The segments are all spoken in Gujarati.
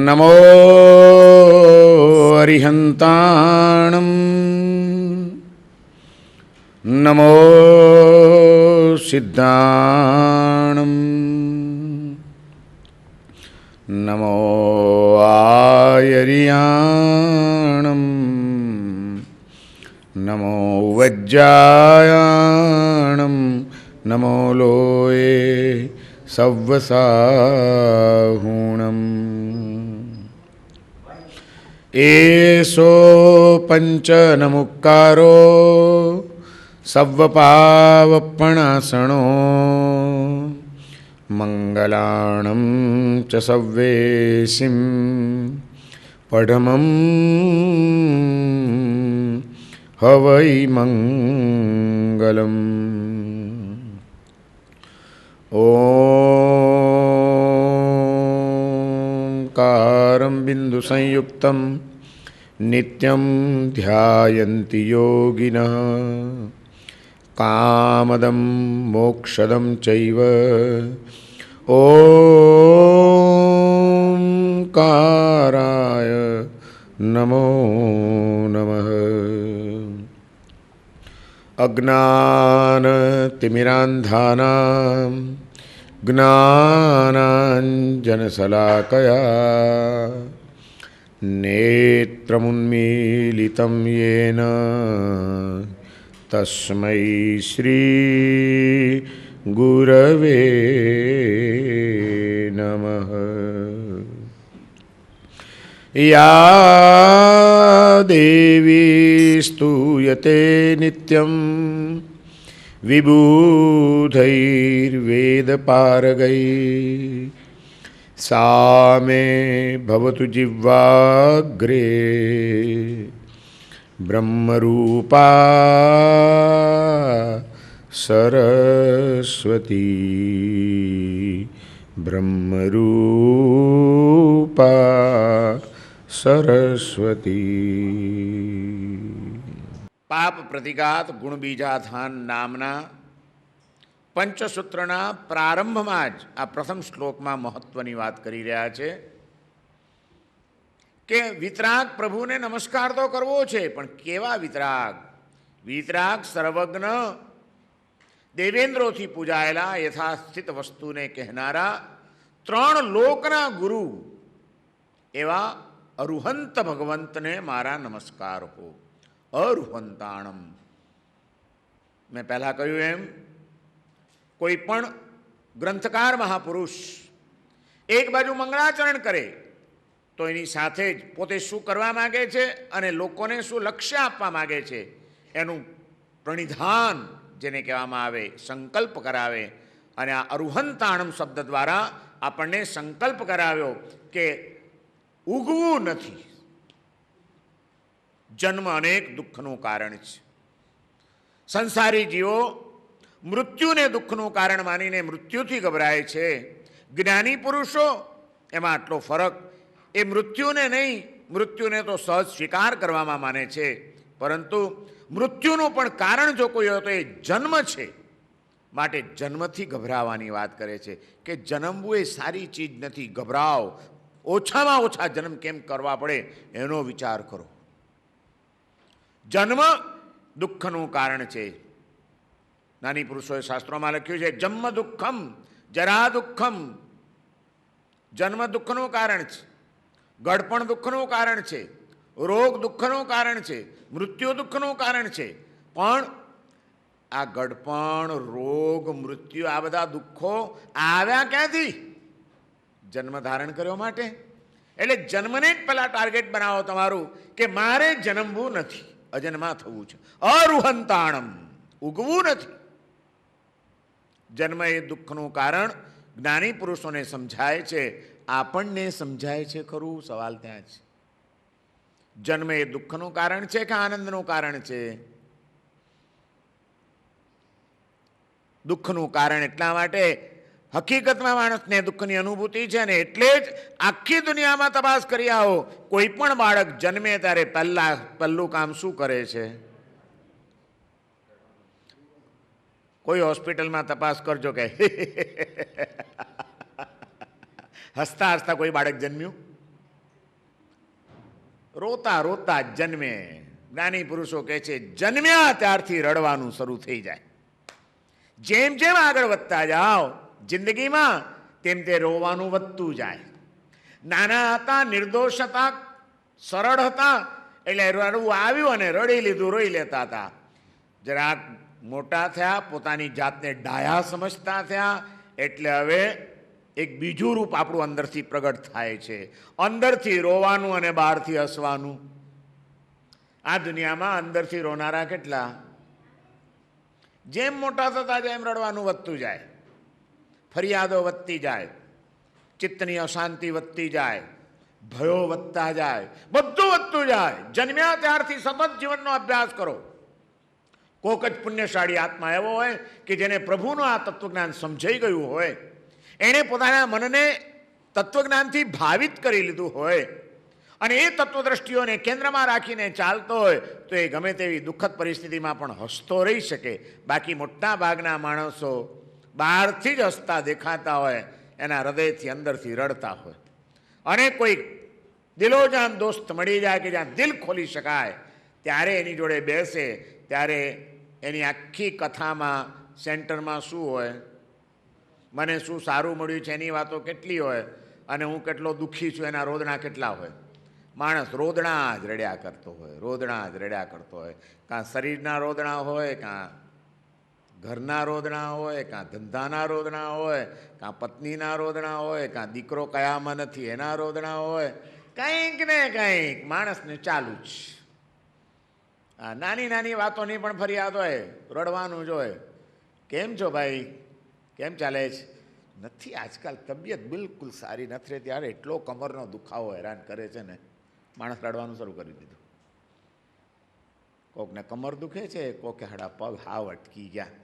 નમો અરિહંતાણમ નમો સિદ્ધાણમ નમો આયર્યાણમ નમો વજ્જાયાણમ નમો લોય સવ્વસાહૂણમ એસો પંચનમુક્કારો સવ્વપાવપણાસણો મંગલાણં ચ સવ્વેસિં પઢમં હવૈ મંગલમ. ઓંકારં બિંદુ સંયુક્તમ નિત્યમ ધ્યાયન્તિ યોગિનઃ કામદં મોક્ષદં ચૈવ ઓંકારાય નમો નમઃ. અજ્ઞાનતિમિરાંધાનાં જ્ઞાનાંજનશલાકયા નેત્રముન્મીલિतं येन તસ્મૈ શ્રી ગુરવે નમઃ. યા દેવી સ્તુયતે નિત્યં વિબુધૈર્વેદપારગૈः सा मे भवतु जिह्वाग्रे ब्रह्मरूपा सरस्वती ब्रह्मरूपा सरस्वती. પાપ પ્રતિઘાત ગુણ બીજાધાન નામના પંચસૂત્રના પ્રારંભમાં જ આ પ્રથમ શ્લોકમાં મહત્વની વાત કરી રહ્યા છે કે વિતરાગ પ્રભુને નમસ્કાર તો કરવો છે, પણ કેવા વિતરાગ? વિતરાગ સર્વજ્ઞ દેવેન્દ્રોથી પૂજાયેલા યથાસ્થિત વસ્તુને કહેનારા ત્રણ લોકના ગુરુ એવા અરુહંત ભગવંતને મારા નમસ્કાર હો. અરુહંતાણમ. મેં પહેલાં કહ્યું એમ, કોઈ પણ ગ્રંથકાર મહાપુરુષ એક બાજુ મંગળાચરણ કરે તો એની સાથે જ પોતે શું કરવા માગે છે અને લોકોને શું લક્ષ્ય આપવા માગે છે એનું પ્રણિધાન જેને કહેવામાં આવે, સંકલ્પ કરાવે. અને આ અરુહંતાણમ શબ્દ દ્વારા આપણને સંકલ્પ કરાવ્યો કે ઉગવું નથી. જન્મ અનેક દુઃખનું કારણ છે. સંસારી જીવો મૃત્યુને દુઃખનું કારણ માનીને મૃત્યુથી ગભરાય છે. જ્ઞાની પુરુષો એમાં આટલો ફરક, એ મૃત્યુને નહીં, મૃત્યુને તો સહજ સ્વીકાર કરવામાં માને છે, પરંતુ મૃત્યુનું પણ કારણ જો કોઈ હોય તો એ જન્મ છે. માટે જન્મથી ગભરાવાની વાત કરે છે કે જન્મવું એ સારી ચીજ નથી. ગભરાવ, ઓછામાં ઓછા જન્મ કેમ કરવા પડે એનો વિચાર કરો. જન્મ દુઃખનું કારણ છે. નાની પુરુષોએ શાસ્ત્રોમાં લખ્યું છે જન્મ દુઃખમ જરા દુઃખમ. જન્મ દુઃખનું કારણ છે, ગળપણ દુઃખનું કારણ છે, રોગ દુઃખનું કારણ છે, મૃત્યુ દુઃખનું કારણ છે. પણ આ ગળપણ, રોગ, મૃત્યુ આ બધા દુઃખો આવ્યા ક્યાંથી? જન્મ ધારણ કર્યો માટે. એટલે જન્મને જ પહેલા ટાર્ગેટ બનાવો તમારું કે મારે જન્મવું નથી, અજન્મા થવું છે. અરુહંતાણમ, ઉગવું નથી. જન્મ એ દુઃખનું કારણ જ્ઞાની પુરુષોને સમજાય છે. આપણને સમજાય છે ખરું? સવાલ ત્યાં છે. જન્મ એ દુઃખનું કારણ છે કે આનંદનું કારણ છે? દુઃખનું કારણ એટલા માટે હકીકતમાં માણસને દુઃખની અનુભૂતિ છે ને એટલે જ આખી દુનિયામાં તપાસ કરી આવો, કોઈ પણ બાળક જન્મે ત્યારે પહેલું કામ શું કરે છે? કોઈ હોસ્પિટલમાં તપાસ કરજો કે હસતા હસતા કોઈ બાળક જન્મ્યું? રોતા રોતા જન્મે. જ્ઞાની પુરુષો કહે છે જન્મ્યા ત્યારથી રડવાનું શરૂ થઈ જાય. જેમ જેમ આગળ વધતા જાઓ જિંદગીમાં તેમ તે રોવાનું વધતું જાય. નાના હતા, નિર્દોષ હતા, સરળ હતા, એટલે રડવું આવ્યું અને રડી લીધું, રોઈ લેતા હતા. જરાક મોટા થયા, પોતાની જાતને ડાયા સમજતા થયા, એટલે હવે એક બીજું રૂપ આપણું અંદરથી પ્રગટ થાય છે. અંદરથી રોવાનું અને બહારથી હસવાનું. આ દુનિયામાં અંદરથી રોનારા કેટલા? જેમ મોટા થતા જાય એમ રડવાનું વધતું જાય, ફરિયાદો વધતી જાય, ચિત્તની અશાંતિ વધતી જાય, ભયો વધતા જાય, બધું વધતું જાય. જન્મ્યા ત્યારથી સતત જીવનનો અભ્યાસ કરો. કોક જ પુણ્યશાળી આત્મા એવો હોય કે જેને પ્રભુનું આ તત્વજ્ઞાન સમજાઈ ગયું હોય, એણે પોતાના મનને તત્વજ્ઞાનથી ભાવિત કરી લીધું હોય અને એ તત્વદ્રષ્ટિઓને કેન્દ્રમાં રાખીને ચાલતો હોય તો એ ગમે તેવી દુઃખદ પરિસ્થિતિમાં પણ હસતો રહી શકે. બાકી મોટા ભાગના માણસો બહારથી જ હસતા દેખાતા હોય, એના હૃદયથી અંદરથી રડતા હોય. અને કોઈ દિલોજાન દોસ્ત મળી જાય કે જ્યાં દિલ ખોલી શકાય, ત્યારે એની જોડે બેસે, ત્યારે એની આખી કથામાં સેન્ટરમાં શું હોય? મને શું સારું મળ્યું છે એની વાતો કેટલી હોય, અને હું કેટલો દુઃખી છું એના રોદણા કેટલા હોય. માણસ રોદણા જ રડ્યા કરતો હોય, રોદણા જ રડ્યા કરતો હોય. કાં શરીરના રોદણા હોય, કાં ઘરના રોદણા હોય, કાં ધંધાના રોદણા હોય, કાં પત્નીના રોદણા હોય, કાં દીકરો કયામાં નથી એના રોદણા હોય. કંઈક ને કંઈક માણસને ચાલુ જ. આ નાની નાની વાતોની પણ ફરિયાદ હોય, રડવાનું જ હોય. કેમ છો ભાઈ, કેમ ચાલે છે? નથી, આજકાલ તબિયત બિલકુલ સારી નથી રહેતી. યાર એટલો કમરનો દુખાવો હેરાન કરે છે ને, માણસ રડવાનું શરૂ કરી દીધું. કોકને કમર દુખે છે, કોકે હાડા પગ હાવ અટકી ગયા.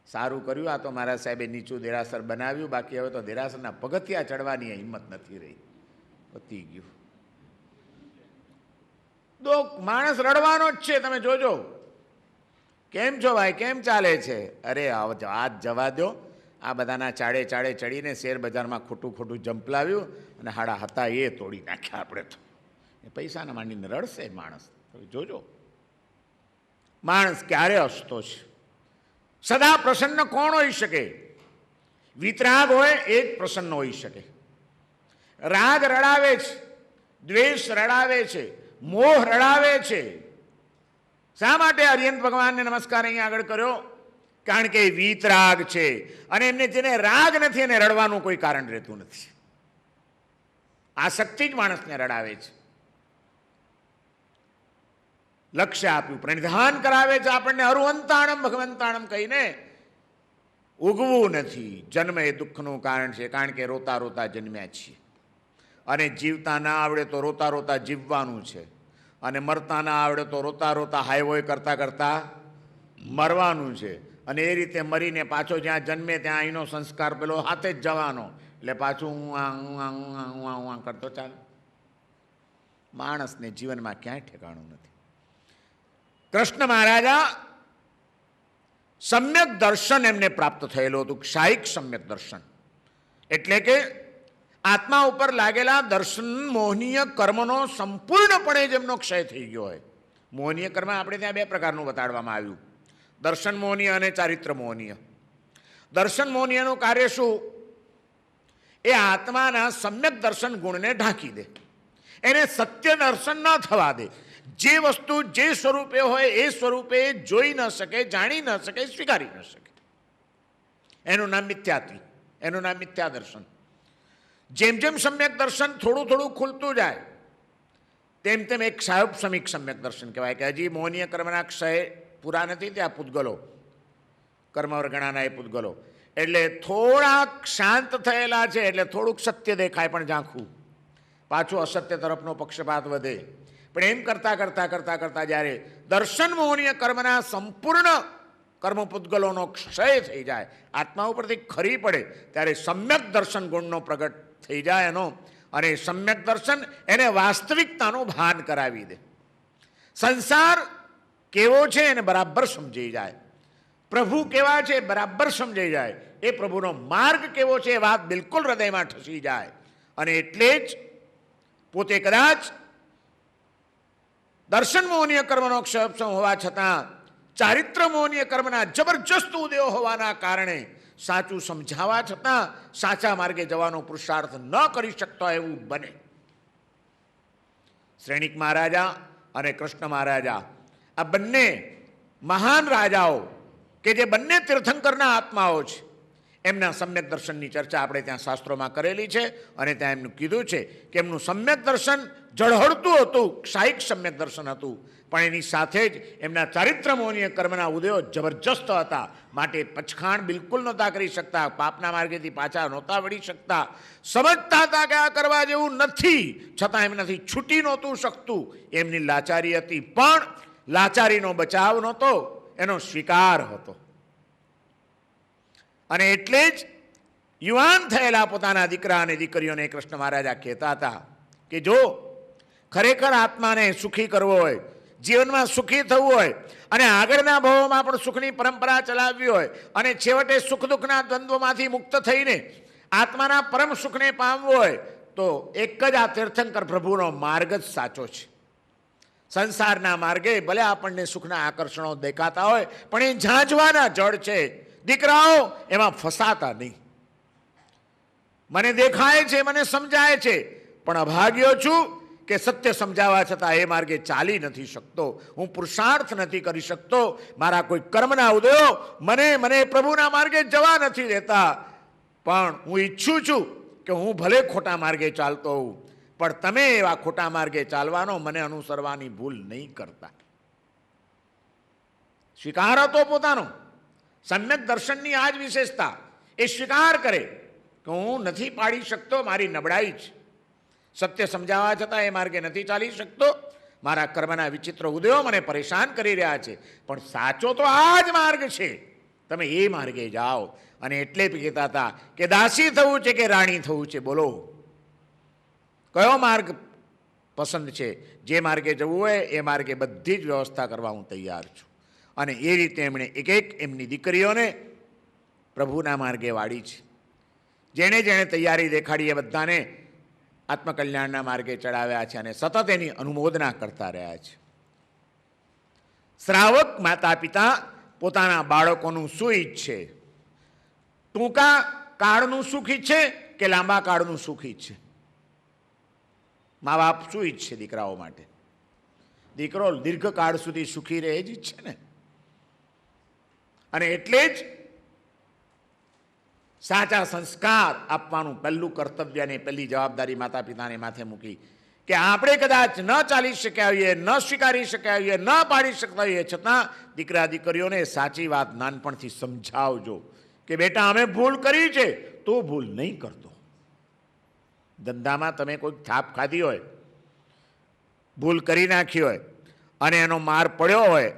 સારું કર્યું, આ તો મારા સાહેબે નીચું દેરાસર બનાવ્યું, બાકી હવે તો દેરાસરના પગથિયા ચડવાની હિંમત નથી રહી. પતી ગયું. માણસ રડવાનો જ છે. તમે જોજો. કેમ છો ભાઈ, કેમ ચાલે છે? અરે આજ જવા દો. આ બધાના ચાડે ચાડે ચડીને શેર બજારમાં ખોટું ખોટું જંપલાવ્યું અને હાડા હતા એ તોડી નાખ્યા. આપણે તો એ પૈસાના માંડીને રડશે માણસ. તમે જોજો, માણસ ક્યારે હસતો છે? સદા પ્રસન્ન કોણ હોઈ શકે? વિતરાગ હોય એ જ પ્રસન્ન હોઈ શકે. રાગ રડાવે છે, દ્વેષ રડાવે છે, મોહ રડાવે છે. શા માટે અરિયંત ભગવાનને નમસ્કાર અહીંયા આગળ કર્યો? કારણ કે એ વીતરાગ છે, અને એમને જેને રાગ નથી એને રડવાનું કોઈ કારણ રહેતું નથી. આસક્તિ જ માણસને રડાવે છે. લક્ષ્ય આપ્યું, પ્રણિધાન કરાવે છે આપણને, અરુહંતાણમ ભગવંતાણમ કહીને. ઉગવું નથી. જન્મ એ દુઃખનું કારણ છે, કારણ કે રોતા રોતા જન્મ્યા છીએ. અને જીવતા ના આવડે તો રોતા રોતા જીવવાનું છે, અને મરતા ના આવડે તો રોતા રોતા હાઈવોય કરતા કરતા મરવાનું છે. અને એ રીતે મરીને પાછો જ્યાં જન્મે ત્યાં અહીંનો સંસ્કાર પેલો હાથે જ જવાનો, એટલે પાછું હું કરતો ચાલે. માણસને જીવનમાં ક્યાંય ઠેકાણું નથી. કૃષ્ણ મહારાજા સમ્યક દર્શન એમને પ્રાપ્ત થયેલું હતું. ક્ષાયિક સમ્યક દર્શન એટલે કે આત્મા ઉપર લાગેલા દર્શન મોહનીય કર્મનો સંપૂર્ણપણે જેમનો ક્ષય થઈ ગયો હોય. મોહનીય કર્મ આપણે ત્યાં બે પ્રકારનું બતાડવામાં આવ્યું, દર્શન મોહનીય અને ચારિત્ર મોહનીય. દર્શન મોહનીયનું કાર્ય શું? એ આત્માના સમ્યક દર્શન ગુણને ઢાંકી દે, એને સત્ય દર્શન ન થવા દે. જે વસ્તુ જે સ્વરૂપે હોય એ સ્વરૂપે જોઈ ન શકે, જાણી ન શકે, સ્વીકારી ન શકે. એનું નામ મિથ્યાત્વી, એનું નામ મિથ્યા દર્શન. જેમ જેમ સમ્યક દર્શન થોડું થોડું ખુલતું જાય તેમ તેમ એક સાયુપસમિક સમ્યક દર્શન કહેવાય કે હજી મોહનીય કર્મના ક્ષય પૂરા નથી ત્યાં પૂતગલો, કર્મવર્ગણાના એ પૂતગલો. એટલે થોડાક શાંત થયેલા છે, એટલે થોડુંક સત્ય દેખાય પણ ઝાંખું, પાછું અસત્ય તરફનો પક્ષપાત વધે. પણ એમ કરતાં કરતાં કરતાં કરતાં જ્યારે દર્શન મોહનીય કર્મના સંપૂર્ણ કર્મ પૂતગલોનો ક્ષય થઈ જાય, આત્મા ઉપરથી ખરી પડે, ત્યારે સમ્યક દર્શન ગુણનો પ્રગટ થઈ જાય એનો. અને સમ્યક દર્શન એને વાસ્તવિકતાનું ભાન કરાવી દે. સંસાર કેવો છે એને બરાબર સમજાઈ જાય, પ્રભુ કેવા છે બરાબર સમજાઈ જાય, એ પ્રભુનો માર્ગ કેવો છે એ વાત બિલકુલ હૃદયમાં ઠસી જાય. અને એટલે જ પોતે કદાચ દર્શન મોહનીય કર્મનો ક્ષયક્ષમ હોવા છતાં ચારિત્ર મોહનીય કર્મના જબરજસ્ત ઉદયો હોવાના કારણે સાચું સમજાવવા છતાં સાચા માર્ગે જવાનો પુરુષાર્થ ન કરી શકતો એવું બને. શ્રેણિક મહારાજા અને કૃષ્ણ મહારાજા આ બંને મહાન રાજાઓ કે જે બંને તીર્થંકરના આત્માઓ છે, એમના સમ્યક દર્શનની ચર્ચા આપણે ત્યાં શાસ્ત્રોમાં કરેલી છે અને ત્યાં એમનું કીધું છે કે એમનું સમ્યક દર્શન ઝળહળતું હતું, ક્ષાયિક સમ્યક દર્શન હતું, પણ એની સાથે જ એમના ચારિત્ર મોહનીય કર્મના ઉદયો જબરજસ્ત હતા. માટે પછખાણ બિલકુલ નહોતા કરી શકતા, પાપના માર્ગેથી પાછા નહોતા વળી શકતા. સમજતા હતા કે આ કરવા જેવું નથી, છતાં એમનાથી છૂટી નહોતું શકતું. એમની લાચારી હતી, પણ લાચારીનો બચાવ નહોતો, એનો સ્વીકાર હતો. અને એટલે જ યુવાન થયેલા પોતાના દીકરા અને દીકરીઓને કૃષ્ણ મહારાજા કહેતા હતા કે જો ખરેખર આત્માને સુખી કરવો હોય, જીવનમાં સુખી થવું હોય અને આગળના ભાવોમાં પણ સુખની પરંપરા ચલાવવી હોય અને છેવટે સુખ દુઃખના દ્વંદ્વમાંથી મુક્ત થઈને આત્માના પરમ સુખને પામવું હોય તો એક જ આ તીર્થંકર પ્રભુનો માર્ગ જ સાચો છે. સંસારના માર્ગે ભલે આપણને સુખના આકર્ષણો દેખાતા હોય, પણ એ ઝાંઝવાના જળ છે. દીકરાઓ એમાં ફસાતા નહીં. મને દેખાય છે, મને સમજાય છે, પણ અભાગ્યો છું કે સત્ય સમજાવવા છતાં એ માર્ગે ચાલી નથી શકતો. હું પુરુષાર્થ નથી કરી શકતો. મારા કોઈ કર્મના ઉદયો મને પ્રભુના માર્ગે જવા નથી દેતા. પણ હું ઈચ્છું છું કે હું ભલે ખોટા માર્ગે ચાલતો હોઉં, પણ તમે એવા ખોટા માર્ગે ચાલવાનો મને અનુસરવાની ભૂલ નહીં કરતા. સ્વીકાર હતો પોતાનો. સમ્યક દર્શનની આ જ વિશેષતા. એ સ્વીકાર કરે કે હું નથી પાડી શકતો, મારી નબળાઈ છે. સત્ય સમજાવવા છતાં એ માર્ગે નથી ચાલી શકતો. મારા કર્મના વિચિત્ર ઉદયો મને પરેશાન કરી રહ્યા છે, પણ સાચો તો આ જ માર્ગ છે, તમે એ માર્ગે જાઓ. અને એટલે કહેતા હતા કે દાસી થવું છે કે રાણી થવું છે, બોલો કયો માર્ગ પસંદ છે? જે માર્ગે જવું હોય એ માર્ગે બધી જ વ્યવસ્થા કરવા હું તૈયાર છું. અને એ રીતે એમણે એક એક એમની દીકરીઓને પ્રભુના માર્ગે વાળી છે. જેણે જેણે તૈયારી દેખાડી એ બધાને આત્મકલ્યાણના માર્ગે ચડાવ્યા છે અને સતત એની અનુમોદના કરતા રહ્યા છે. શ્રાવક માતા પિતા પોતાના બાળકોનું શું ઈચ્છે? ટૂંકા કાળનું સુખ ઈચ્છે કે લાંબા કાળનું સુખ ઈચ્છે? મા બાપ શું ઈચ્છે દીકરાઓ માટે? દીકરો દીર્ઘકાળ સુધી સુખી રહે જ ઈચ્છે ને. અને એટલે જ સાચા સંસ્કાર આપવાનું પહેલું કર્તવ્ય અને પહેલી જવાબદારી માતા પિતાને માથે મૂકી કે આપણે કદાચ ન ચાલી શક્યા હોઈએ, ન સ્વીકારી શક્યા હોઈએ, ન પાડી શકતા હોઈએ, છતાં દીકરા દીકરીઓને સાચી વાત નાનપણથી સમજાવજો કે બેટા અમે ભૂલ કરી છે, તું ભૂલ નહીં કરતો. ધંધામાં તમે કોઈ થાપ ખાધી હોય, ભૂલ કરી નાખી હોય અને એનો માર પડ્યો હોય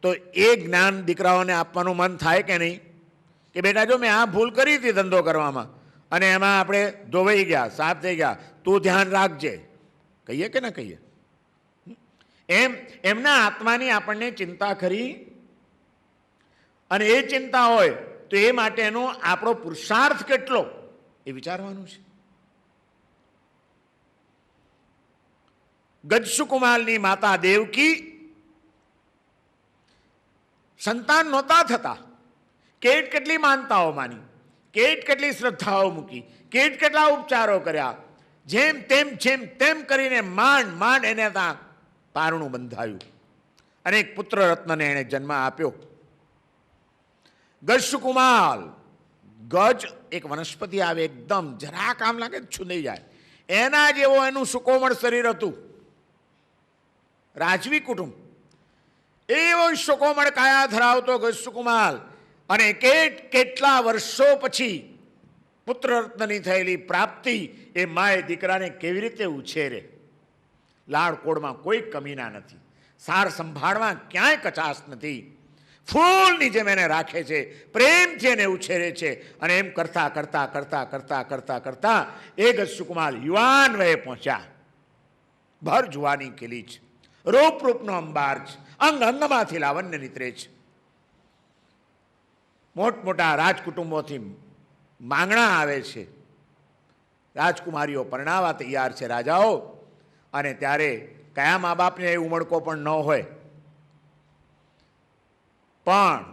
તો એ જ્ઞાન દીકરાઓને આપવાનું મન થાય કે નહીં? કે બેટા જો મેં આ ભૂલ કરી હતી ધંધો કરવામાં અને એમાં આપણે ધોવાઈ ગયા, સાફ થઈ ગયા, તું ધ્યાન રાખજે. કહીએ કે ના કહીએ? એમના આત્માની આપણને ચિંતા ખરી. અને એ ચિંતા હોય તો એ માટેનો આપણો પુરુષાર્થ કેટલો એ વિચારવાનું છે. ગજસુકુમારની માતા દેવકી સંતાન નહોતા થતા, કેટલી માનતાઓ માની, કેટલી શ્રદ્ધાઓ મૂકી, કેટલા ઉપચારો કર્યા, જેમ તેમ કરીને માંડ એને ત્યાં પારણું બંધાયું અને એક પુત્ર રત્નને એને જન્મ આપ્યો. ગજસુકુમાર, ગજ એક વનસ્પતિ આવે, એકદમ જરા કામ લાગે છૂંદાઈ જાય, એના જેવો એનું સુકોમળ શરીર હતું. રાજવી કુટુંબ, એવો સુકોમળ કાયા ધરાવતો ગજસુકુમાર. અને કેટલા વર્ષો પછી પુત્ર રત્નની થયેલી પ્રાપ્તિ એ માએ દીકરાને કેવી રીતે ઉછેરે. લાડકોડમાં કોઈ કમીના નથી, સાર સંભાળમાં ક્યાંય કચાશ નથી. ફૂલની જેમ એને રાખે છે, પ્રેમથી એને ઉછેરે છે. અને એમ કરતા કરતા કરતા કરતા કરતા કરતા એ ગજસુકુમાર યુવાન વયે પહોંચ્યા. ભર જુવાની ખીલી છે, રૂપનો અંબાર છે, અંગમાંથી લાવણ્ય નીતરે છે. મોટમોટા રાજકુટુંબોથી માંગણા આવે છે, રાજકુમારીઓ પરણાવા તૈયાર છે રાજાઓ. અને ત્યારે કયા મા બાપને એ ઉમળકો પણ ન હોય, પણ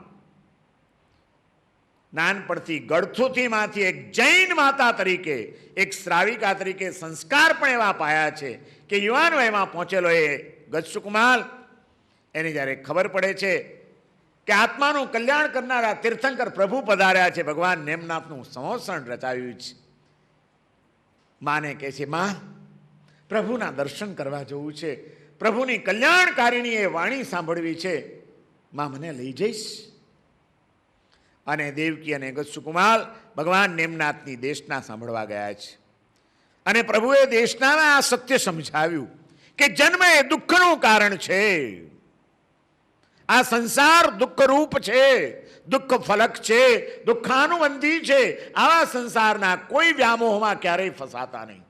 નાનપણથી ગળથુથીમાંથી એક જૈન માતા તરીકે, એક શ્રાવિકા તરીકે સંસ્કાર પણ એવા પાયા છે કે યુવાન વયમાં પહોંચેલો એ ગજસુકુમાર, એની જ્યારે ખબર પડે છે કે આત્માનું કલ્યાણ કરનારા તીર્થંકર પ્રભુ પધાર્યા છે, ભગવાન નેમનાથનું સંવત્સરણ રચાવ્યું છે, માને કહે છે, માં પ્રભુના દર્શન કરવા જવું છે, પ્રભુની કલ્યાણકારીની એ વાણી સાંભળવી છે, માં મને લઈ જઈશ? અને દેવકી અને ગજસુકુમાર ભગવાન નેમનાથની દેશના સાંભળવા ગયા છે. અને પ્રભુએ દેશનામાં આ સત્ય સમજાવ્યું કે જન્મ એ દુઃખનું કારણ છે, આ સંસાર દુઃખરૂપ છે, દુઃખ ફલક છે, દુઃખાનુબંધી છે. આવા સંસારના કોઈ વ્યામોહમાં ક્યારેય ફસાતા નહીં.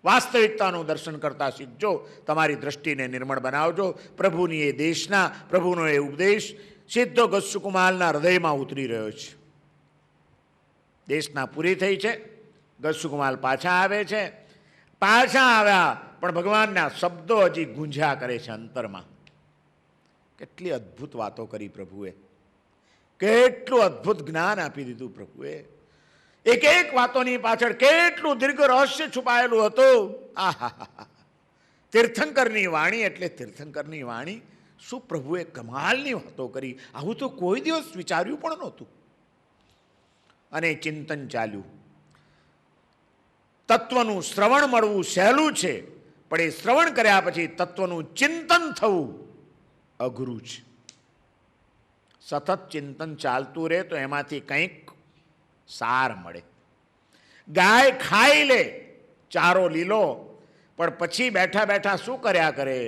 વાસ્તવિકતાનું દર્શન કરતા શીખજો, તમારી દ્રષ્ટિને નિર્મળ બનાવજો. પ્રભુની એ દેશના, પ્રભુનો એ ઉપદેશ સીધો ગજસુકુમારના હૃદયમાં ઉતરી રહ્યો છે. દેશના પૂરી થઈ છે, ગજસુકુમાર પાછા આવે છે. પાછા આવ્યા પણ ભગવાનના શબ્દો હજી ગુંજ્યા કરે છે અંતરમાં. કેટલી અદ્ભુત વાતો કરી પ્રભુએ, કેટલું અદ્ભુત જ્ઞાન આપી દીધું પ્રભુએ. એક એક વાતોની પાછળ કેટલું દીર્ઘ રહસ્ય છુપાયેલું હતું. આહા, તીર્થંકરની વાણી એટલે તીર્થંકરની વાણી. શું પ્રભુએ કમાલની વાતો કરી, આવું તો કોઈ દિવસ વિચાર્યું પણ નહોતું. અને ચિંતન ચાલ્યું. તત્વનું શ્રવણ મળવું સહેલું છે, પણ એ શ્રવણ કર્યા પછી તત્વનું ચિંતન થવું અઘરું છે. સતત ચિંતન ચાલતું રહે તો એમાંથી કંઈક સાર મળે. ગાય ખાઈ લે ચારો લીલો, પણ પછી બેઠા બેઠા શું કર્યા કરે?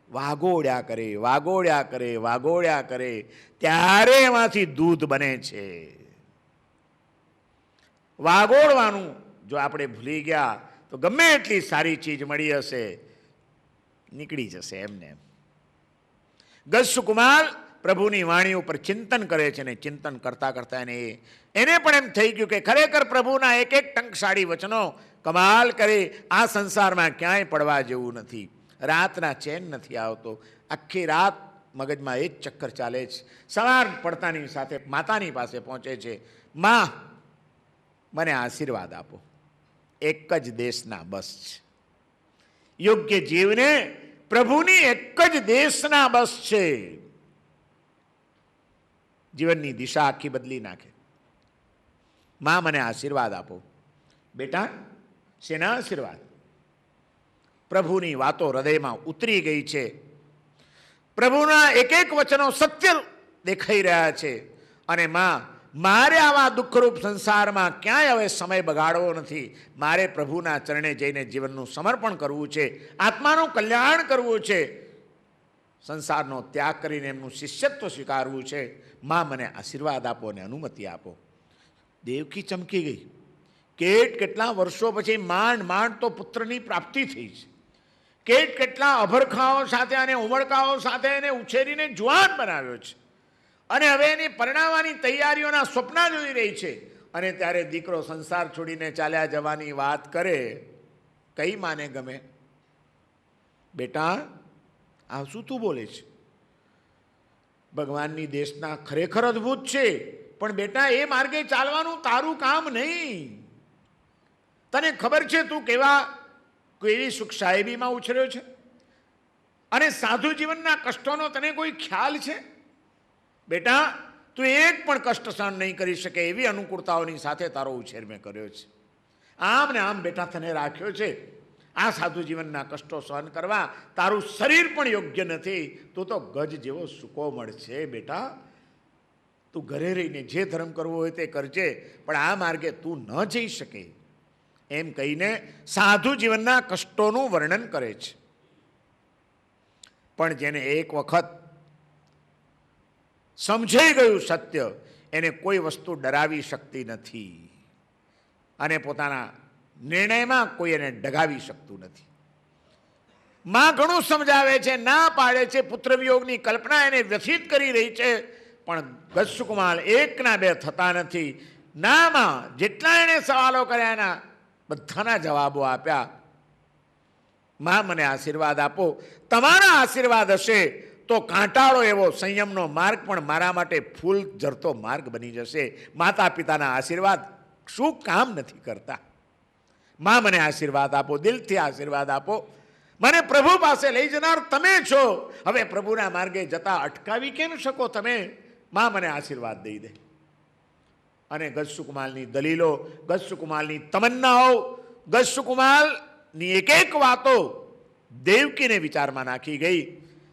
વાગોડ્યા કરે, વાગોડ્યા કરે, વાગોડ્યા કરે, ત્યારે એમાંથી દૂધ બને છે. વાગોડવાનું જો આપણે ભૂલી ગયા તો ગમે એટલી સારી ચીજ મળી હશે, નીકળી જશે એમને. ગજસુકુમાર પ્રભુની વાણી ઉપર ચિંતન કરે છે, ને ચિંતન કરતા કરતા એને પણ એમ થઈ ગયું કે ખરેખર પ્રભુના એક એક ટંકશાળી વચનો કમાલ કરે, આ સંસારમાં ક્યાંય પડવા જેવું નથી. રાતના ચેન નથી આવતો, આખી રાત મગજમાં એ જ ચક્કર ચાલે છે. સવાર પડતાની સાથે માતાની પાસે પહોંચે છે, માં મને આશીર્વાદ આપો, એક જ દેશના બસ છે. યોગ્ય જીવને પ્રભુની એક જ દેશના બસ છે. જીવનની દિશા આખી બદલી નાખે. માં મને આશીર્વાદ આપો. બેટા, શેના આશીર્વાદ? પ્રભુની વાતો હૃદયમાં ઉતરી ગઈ છે. પ્રભુના એક એક વચનો સત્ય દેખાઈ રહ્યા છે. અને માં, મારે આવા દુઃખરૂપ સંસારમાં ક્યાંય હવે સમય બગાડવો નથી. મારે પ્રભુના ચરણે જઈને જીવનનું સમર્પણ કરવું છે, આત્માનું કલ્યાણ કરવું છે, સંસારનો ત્યાગ કરીને એમનું શિષ્યત્વ સ્વીકારવું છે. માં મને આશીર્વાદ આપો અને અનુમતિ આપો. દેવકી ચમકી ગઈ. કેટલા વર્ષો પછી માંડ માંડ તો પુત્રની પ્રાપ્તિ થઈ છે. કેટલા અભરખાઓ સાથે અને ઉમળકાઓ સાથે એને ઉછેરીને જુવાન બનાવ્યો છે. અને હવે એની પરણાવવાની તૈયારીઓના સ્વપ્ના જોઈ રહી છે. અને ત્યારે દીકરો સંસાર છોડીને ચાલ્યા જવાની વાત કરે, કઈ માને ગમે? બેટા, આ શું તું બોલે છે? ભગવાનની દેશના ખરેખર અદ્ભુત છે, પણ બેટા એ માર્ગે ચાલવાનું તારું કામ નહીં. તને ખબર છે તું કેવી સુખ સાહેબીમાં ઉછર્યો છે? અને સાધુ જીવનના કષ્ટોનો તને કોઈ ખ્યાલ છે? બેટા, તું એક પણ કષ્ટ સહન નહીં કરી શકે એવી અનુકૂળતાઓની સાથે તારો ઉછેર મેં કર્યો છે. આમ ને આમ બેટા તને રાખ્યો છે. આ સાધુ જીવનના કષ્ટો સહન કરવા તારું શરીર પણ યોગ્ય નથી. તું તો ગજ જેવો સૂકો મળશે. બેટા, તું ઘરે રહીને જે ધર્મ કરવો હોય તે કરજે, પણ આ માર્ગે તું ન જઈ શકે. એમ કહીને સાધુ જીવનના કષ્ટોનું વર્ણન કરે છે. પણ જેને એક વખત સમજાઈ ગયું સત્ય, એને કોઈ વસ્તુ ડરાવી શકતી નથી. અને પોતાના નિર્ણયમાં કોઈ એને ડગાવી શકતું નથી. માં ઘણું સમજાવે છે, ના પાડે છે, પુત્ર વિયોગની કલ્પના એને વ્યથિત કરી રહી છે, પણ ગજસુકુમાર એકના બે થતા નથી. નામાં જેટલા એણે સવાલો કર્યા એના બધાના જવાબો આપ્યા. માં મને આશીર્વાદ આપો. તમારા આશીર્વાદ હશે તો કાંટાળો એવો સંયમનો માર્ગ પણ મારા માટે ફૂલ ઝરતો માર્ગ બની જશે. માતા પિતાના આશીર્વાદ શું કામ નથી કરતા? માં મને આશીર્વાદ આપો, દિલથી આશીર્વાદ આપો. મને પ્રભુ પાસે લઈ જનાર તમે છો. હવે પ્રભુના માર્ગે જતા અટકાવી કેમ શકો તમે? માં મને આશીર્વાદ દઈ દે. અને ગજસુકુમાલની દલીલો, ગજસુકુમાલની તમન્નાઓ, ગજસુકુમાલની એક એક વાતો દેવકીને વિચારમાં નાખી ગઈ.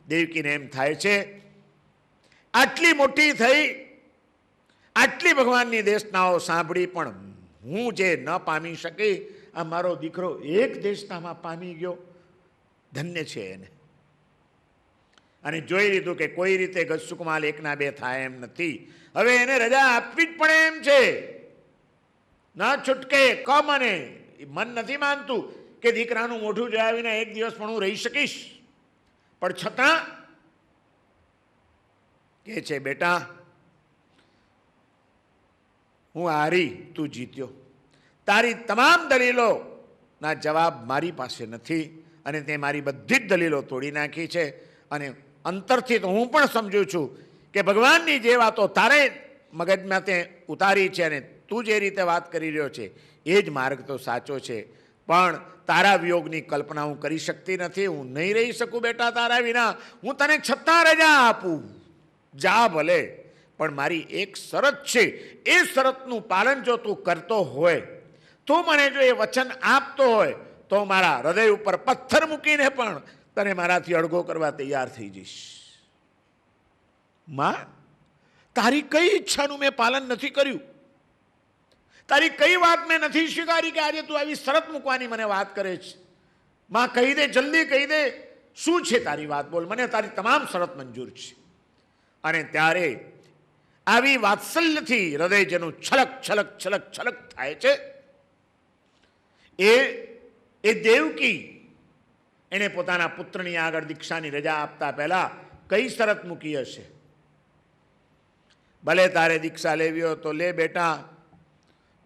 દેવકીને એમ થાય છે, આટલી મોટી થઈ, આટલી ભગવાનની દેશનાઓ સાંભળી, પણ હું જે ન પામી શકી, આ મારો દીકરો એક દેશનામાં પામી ગયો, ધન્ય છે એને. અને જોઈ લીધું કે કોઈ રીતે ગજસુકુમાલ એકના બે થાય એમ નથી. હવે એને રજા આપવી જ પડે એમ છે. ના છૂટકે. મને મન નથી માનતું કે દીકરાનું મોઢું જોયા વિના એક દિવસ પણ હું રહી શકીશ. પણ છતાં કે છે, બેટા હું હારી, તું જીત્યો. તારી તમામ દલીલોના જવાબ મારી પાસે નથી અને તે મારી બધી જ દલીલો તોડી નાખી છે. અને અંતરથી તો હું પણ સમજુ છું કે ભગવાનની જે વાતો તારે મગજમાં તે ઉતારી છે અને તું જે રીતે વાત કરી રહ્યો છે એ જ માર્ગ તો સાચો છે. પણ તારા વિયોગની કલ્પના હું કરી શકતી નથી. હું નહીં રહી શકું બેટા તારા વિના. હું તને છતાં રજા આપું, જા ભલે, પણ મારી એક શરત છે. એ શરતનું પાલન જો તું કરતો હોય, તું મને જો એ વચન આપતો હોય, તો મારા હૃદય ઉપર પથ્થર મૂકીને પણ તને મારાથી અળગો કરવા તૈયાર થઈ જઈશ. માં, તારી કઈ ઈચ્છાનું મેં પાલન નથી કર્યું? તારી કઈ વાત મેં નથી સ્વીકારી કે આજે તું આવી શરત મૂકવાની મને વાત કરે છે? માં, કહી દે, જલ્દી કહી દે, શું છે તારી વાત? બોલ, મને તારી તમામ શરત મંજૂર છે. અને ત્યારે આવી વાત્સલ્યથી હૃદય જેનું છલક છલક છલક છલક થાય છે, એ દેવકી એણે પોતાના પુત્રની આગળ દીક્ષાની રજા આપતા પહેલા કઈ શરત મૂકી હશે? ભલે તારે દીક્ષા લેવી હોય તો લે બેટા,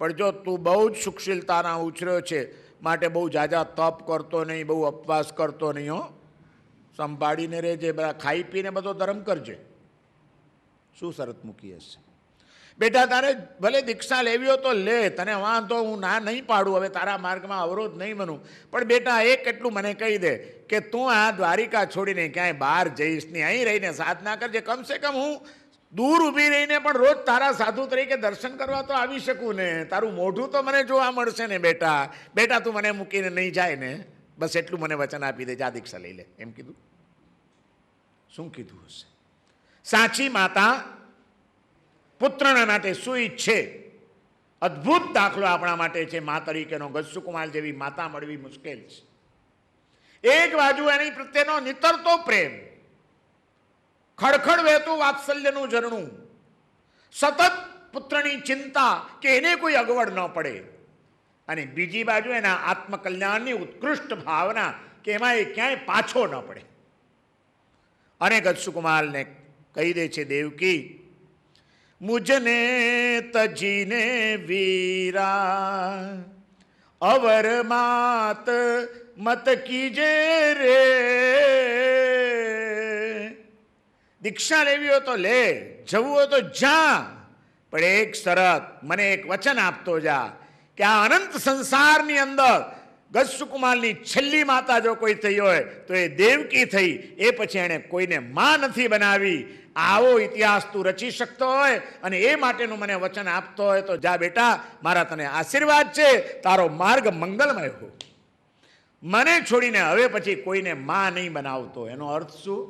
પણ જો તું બહુ જ સુખશીલતાના ઉછર્યો છે માટે બહુ જાજા તપ કરતો નહીં, બહુ ઉપવાસ કરતો નહીં. હો, સંભાળીને રહેજે, બધા ખાઈ પીને બધો ધર્મ કરજે. શું શરત મૂકી હશે? બેટા તારે ભલે દીક્ષા લેવી હોય તો લે, તને વાંધો, હું ના નહીં પાડું, હવે તારા માર્ગમાં અવરોધ નહીં બનું. પણ બેટા એક એટલું મને કહી દે કે તું આ દ્વારિકા છોડીને ક્યાંય બહાર જઈશ નહીં, અહીં રહીને સાધના કરજે. કમસે કમ હું દૂર ઊભી રહીને પણ રોજ તારા સાધુ તરીકે દર્શન કરવા તો આવી શકું ને, તારું મોઢું તો મને જોવા મળશે ને બેટા. બેટા તું મને મૂકીને નહીં જાય ને, બસ એટલું મને વચન આપી દે, જા દીક્ષા લઈ લે. એમ કીધું? શું કીધું હશે? સાચી માતા પુત્રના માટે શું ઈચ્છે? અદ્ભુત દાખલો આપણા માટે છે મા તરીકેનો. ગજસુકુમાલ જેવી માતા મળવી મુશ્કેલ છે. એક બાજુ એની પ્રત્યેનો નિતરતો પ્રેમ, ખડખડ વહેતું વાત્સલ્યનું ઝરણું, સતત પુત્રની ચિંતા કે એને કોઈ અગવડ ન પડે, અને બીજી બાજુ એના આત્મકલ્યાણની ઉત્કૃષ્ટ ભાવના કે એમાં એ ક્યાંય પાછો ન પડે. અને ગજસુકુમાલને કહી દે છે દેવકી, મુજને તજીને વીરા અવર માત મત કીજે રે. દીક્ષા લેવી હોય તો લે, જવું હોય તો જા, પણ એક શરત, મને એક વચન આપતો જા કે આ અનંત સંસારની અંદર ગજસુકુમાલની છેલ્લી માતા જો કોઈ થઈ હોય તો એ દેવકી થઈ. એ પછી એણે કોઈને માં નથી બનાવી. આવો ઇતિહાસ તું રચી શકતો હોય અને એ માટેનું મને વચન આપતો હોય તો જા બેટા, મારા તને આશીર્વાદ છે, તારો માર્ગ મંગલમય હો. મને છોડીને હવે પછી કોઈને માં નહીં બનાવતો. એનો અર્થ શું?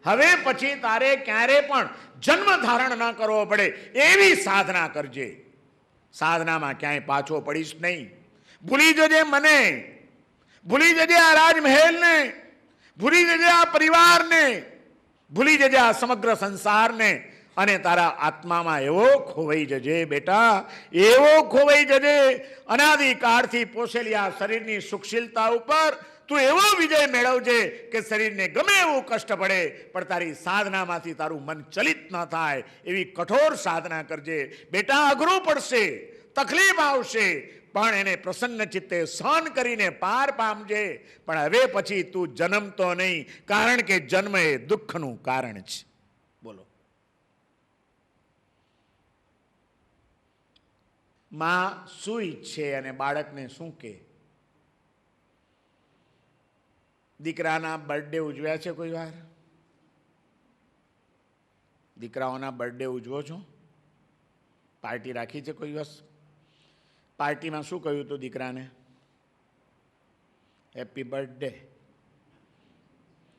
હવે પછી તારે ક્યારે પણ જન્મ ધારણ ન કરવો પડે એવી સાધના કરજે. સાધનામાં ક્યાંય પાછો પડીશ નહીં. ભૂલી જજે મને, ભૂલી જજે આ રાજમહેલને, ભૂલી જજે આ પરિવારને, ભૂલી જજે આ સમગ્ર સંસારને, અને તારા આત્મામાં એવો ખોવાઈ જજે બેટા, એવો ખોવાઈ જજે. અનાદિકાળથી પોષેલી આ શરીરની સુખશીલતા ઉપર તું એવો વિજય મેળવજે કે શરીરને ગમે એવું કષ્ટ પડે પણ તારી સાધનામાંથી તારું મન ચલિત ન થાય એવી કઠોર સાધના કરજે બેટા. અઘરું પડશે, તકલીફ આવશે, પણ એને પ્રસન્ન ચિત્તે સહન કરીને પાર પામજે. પણ હવે પછી તું જન્મતો નહીં, કારણ કે જન્મ એ દુઃખનું કારણ છે. બોલો. માં શું ઈચ્છે અને બાળકને શું કહે? દીકરાના બર્થડે ઉજવ્યા છે કોઈ વાર? દીકરાઓના બર્થડે ઉજવો છો? પાર્ટી રાખી છે કોઈ વર્ષ? પાર્ટીમાં શું કહ્યું હતું દીકરાને? Happy birthday.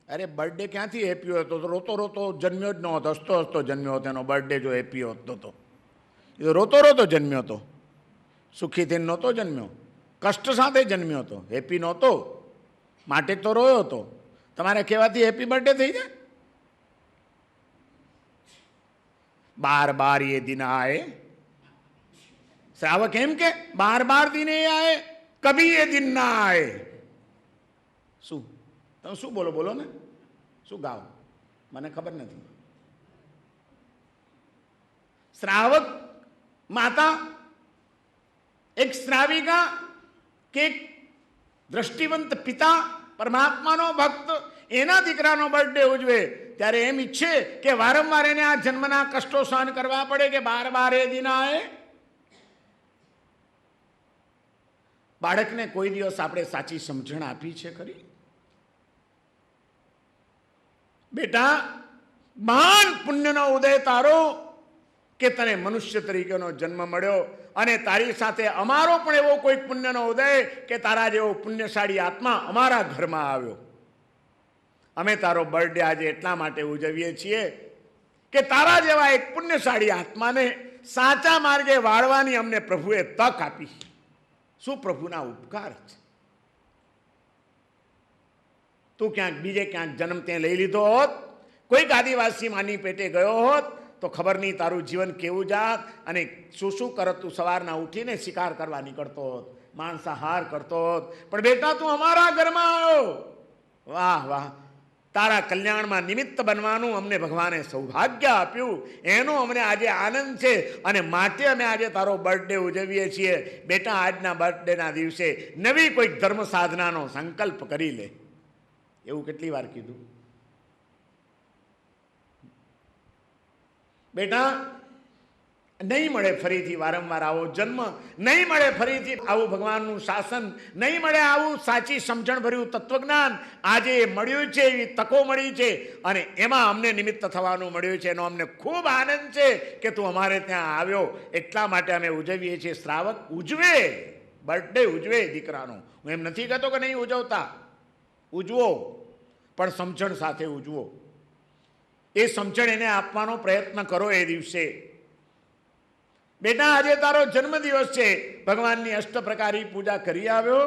અરે બર્થડે ક્યાંથી હેપી હતો? તો રોતો રોતો જન્મ્યો જ ન હતો, હસતો હસતો જન્મ્યો હતો. એનો બર્થડે જો હેપી હોતો તો એ તો રોતો રોતો જન્મ્યો હતો, સુખીથી નહોતો જન્મ્યો, કષ્ટ સાથે જન્મ્યો હતો, હેપી નહોતો, માટે તો રોયો હતો. તમારે કહેવાથી હેપી બર્થડે થઈ જાય? बार बार ये दिन आए, श्रावक एम के बार बार दिन आए, कभी ये दिन ना आए. શું તમે શું બોલો? બોલો ને, શું ગાઓ? મને ખબર નથી. શ્રાવક માતા, એક શ્રાવિકા કે એક દ્રષ્ટિવંત પિતા, પરમાત્માનો ભક્ત એના દીકરાનો બર્થડે ઉજવે ત્યારે એમ ઈચ્છે કે વારંવાર એને આ જન્મના કષ્ટો સહન કરવા પડે કે બાર બાર એ દિન આવે? બાળકને કોઈ દિવસ આપણે સાચી સમજણ આપી છે ખરી? બેટા, મહાન પુણ્યનો ઉદય તારો કે તને મનુષ્ય તરીકેનો જન્મ મળ્યો, અને તારી સાથે અમારો પણ એવો કોઈ પુણ્યનો ઉદય કે તારા જેવો પુણ્યશાળી આત્મા અમારા ઘરમાં આવ્યો. અમે તારો બર્થડે આજે એટલા માટે ઉજવીએ છીએ કે તારા જેવા એક પુણ્યશાળી આત્માને સાચા માર્ગે વાળવાની અમને પ્રભુએ તક આપી. શું પ્રભુના ઉપકાર છે! તું ક્યાંક બીજે ક્યાંક જન્મ તે લઈ લીધો હોત, કોઈક આદિવાસી માની પેટે ગયો હોત તો ખબર નહીં તારું જીવન કેવું જાત અને શું શું કરત. તું સવારના ઉઠીને શિકાર કરવા નીકળતો હોત, માંસાહાર કરતો હોત, પણ બેટા તું અમારા ઘરમાં આવ્યો. વાહ વાહ! તારા કલ્યાણમાં નિમિત્ત બનવાનું અમને ભગવાને સૌભાગ્ય આપ્યું, એનો અમને આજે આનંદ છે, અને માટે અમે આજે તારો બર્થડે ઉજવીએ છીએ. બેટા, આજના બર્થડેના દિવસે નવી કોઈક ધર્મ સાધનાનો સંકલ્પ કરી લે. એવું કેટલી વાર કીધું? બેટા, નહીં મળે ફરીથી વારંવાર આવો જન્મ, નહીં મળે ફરીથી આવું ભગવાનનું શાસન, નહીં મળે આવું સાચી સમજણ ભર્યું તત્વજ્ઞાન. આજે મળ્યું છે, એવી તકો મળી છે, અને એમાં અમને નિમિત્ત થવાનું મળ્યું છે. એનો અમને ખૂબ આનંદ છે કે તું અમારે ત્યાં આવ્યો. એટલા માટે અમે ઉજવીએ છીએ. શ્રાવક ઉજવે, બર્થડે ઉજવે દીકરાનો. હું એમ નથી કહેતો કે નહીં ઉજવતા, ઉજવો, પણ સમજણ સાથે ઉજવો. એ સમજણ એને આપવાનો પ્રયત્ન કરો એ દિવસે. બેટા, આજે તારો જન્મદિવસ છે, ભગવાનની અષ્ટપ્રકારી પૂજા કરી આવ્યો.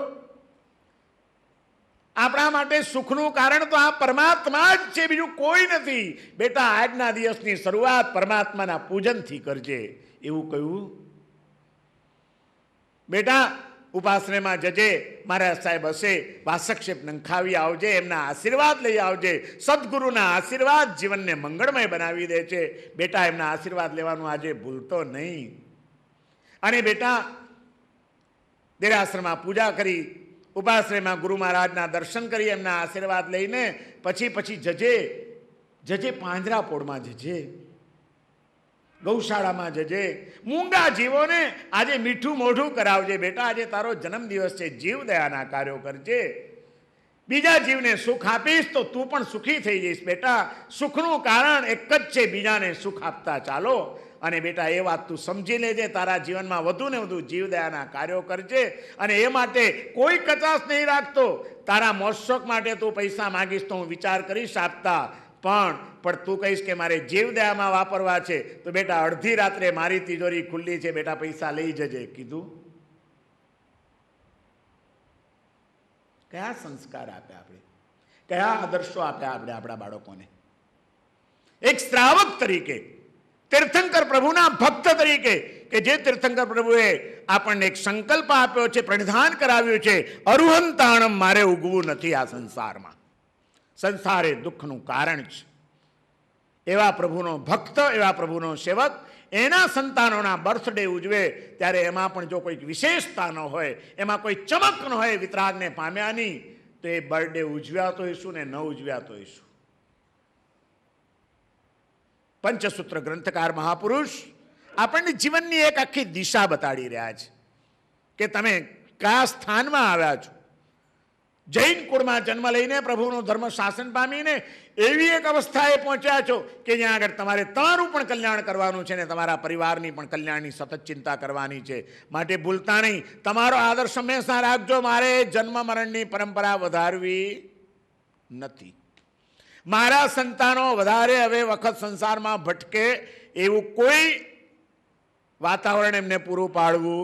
આપણા માટે સુખનું કારણ તો આ પરમાત્મા જ છે, બીજું કોઈ નથી. બેટા, આજના દિવસની શરૂઆત પરમાત્માના પૂજનથી કરજે. એવું કહ્યું. બેટા, ઉપાસનામાં જજે, મારા સાહેબ હશે, વાસક્ષેપ નંખાવી આવજે, એમના આશીર્વાદ લઈ આવજે. સદગુરુના આશીર્વાદ જીવનને મંગળમય બનાવી દે છે. બેટા, એમના આશીર્વાદ લેવાનું આજે ભૂલતો નહીં. અને બેટા, દેરાસરમાં પૂજા કરી, ઉપાશ્રયમાં ગુરુ મહારાજના દર્શન કરી, એમના આશીર્વાદ લઈને પછી જજે પાંજરાપોળમાં જજે, ગૌશાળામાં જજે. મૂંગા જીવોને આજે મીઠું મોઢું કરાવજે. બેટા, આજે તારો જન્મદિવસ છે, જીવ દયાના કાર્યો કરજે. બીજા જીવને સુખ આપીશ તો તું પણ સુખી થઈ જઈશ. બેટા, સુખનું કારણ એક જ છે, બીજાને સુખ આપતા ચાલો. અને બેટા, એ વાત તું સમજી લેજે. તારા જીવનમાં વધુ ને વધુ જીવ દયાના કાર્યો કરજે, અને એ માટે કોઈ કચાશ નહીં રાખતો. તારા મોજશોખ માટે તું પૈસા માગીશ તો હું વિચાર કરીશ આપતા, પણ તું કહીશ કે મારે જીવ દયામાં વાપરવા છે, તો બેટા, અડધી રાત્રે મારી તિજોરી ખુલ્લી છે, બેટા પૈસા લઈ જજે. કીધું. કયા સંસ્કાર આપ્યા આપણે, કયા આદર્શો આપ્યા આપણે આપણા બાળકોને? એક શ્રાવક તરીકે, તીર્થંકર પ્રભુના ભક્ત તરીકે, કે જે તીર્થંકર પ્રભુએ આપણને એક સંકલ્પ આપ્યો છે, પ્રણિધાન કરાવ્યું છે, અરુહંતાણમ, મારે ઉગવું નથી આ સંસારમાં, સંસાર એ દુઃખનું કારણ છે. એવા પ્રભુનો ભક્ત, એવા પ્રભુનો સેવક, એના સંતાનોના બર્થડે ઉજવે ત્યારે એમાં પણ જો કોઈક વિશેષતા ન હોય, એમાં કોઈ ચમક ન હોય વિતરાગને પામ્યાની, તો એ બર્થડે ઉજવ્યા તો હોઈશું ને ન ઉજવ્યા તો હોઈશું. પંચસૂત્ર ગ્રંથકાર મહાપુરુષ આપણને જીવનની એક આખી દિશા બતાડી રહ્યા છે કે તમે કયા સ્થાનમાં આવ્યા છો. જૈન કુળમાં જન્મ લઈને પ્રભુનું ધર્મ શાસન પામીને એવી એક અવસ્થાએ પહોંચ્યા છો કે જ્યાં આગળ તમારે તમારું પણ કલ્યાણ કરવાનું છે ને તમારા પરિવારની પણ કલ્યાણની સતત ચિંતા કરવાની છે. માટે ભૂલતા નહીં, તમારો આદર્શ હંમેશા રાખજો. મારે જન્મ મરણની પરંપરા વધારવી નથી. મારા સંતાનો વધારે હવે વખત સંસારમાં ભટકે એવું કોઈ વાતાવરણ એમને પૂરું પાડવું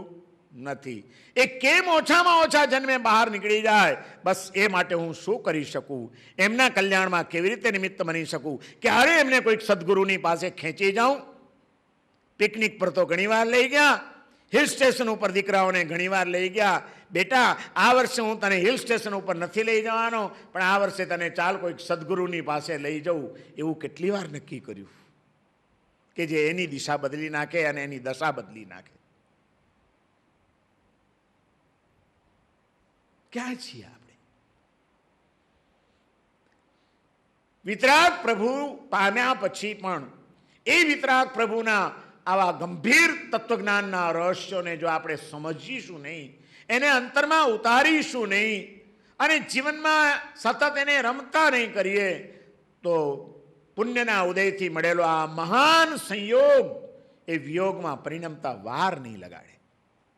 નથી. એ કેમ ઓછામાં ઓછા જન્મે બહાર નીકળી જાય, બસ એ માટે હું શું કરી શકું, એમના કલ્યાણમાં કેવી રીતે નિમિત્ત બની શકું, ક્યારે એમને કોઈક સદગુરુની પાસે ખેંચી જાઉં. પિકનિક પર તો ઘણીવાર લઈ ગયા, હિલ સ્ટેશન ઉપર દીકરાઓને ઘણીવાર લઈ ગયા. બેટા, આ વર્ષે હું તને હિલ સ્ટેશન ઉપર નથી લઈ જવાનો, પણ આ વર્ષે તને ચાલ કોઈક સદગુરુની પાસે લઈ જવું. એવું કેટલી વાર નક્કી કર્યું કે જે એની દિશા બદલી નાખે અને એની દશા બદલી નાખે. ક્યાં છીએ આપણે? વિતરાગ પ્રભુ પામ્યા પછી પણ એ વિતરાગ પ્રભુના આવા ગંભીર તત્વજ્ઞાનના રહસ્યોને જો આપણે સમજીશું નહીં, એને અંતરમાં ઉતારીશું નહીં અને જીવનમાં સતત એને રમતા નહીં કરીએ, તો પુણ્યના ઉદયથી મળેલો આ મહાન સંયોગ એ વિયોગમાં પરિણમતા વાર નહીં લગાડે.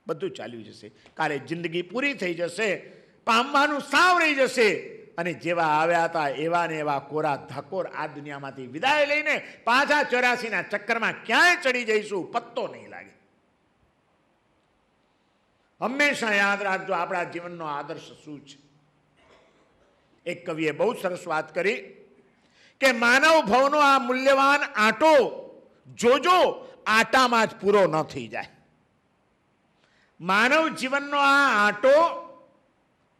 બધું ચાલ્યું જશે, કાલે જિંદગી પૂરી થઈ જશે, પામવાનું સાવ રહી જશે અને જેવા આવ્યા હતા એવા ને એવા કોરા ધકોર આ દુનિયામાંથી વિદાય લઈને પાછા 84ના ચક્કરમાં ક્યાંય ચડી જઈશું, પત્તો નહીં લાગે. હંમેશા યાદ રાખજો આપણા જીવનનો આદર્શ શું છે. એક કવિએ બહુ સરસ વાત કરી કે માનવ ભવનો આ મૂલ્યવાન આંટો જોજો આટામાં જ પૂરો ન થઈ જાય. માનવ જીવનનો આ આંટો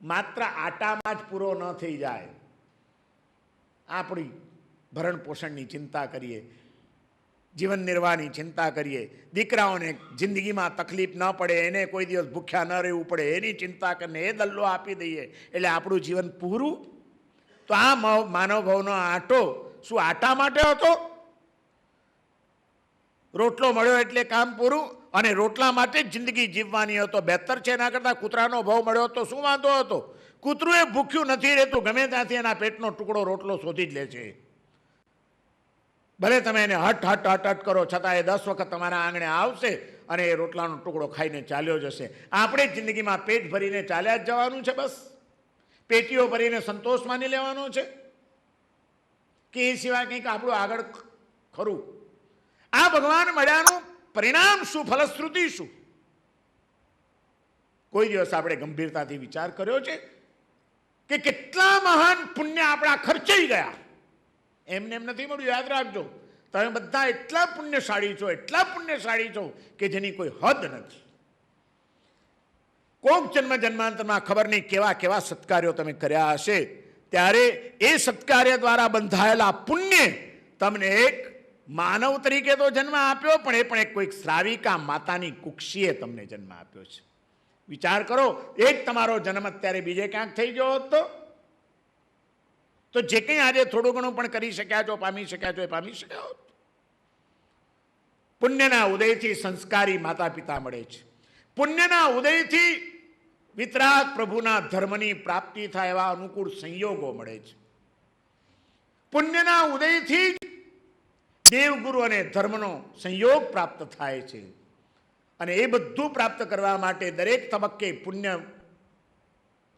માત્ર આટામાં જ પૂરો ન થઈ જાય. આપણી ભરણ પોષણની ચિંતા કરીએ, જીવન નિર્વાહની ચિંતા કરીએ, દીકરાઓને જિંદગીમાં તકલીફ ન પડે, એને કોઈ દિવસ ભૂખ્યા ન રહેવું પડે એની ચિંતા કરીને એ દલ્લો આપી દઈએ એટલે આપણું જીવન પૂરું. તો આ માનવ ભવનો આંટો શું આટા માટે હતો? રોટલો મળ્યો એટલે કામ પૂરું અને રોટલા માટે જ જિંદગી જીવવાની હતો. બહેતર છે એના કરતાં કૂતરાનો ભાવ મળ્યો હતો શું વાંધો હતો? કૂતરું એ ભૂખ્યું નથી રહેતું, ગમે ત્યાંથી એના પેટનો ટુકડો રોટલો શોધી જ લે છે. ભલે તમે એને હટ હટ હટ હટ કરો છતાં એ 10 વખત તમારા આંગણે આવશે અને એ રોટલાનો ટુકડો ખાઈને ચાલ્યો જશે. આપણે જ જિંદગીમાં પેટ ભરીને ચાલ્યા જ જવાનું છે, બસ પેટીઓ ભરીને સંતોષ માની લેવાનો છે કે એ સિવાય કંઈક આપણું આગળ ખરું? આ ભગવાન મળ્યાનું પરિણામ શું, ફલશ્રુતિ શું? કોઈ દિવસ આપણે ગંભીરતાથી વિચાર કર્યો છે કે કેટલા મહાન પુણ્ય આપણા ખર્ચાઈ ગયા? એમને એમ નથી મળ્યું. યાદ રાખજો, તમે બધા એટલા પુણ્યશાળી છો, એટલા પુણ્યશાળી છો કે જેની કોઈ હદ નથી. કોક જન્મ જન્માંતરમાં ખબર નહીં કેવા કેવા સત્કાર્યો તમે કર્યા હશે, ત્યારે એ સત્કાર્ય દ્વારા બંધાયેલા પુણ્ય તમને એક માનવ તરીકે તો જન્મ આપ્યો, પણ એ પણ એક કોઈક શ્રાવિકા માતાની કુક્ષીએ તમને જન્મ આપ્યો છે. વિચાર કરો, એ જ તમારો જન્મ અત્યારે બીજે ક્યાંક થઈ ગયો હોત તો જે કંઈ આજે થોડું ઘણું પણ કરી શક્યા છો, પામી શક્યા છો, એ પામી શક્યા હોત. પુણ્યના ઉદયથી સંસ્કારી માતા પિતા મળે છે. પુણ્યના ઉદયથી વિતરાગ પ્રભુના ધર્મની પ્રાપ્તિ થાય એવા અનુકૂળ સંયોગો મળે છે. પુણ્યના ઉદયથી દેવગુરુ અને ધર્મનો સંયોગ પ્રાપ્ત થાય છે. અને એ બધું પ્રાપ્ત કરવા માટે દરેક તબક્કે પુણ્ય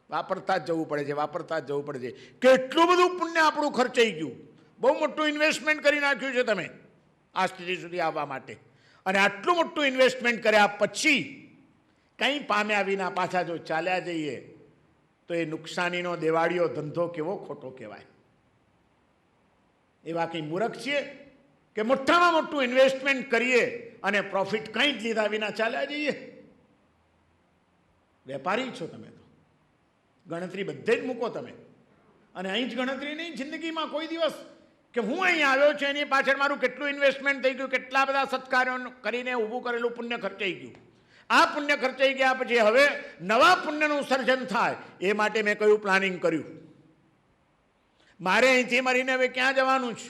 વાપરતા જ જવું પડે છે, વાપરતા જ જવું પડે છે. કેટલું બધું પુણ્ય આપણું ખર્ચાઈ ગયું, બહુ મોટું ઇન્વેસ્ટમેન્ટ કરી નાખ્યું છે તમે આ સ્થિતિ સુધી આવવા માટે. અને આટલું મોટું ઇન્વેસ્ટમેન્ટ કર્યા પછી કંઈ પામ્યા વિના પાછા જો ચાલ્યા જઈએ તો એ નુકસાનીનો દેવાળીઓ ધંધો કેવો ખોટો કહેવાય. એવા કંઈ મૂર્ખ છીએ કે મોટામાં મોટું ઇન્વેસ્ટમેન્ટ કરીએ અને પ્રોફિટ કંઈ જ લીધા વિના ચાલ્યા જઈએ? વેપારી છો તમે તો, ગણતરી બધે જ મૂકો તમે. અને અહીં જ ગણતરી નહીં, જિંદગીમાં કોઈ દિવસ કે હું અહીં આવ્યો છું એની પાછળ મારું કેટલું ઇન્વેસ્ટમેન્ટ થઈ ગયું, કેટલા બધા સત્કાર્યો કરીને ઊભું કરેલું પુણ્ય ખર્ચાઈ ગયું. આ પુણ્ય ખર્ચાઈ ગયા પછી હવે નવા પુણ્યનું સર્જન થાય એ માટે મેં કયું પ્લાનિંગ કર્યું. મારે અહીંથી મરીને હવે ક્યાં જવાનું છે,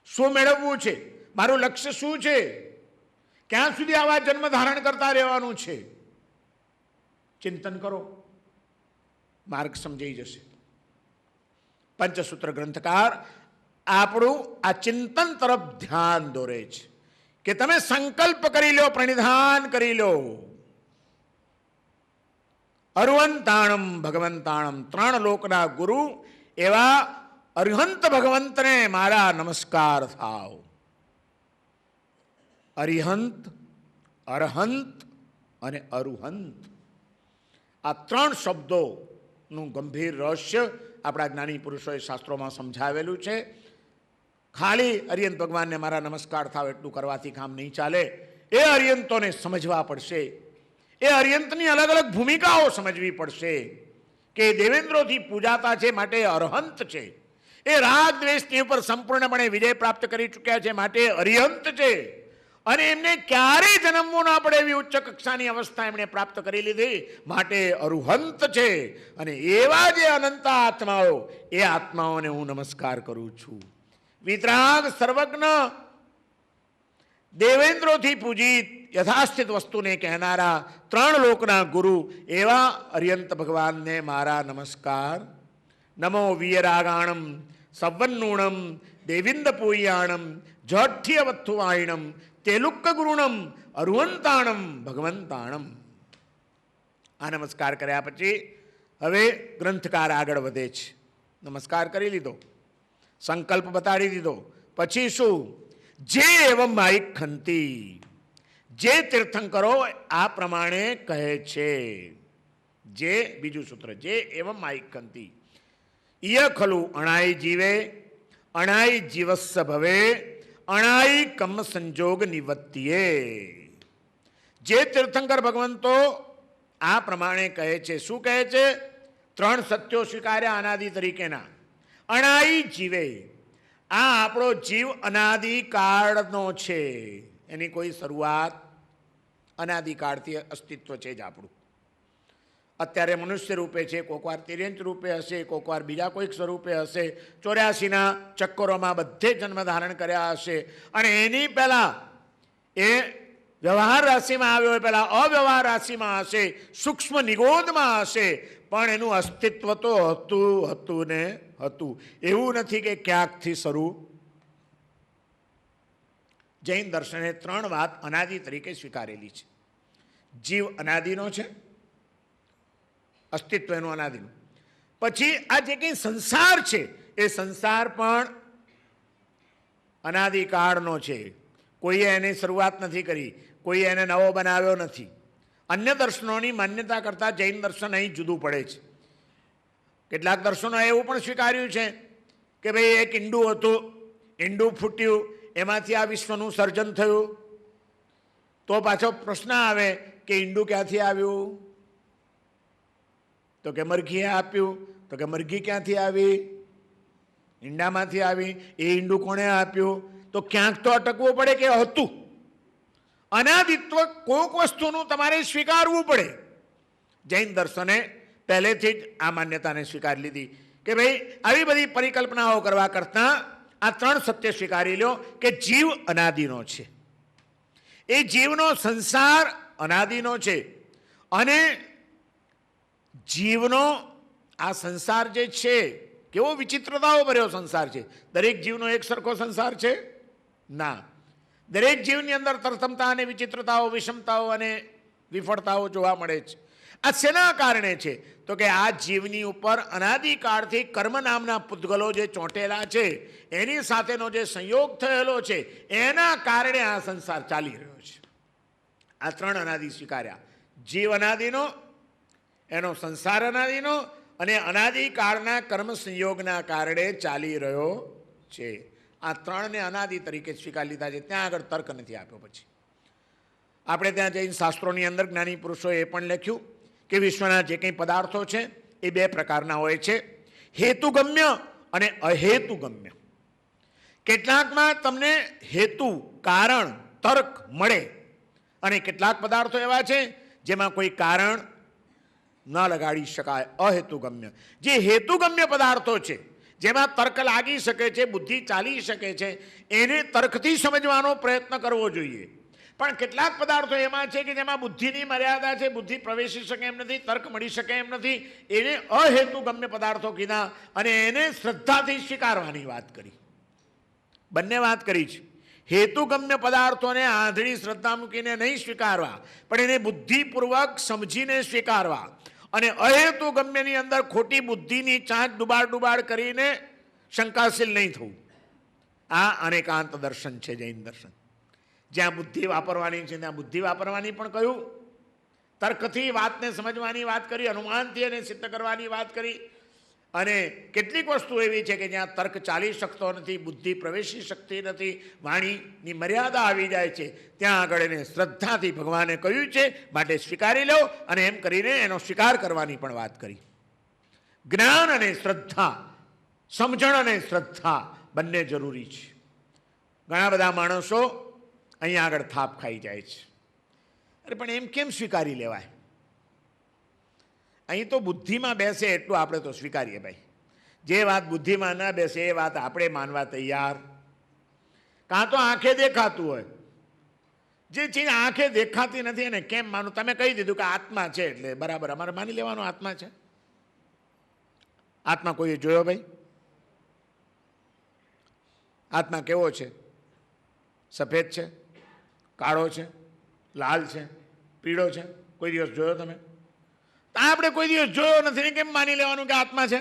શું મેળવવું છે, મારું લક્ષ્ય શું છે, ક્યાં સુધી આવા જન્મ ધારણ કરતા રહેવાનું છે. ચિંતન કરો, માર્ગ સમજાઈ જશે. પંચસૂત્ર ગ્રંથકાર આપણું આ ચિંતન તરફ ધ્યાન દોરે છે કે તમે સંકલ્પ કરી લો, પ્રણિધાન કરી લો. અરુહંતાણમ ભગવંતાણમ, ત્રણ લોકના ગુરુ એવા અરિહંત ભગવંતને મારા નમસ્કાર થાવ. અરિહંત, અરહંત અને અરુહંત, આ ત્રણ શબ્દોનું ગંભીર રહસ્ય આપણા જ્ઞાની પુરુષોએ શાસ્ત્રોમાં સમજાવેલું છે. ખાલી અરિહંત ભગવાનને મારા નમસ્કાર થાવ એટલું કરવાથી કામ નહીં ચાલે. એ અરિહંતોને સમજવા પડશે, એ અરિહંતની અલગ અલગ ભૂમિકાઓ સમજવી પડશે કે દેવેન્દ્રોથી પૂજાતા છે માટે અરહંત છે, એ રાગ દ્વેષની ઉપર સંપૂર્ણપણે વિજય પ્રાપ્ત કરી ચૂક્યા છે માટે અરિહંત છે, અને એમને ક્યારેય જન્મવું ના પડે એવી ઉચ્ચ કક્ષાની અવસ્થા એમણે પ્રાપ્ત કરી લીધી માટે અરુહંત છે. અને એવા જે અનંત આત્માઓ, એ આત્માઓને હું નમસ્કાર કરું છું. વિતરાગ સર્વજ્ઞ દેવેન્દ્રોથી પૂજિત યથાસ્થિત વસ્તુને કહેનારા ત્રણ લોકના ગુરુ એવા અરિહંત ભગવાનને મારા નમસ્કાર. નમો વીયરાગાણમ સવન્નૂણમ દેવિંદ પૂયાણમ જઠ્ઠિયવત્થુવાયણમ તેલુક્ક ગુરુણમ અરુહંતાણમ ભગવંતાણમ. આ નમસ્કાર કર્યા પછી હવે ગ્રંથકાર આગળ વધે છે. નમસ્કાર કરી લીધો, સંકલ્પ બતાડી દીધો, પછી શું? જે એવમ આઈખંતી, જે તીર્થંકરો આ પ્રમાણે કહે છે. જે બીજું સૂત્ર, જે એવમ આઈખંતી, ઈય ખલુ અણાઈ જીવે અણાઈ જીવસ્સ ભવે અણાઈ કમ સંજોગ નિવત્તિયે. જે તીર્થંકર ભગવંતો આ પ્રમાણે કહે છે. શું કહે છે? ત્રણ સત્યો સ્વીકાર્યા અનાદિ તરીકેના. અણાઈ જીવે, આ આપણો જીવ અનાદિકાળનો છે, એની કોઈ શરૂઆત અનાદિકાળથી અસ્તિત્વ છે જ આપણું. અત્યારે મનુષ્ય રૂપે છે, કોકવાર તિર્યંચ રૂપે હશે, કોકવાર બીજા કોઈક સ્વરૂપે હશે. 84ના ચક્કરોમાં બધે જન્મ ધારણ કર્યા હશે. અને એની પહેલાં એ વ્યવહાર રાશિમાં આવ્યો હોય, પહેલાં અવ્યવહાર રાશિમાં હશે, સૂક્ષ્મ નિગોદમાં હશે, પણ એનું અસ્તિત્વ તો હતું ને હતું. એવું નથી કે ક્યાંકથી શરૂ. જૈન દર્શને ત્રણ વાત અનાદિ તરીકે સ્વીકારેલી છે. જીવ અનાદિનો છે, અસ્તિત્વ એનું અનાદિનું. પછી આ જે કંઈ સંસાર છે એ સંસાર પણ અનાદિકાળનો છે. કોઈએ એની શરૂઆત નથી કરી, કોઈએ એને નવો બનાવ્યો નથી. અન્ય દર્શનોની માન્યતા કરતાં જૈન દર્શન અહીં જુદું પડે છે. કેટલાક દર્શનોએ એવું પણ સ્વીકાર્યું છે કે ભાઈ એક ઈંડું હતું, ઈંડું ફૂટ્યું, એમાંથી આ વિશ્વનું સર્જન થયું. તો પાછો પ્રશ્ન આવે કે ઈંડું ક્યાંથી આવ્યું? તો કે મરઘીએ આપ્યું. તો કે મરઘી ક્યાંથી આવી? ઈંડામાંથી આવી. એ ઈંડું કોણે આપ્યું? તો ક્યાંક તો અટકવું પડે કે હતું. અનાદિત્વ કોઈક વસ્તુનું તમારે સ્વીકારવું પડે. જૈન દર્શને પહેલેથી જ આ માન્યતાને સ્વીકારી લીધી કે ભાઈ આવી બધી પરિકલ્પનાઓ કરવા કરતાં આ ત્રણ સત્ય સ્વીકારી લો કે જીવ અનાદિનો છે, એ જીવનો સંસાર અનાદિનો છે, અને જીવનો આ સંસાર જે છે કેવો વિચિત્રતાઓ ભર્યો સંસાર છે. દરેક જીવનો એક સરખો સંસાર છે? ના. દરેક જીવની અંદર તરતમતા અને વિચિત્રતાઓ, વિષમતાઓ અને વિફળતાઓ જોવા મળે છે. આ શેના કારણે છે? તો કે આ જીવની ઉપર અનાદિકાળથી કર્મ નામના પૂતગલો જે ચોંટેલા છે, એની સાથેનો જે સંયોગ થયેલો છે, એના કારણે આ સંસાર ચાલી રહ્યો છે. આ ત્રણ અનાદિ સ્વીકાર્યા. જીવ અનાદિનો, એનો સંસાર અનાદિનો, અને અનાદિકાળના કર્મ સંયોગના કારણે ચાલી રહ્યો છે. આ ત્રણને અનાદિ તરીકે સ્વીકારી લીધા છે. ત્યાં આગળ તર્ક નથી આપ્યો. પછી આપણે ત્યાં જઈને શાસ્ત્રોની અંદર જ્ઞાની પુરુષોએ એ પણ લખ્યું કે વિશ્વના જે કંઈ પદાર્થો છે એ બે પ્રકારના હોય છે, હેતુગમ્ય અને અહેતુગમ્ય. કેટલાકમાં તમને હેતુ, કારણ, તર્ક મળે અને કેટલાક પદાર્થો એવા છે જેમાં કોઈ કારણ ન લગાડી શકાય, અહેતુગમ્ય. જે હેતુગમ્ય પદાર્થો છે, જેમાં તર્ક લાગી શકે છે, બુદ્ધિ ચાલી શકે છે, એને તર્કથી સમજવાનો પ્રયત્ન કરવો જોઈએ. પણ કેટલાક પદાર્થો એમાં છે કે જેમાં બુદ્ધિની મર્યાદા છે, બુદ્ધિ પ્રવેશી શકે એમ નથી, તર્ક મળી શકે એમ નથી, એને અહેતુગમ્ય પદાર્થો કીધા અને એને શ્રદ્ધાથી સ્વીકારવાની વાત કરી. બંને વાત કરી છે. હેતુગમ્ય પદાર્થોને આંધળી શ્રદ્ધા મૂકીને નહીં સ્વીકારવા, પણ એને બુદ્ધિપૂર્વક સમજીને સ્વીકારવા. અને અહેતુગમ્યની અંદર ખોટી બુદ્ધિની ચાંચ ડુબાડ કરીને શંકાશીલ નહીં થવું. આ અનેકાંત દર્શન છે, જૈન દર્શન. જ્યાં બુદ્ધિ વાપરવાની છે ત્યાં બુદ્ધિ વાપરવાની પણ કહ્યું, તર્કથી વાતને સમજવાની વાત કરી, અનુમાનથી એને સિદ્ધ કરવાની વાત કરી. અને કેટલીક વસ્તુ એવી છે કે જ્યાં તર્ક ચાલી શકતો નથી, બુદ્ધિ પ્રવેશી શકતી નથી, વાણીની મર્યાદા આવી જાય છે, ત્યાં આગળ એને શ્રદ્ધાથી ભગવાને કહ્યું છે માટે સ્વીકારી લો. અને એમ કરીને એનો સ્વીકાર કરવાની પણ વાત કરી. જ્ઞાન અને શ્રદ્ધા, સમજણ અને શ્રદ્ધા બંને જરૂરી છે. ઘણા બધા માણસો અહીંયા આગળ થાપ ખાઈ જાય છે. અરે પણ એમ કેમ સ્વીકારી લેવાય? અહીં તો બુદ્ધિમાં બેસે એટલું આપણે તો સ્વીકારીએ ભાઈ. જે વાત બુદ્ધિમાં ના બેસે એ વાત આપણે માનવા તૈયાર. કાં તો આંખે દેખાતું હોય, જે ચીજ આંખે દેખાતી નથી એને કેમ માનું? તમે કહી દીધું કે આત્મા છે એટલે બરાબર અમારે માની લેવાનો આત્મા છે. આત્મા કોઈએ જોયો ભાઈ? આત્મા કેવો છે? સફેદ છે, કાળો છે, લાલ છે, પીળો છે? કોઈ દિવસ જોયો તમે? આપણે કોઈ દિવસ જોયો નથી, કેમ માની લેવાનું કે આત્મા છે,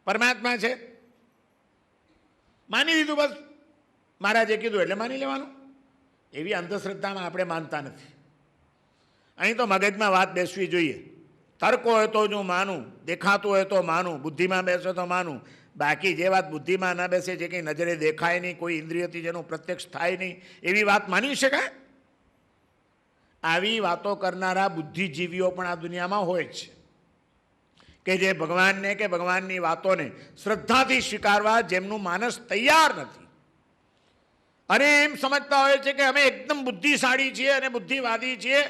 પરમાત્મા છે? માની દીધું, બસ મહારાજે કીધું એટલે માની લેવાનું. એવી અંધશ્રદ્ધામાં આપણે માનતા નથી. અહીં તો મગજમાં વાત બેસવી જોઈએ. તર્કો હોય તો હું માનું, દેખાતું હોય તો માનું, બુદ્ધિમાં બેસે તો માનું. બાકી જે વાત બુદ્ધિમાં ના બેસે, જે કંઈ નજરે દેખાય નહીં, કોઈ ઇન્દ્રિયથી જેનું પ્રત્યક્ષ થાય નહીં, એવી વાત માની શકાય? આવી વાતો કરનારા બુદ્ધિજીવીઓ પણ આ દુનિયામાં હોય છે કે જે ભગવાનને કે ભગવાનની વાતોને શ્રદ્ધાથી સ્વીકારવા જેમનું માનસ તૈયાર નથી. અને એમ સમજતા હોય છે કે અમે એકદમ બુદ્ધિશાળી છીએ અને બુદ્ધિવાદી છીએ.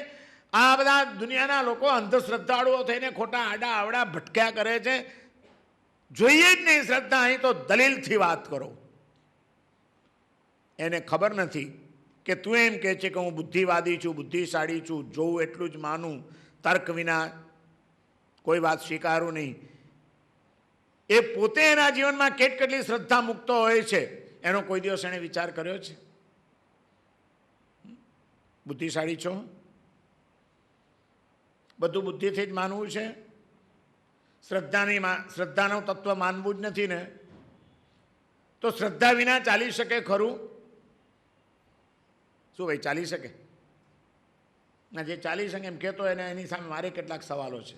આ બધા દુનિયાના લોકો અંધશ્રદ્ધાળુઓ થઈને ખોટા આડા આવડા ભટક્યા કરે છે. જોઈએ જ નહીં શ્રદ્ધા, અહીં તો દલીલથી વાત કરો. એને ખબર નથી કે તું એમ કહે છે કે હું બુદ્ધિવાદી છું, બુદ્ધિશાળી છું, જોઉં એટલું જ માનું, તર્ક વિના કોઈ વાત સ્વીકારું નહીં. એ પોતે એના જીવનમાં કેટલી શ્રદ્ધા મૂકતો હોય છે એનો કોઈ દિવસ એણે વિચાર કર્યો છે? બુદ્ધિશાળી છો, બધું બુદ્ધિથી જ માનવું છે, શ્રદ્ધાનું તત્વ માનવું જ નથી ને? તો શ્રદ્ધા વિના ચાલી શકે ખરું? શું ભાઈ ચાલી શકે? ના, જે ચાલી શકે એમ કહેતો એને એની સામે મારે કેટલાક સવાલો છે.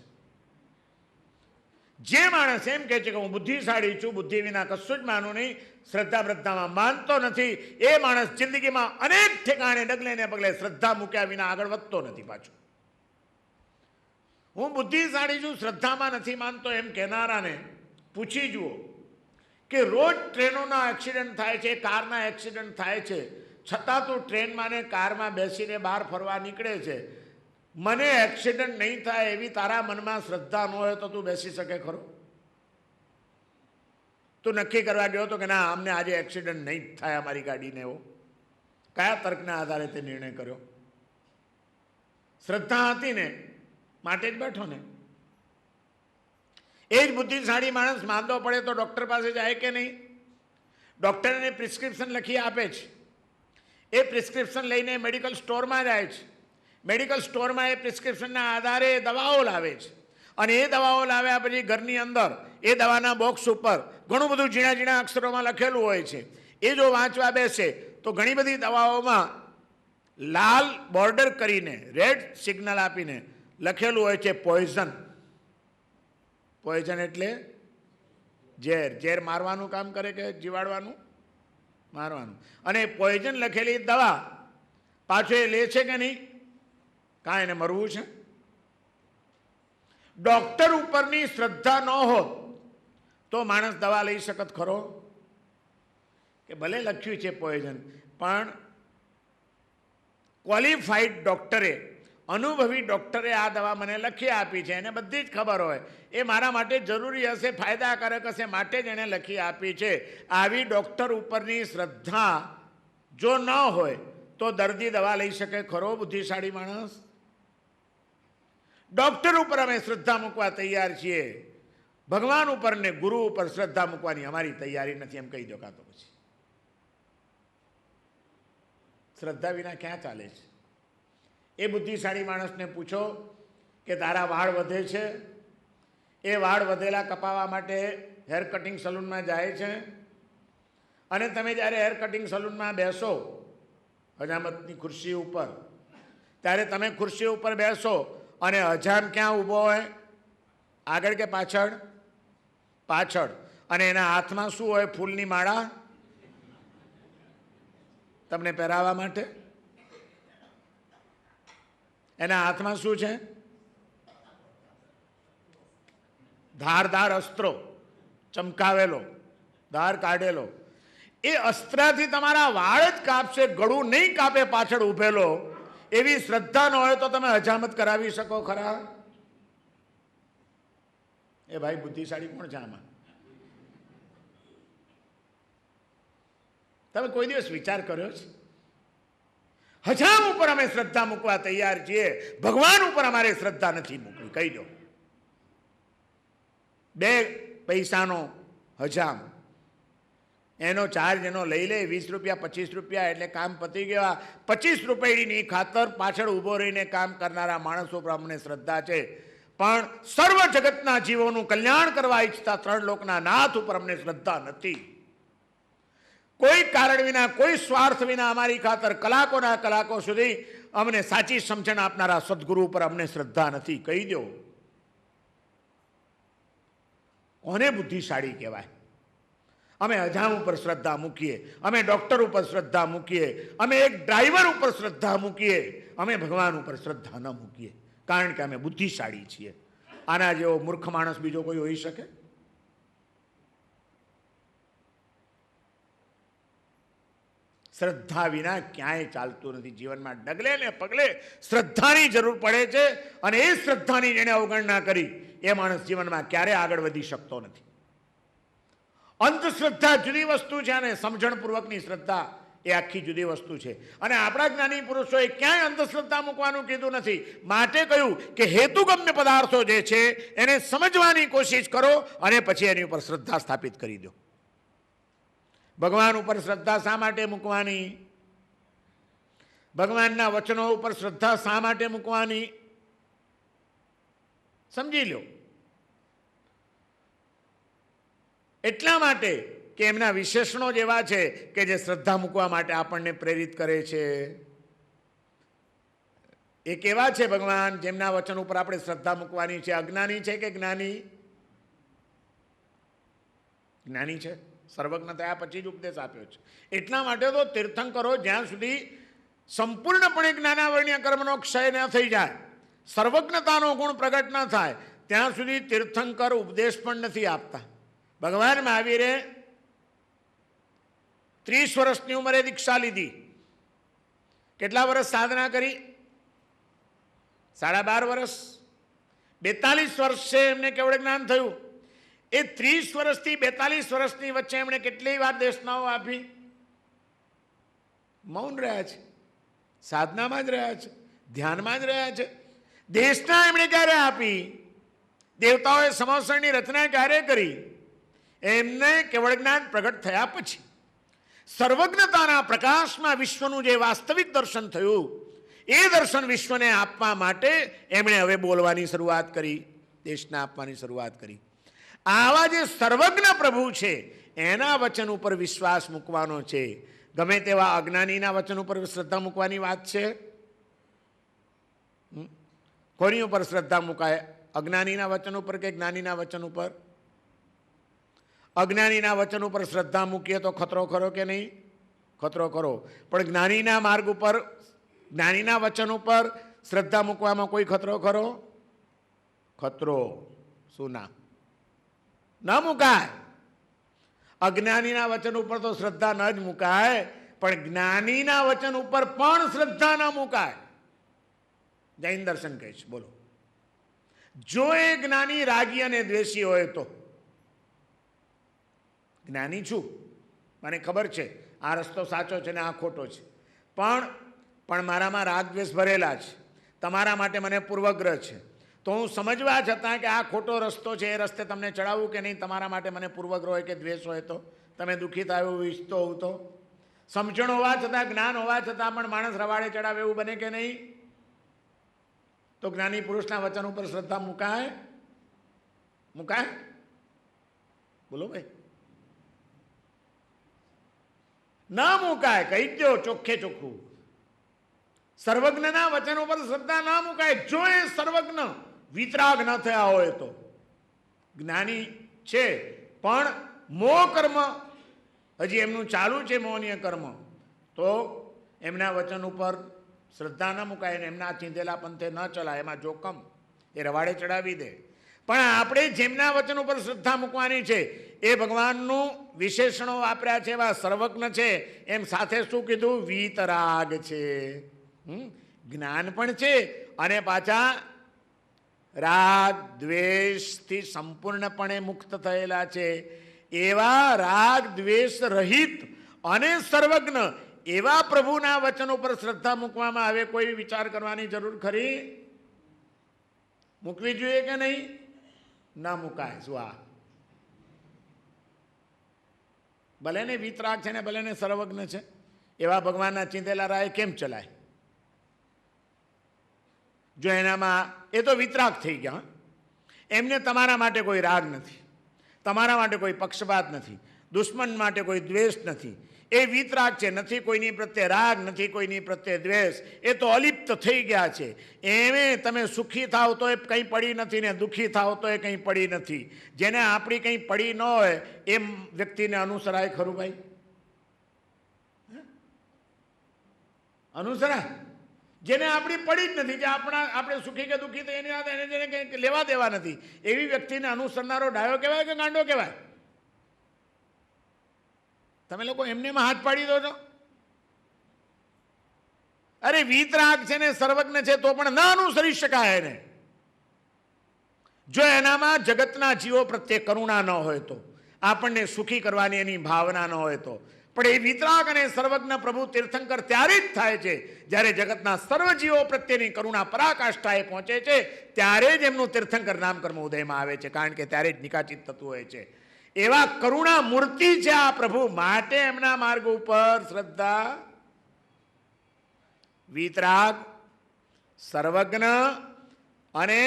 જે માણસ એમ કહે છે કે હું બુદ્ધિશાળી છું, બુદ્ધિ વિના કશું જ માનું નહીં, શ્રદ્ધા બ્રદ્ધામાં માનતો નથી, એ માણસ જિંદગીમાં અનેક ઠેકાણે ડગલે ને પગલે શ્રદ્ધા મૂક્યા વિના આગળ વધતો નથી પાછો. હું બુદ્ધિશાળી છું, શ્રદ્ધામાં નથી માનતો એમ કહેનારાને પૂછી જુઓ કે રોજ ટ્રેનોના એક્સિડન્ટ થાય છે, કારના એક્સિડન્ટ થાય છે, છતાં તું ટ્રેનમાં ને કારમાં બેસીને બહાર ફરવા નીકળે છે. મને એક્સિડન્ટ નહીં થાય એવી તારા મનમાં શ્રદ્ધા ન હોય તો તું બેસી શકે ખરો? તું નક્કી કરવા ગયો હતો કે ના અમને આજે એક્સિડન્ટ નહીં થાય અમારી ગાડીને, એવો કયા તર્કના આધારે તે નિર્ણય કર્યો? શ્રદ્ધા હતી ને માટે જ બેઠો ને. એ જ બુદ્ધિશાળી માણસ માંદો પડે તો ડૉક્ટર પાસે જાય કે નહીં? ડૉક્ટર એને પ્રિસ્ક્રિપ્શન લખી આપે છે. એ પ્રિસ્ક્રિપ્શન લઈને મેડિકલ સ્ટોરમાં જાય છે. મેડિકલ સ્ટોરમાં એ પ્રિસ્ક્રિપ્શનના આધારે દવાઓ લાવે છે. અને એ દવાઓ લાવ્યા પછી ઘરની અંદર એ દવાના બોક્સ ઉપર ઘણું બધું ઝીણા ઝીણા અક્ષરોમાં લખેલું હોય છે. એ જો વાંચવા બેસે તો ઘણી બધી દવાઓમાં લાલ બોર્ડર કરીને, રેડ સિગ્નલ આપીને લખેલું હોય છે પોઈઝન. પોઈઝન એટલે ઝેર. ઝેર મારવાનું કામ કરે કે જીવાડવાનું? મારવાનું. અને પોઈઝન લખેલી દવા પાછો એ લે છે કે નહીં? કાં એને મરવું છે? ડૉક્ટર ઉપરની શ્રદ્ધા ન હોત તો માણસ દવા લઈ શકત ખરો? કે ભલે લખ્યું છે પોઈઝન, પણ ક્વોલિફાઈડ ડૉક્ટરે, અનુભવી ડૉક્ટરે આ દવા મને લખી આપી છે, એને બધી જ ખબર હોય, એ મારા માટે જરૂરી હશે, ફાયદાકારક હશે, માટે જ એણે લખી આપી છે. આવી ડૉક્ટર ઉપરની શ્રદ્ધા જો ન હોય તો દર્દી દવા લઈ શકે ખરો બુદ્ધિશાળી માણસ? ડૉક્ટર ઉપર અમે શ્રદ્ધા મૂકવા તૈયાર છીએ, ભગવાન ઉપર ને ગુરુ ઉપર શ્રદ્ધા મૂકવાની અમારી તૈયારી નથી, એમ કહી દો. કાં તો પછી શ્રદ્ધા વિના ક્યાં ચાલે છે? એ બુદ્ધિશાળી માણસને પૂછો કે તારા વાળ વધે છે, એ વાળ વધેલા કપાવવા માટે હેર કટિંગ સલૂનમાં જાય છે, અને તમે જ્યારે હેર કટિંગ સલૂનમાં બેસો હજામતની ખુરશી ઉપર, ત્યારે તમે ખુરશી ઉપર બેસો અને હજામ ક્યાં ઊભો હોય? આગળ કે પાછળ? પાછળ. અને એના હાથમાં શું હોય? ફૂલની માળા તમને પહેરાવવા માટે. એના હાથમાં શું છે? ધારદાર અસ્ત્રો, ચમકાવેલો, ધાર કાઢેલો. એ અસ્ત્રથી તમારા વાળ જ કાપશે, ગળું નહીં કાપે પાછળ ઊભેલો. એવી શ્રદ્ધા ન હોય તો તમે હજામત કરાવી શકો ખરા? એ ભાઈ બુદ્ધિશાળી કોણ છે આમાં? તમે કોઈ દિવસ વિચાર કર્યો છે? હજામ ઉપર અમે શ્રદ્ધા મૂકવા તૈયાર છીએ, ભગવાન ઉપર અમારે શ્રદ્ધા નથી મૂકવી. કહી દો. 2 પૈસાનો હજામ, એનો ચાર્જ એનો લઈ લે 20 રૂપિયા 25 રૂપિયા, એટલે કામ પતી ગયા. 25 રૂપિયાની ખાતર પાછળ ઊભો રહીને કામ કરનારા માણસો પર અમને શ્રદ્ધા છે, પણ સર્વ જગતના જીવોનું કલ્યાણ કરવા ઈચ્છતા 3 લોકના નાથ ઉપર અમને શ્રદ્ધા નથી. કોઈ કારણ વિના, કોઈ સ્વાર્થ વિના અમારી ખાતર કલાકોના કલાકો સુધી અમને સાચી સમજણ આપનારા સદગુરુ ઉપર અમને શ્રદ્ધા નથી. કહી દો. કોને બુદ્ધિશાળી કહેવાય? અમે હજામ ઉપર શ્રદ્ધા મૂકીએ, અમે ડૉક્ટર ઉપર શ્રદ્ધા મૂકીએ, અમે એક ડ્રાઈવર ઉપર શ્રદ્ધા મૂકીએ, અમે ભગવાન ઉપર શ્રદ્ધા ન મૂકીએ, કારણ કે અમે બુદ્ધિશાળી છીએ. આના જેવો મૂર્ખ માણસ બીજો કોઈ હોઈ શકે? શ્રદ્ધા વિના ક્યાંય ચાલતું નથી. જીવનમાં ડગલે ને પગલે શ્રદ્ધાની જરૂર પડે છે, અને એ શ્રદ્ધાની જેણે અવગણના કરી એ માણસ જીવનમાં ક્યારે આગળ વધી શકતો નથી. અંધશ્રદ્ધા જુદી વસ્તુ છે અને સમજણપૂર્વકની શ્રદ્ધા એ આખી જુદી વસ્તુ છે. અને આપણા જ્ઞાની પુરુષોએ ક્યાંય અંધશ્રદ્ધા મૂકવાનું કીધું નથી. માટે કહ્યું કે હેતુગમ્ય પદાર્થો જે છે એને સમજવાની કોશિશ કરો અને પછી એની ઉપર શ્રદ્ધા સ્થાપિત કરી દો. ભગવાન ઉપર શ્રદ્ધા શા માટે મૂકવાની? ભગવાનના વચનો ઉપર શ્રદ્ધા શા માટે મૂકવાની? સમજી લો. એટલા માટે કે એમના વિશેષણો જ એવા છે કે જે શ્રદ્ધા મૂકવા માટે આપણને પ્રેરિત કરે છે. એ કેવા છે ભગવાન જેમના વચન ઉપર આપણે શ્રદ્ધા મૂકવાની છે? અજ્ઞાની છે કે જ્ઞાની? જ્ઞાની છે. સર્વજ્ઞ થયા પછી જ ઉપદેશ આપ્યો છે. એટલા માટે તો તીર્થંકરો જ્યાં સુધી સંપૂર્ણપણે જ્ઞાનાવરણીય કર્મનો ક્ષય ન થઈ જાય, સર્વજ્ઞતાનો ગુણ પ્રગટ ન થાય, ત્યાં સુધી તીર્થંકર ઉપદેશ પણ નથી આપતા. ભગવાન મહાવીરે 30 વર્ષની ઉંમરે દીક્ષા લીધી. કેટલા વર્ષ સાધના કરી? 12.5 વર્ષ. 42 વર્ષે એમને કેવળ જ્ઞાન થયું. એ 30 વર્ષથી 42 વર્ષની વચ્ચે એમણે કેટલી વાર દેશનાઓ આપી? મૌન રહ્યા છે, સાધનામાં જ રહ્યા છે, ધ્યાનમાં જ રહ્યા છે. દેશના એમણે ક્યારે આપી? દેવતાઓએ સમવસરની રચના ક્યારે કરી? એમને કેવળ જ્ઞાન પ્રગટ થયા પછી. સર્વજ્ઞતાના પ્રકાશમાં વિશ્વનું જે વાસ્તવિક દર્શન થયું, એ દર્શન વિશ્વને આપવા માટે એમણે હવે બોલવાની શરૂઆત કરી, દેશના આપવાની શરૂઆત કરી. આવા જે સર્વજ્ઞ પ્રભુ છે એના વચન ઉપર વિશ્વાસ મૂકવાનો છે. ગમે તેવા અજ્ઞાનીના વચન ઉપર શ્રદ્ધા મૂકવાની વાત છે? કોની ઉપર શ્રદ્ધા મુકાય? અજ્ઞાનીના વચન ઉપર કે જ્ઞાનીના વચન ઉપર? અજ્ઞાનીના વચન ઉપર શ્રદ્ધા મૂકીએ તો ખતરો ખરો કે નહીં? ખતરો ખરો. પણ જ્ઞાનીના માર્ગ ઉપર, જ્ઞાનીના વચન ઉપર શ્રદ્ધા મૂકવામાં કોઈ ખતરો ખરો? ખતરો. શું ના? ન મુકાય. અજ્ઞાનીના વચન ઉપર તો શ્રદ્ધા ન જ મુકાય, પણ જ્ઞાનીના વચન ઉપર પણ શ્રદ્ધા ન મુકાય. જૈન દર્શન કહે છે. બોલો, જો એ જ્ઞાની રાગી અને દ્વેષી હોય તો, જ્ઞાની છું, મને ખબર છે આ રસ્તો સાચો છે ને આ ખોટો છે, પણ મારામાં રાગ દ્વેષ ભરેલા છે, તમારા માટે મને પૂર્વગ્રહ છે, તો હું સમજવા છતાં કે આ ખોટો રસ્તો છે, એ રસ્તે તમને ચડાવવું કે નહીં, તમારા માટે મને પૂર્વગ્રહ હોય કે દ્વેષ હોય તો, તમે દુઃખી થાય એવું ઈચ્છતો હોવ તો, સમજણ હોવા છતાં, જ્ઞાન હોવા છતાં પણ માણસ રવાડે ચડાવે એવું બને કે નહીં? તો જ્ઞાની પુરુષના વચન ઉપર શ્રદ્ધા મુકાય? મુકાય? બોલો ભાઈ. ના મુકાય. કહી દો ચોખ્ખે ચોખ્ખું. સર્વજ્ઞના વચન ઉપર શ્રદ્ધા ના મુકાય. જો એ સર્વજ્ઞ વિતરાગ ન થયા હોય તો. જ્ઞાની છે પણ મોહ કર્મ હજી એમનું ચાલુ છે, મોહનીય કર્મ, તો એમના વચન ઉપર શ્રદ્ધા ન મુકાય અને એમના ચીંધેલા પંથે ન ચલાય, એમાં જોખમ, એ રવાડે ચડાવી દે. પણ આપણે જેમના વચન ઉપર શ્રદ્ધા મૂકવાની છે એ ભગવાનનું વિશેષણો વાપર્યા છે, એવા સર્વજ્ઞ છે, એમ સાથે શું કીધું? વીતરાગ છે, જ્ઞાન પણ છે, અને પાછા રાગ દ્વેષથી સંપૂર્ણપણે મુક્ત થયેલા છે. એવા રાગ દ્વેષ રહિત અને સર્વજ્ઞ એવા પ્રભુના વચન ઉપર શ્રદ્ધા મૂકવામાં આવે. કોઈ વિચાર કરવાની જરૂર ખરી? મૂકવી જોઈએ કે નહીં? ના મુકાય. શું આ ભલે ને વિતરાગ છે ને ભલે ને સર્વજ્ઞ છે, એવા ભગવાનના ચીંધેલા રાય કેમ ચલાય? જો એનામાં એ તો વિતરાગ થઈ ગયા, એમને તમારા માટે કોઈ રાગ નથી, તમારા માટે કોઈ પક્ષપાત નથી, દુશ્મન માટે કોઈ દ્વેષ નથી. એ વિતરાગ છે, નથી કોઈની પ્રત્યે રાગ, નથી કોઈની પ્રત્યે દ્વેષ, એ તો અલિપ્ત થઈ ગયા છે. એમે તમે સુખી થાવ તો એ કંઈ પડી નથી ને દુઃખી થાવ તો એ કંઈ પડી નથી. જેને આપણી કંઈ પડી ન હોય એમ વ્યક્તિને અનુસરાય ખરું ભાઈ? અનુસરાય? જેને આપણી પડી જ નથી, જે આપણે સુખી કે દુઃખી તો એની વાત, એને જેને કંઈ લેવા દેવા નથી, એવી વ્યક્તિને અનુસરનારો ડાયો કહેવાય કે ગાંડો કહેવાય? તમે લોકો એમનેમાં હાથ પાડી દો છો. અરે વિતરાગ છે ને સર્વજ્ઞ છે તો પણ ના અનુસરી શકાય એને. જો એનામાં જગતના જીવો પ્રત્યે કરુણા ન હોય તો, આપણને સુખી કરવાની એની ભાવના ન હોય તો. પણ એ વિતરાગ અને સર્વજ્ઞ પ્રભુ તીર્થંકર ત્યારે જ થાય છે જ્યારે જગતના સર્વ જીવો પ્રત્યેની કરુણા પરાકાષ્ઠાએ પહોંચે છે, ત્યારે જ એમનું તીર્થંકર નામકર્મ ઉદયમાં આવે છે, કારણ કે ત્યારે જ નિકાચિત થતું હોય છે. એવા કરુણા મૂર્તિ છે આ પ્રભુ, માટે એમના માર્ગ ઉપર શ્રદ્ધા. વિતરાગ, સર્વજ્ઞ અને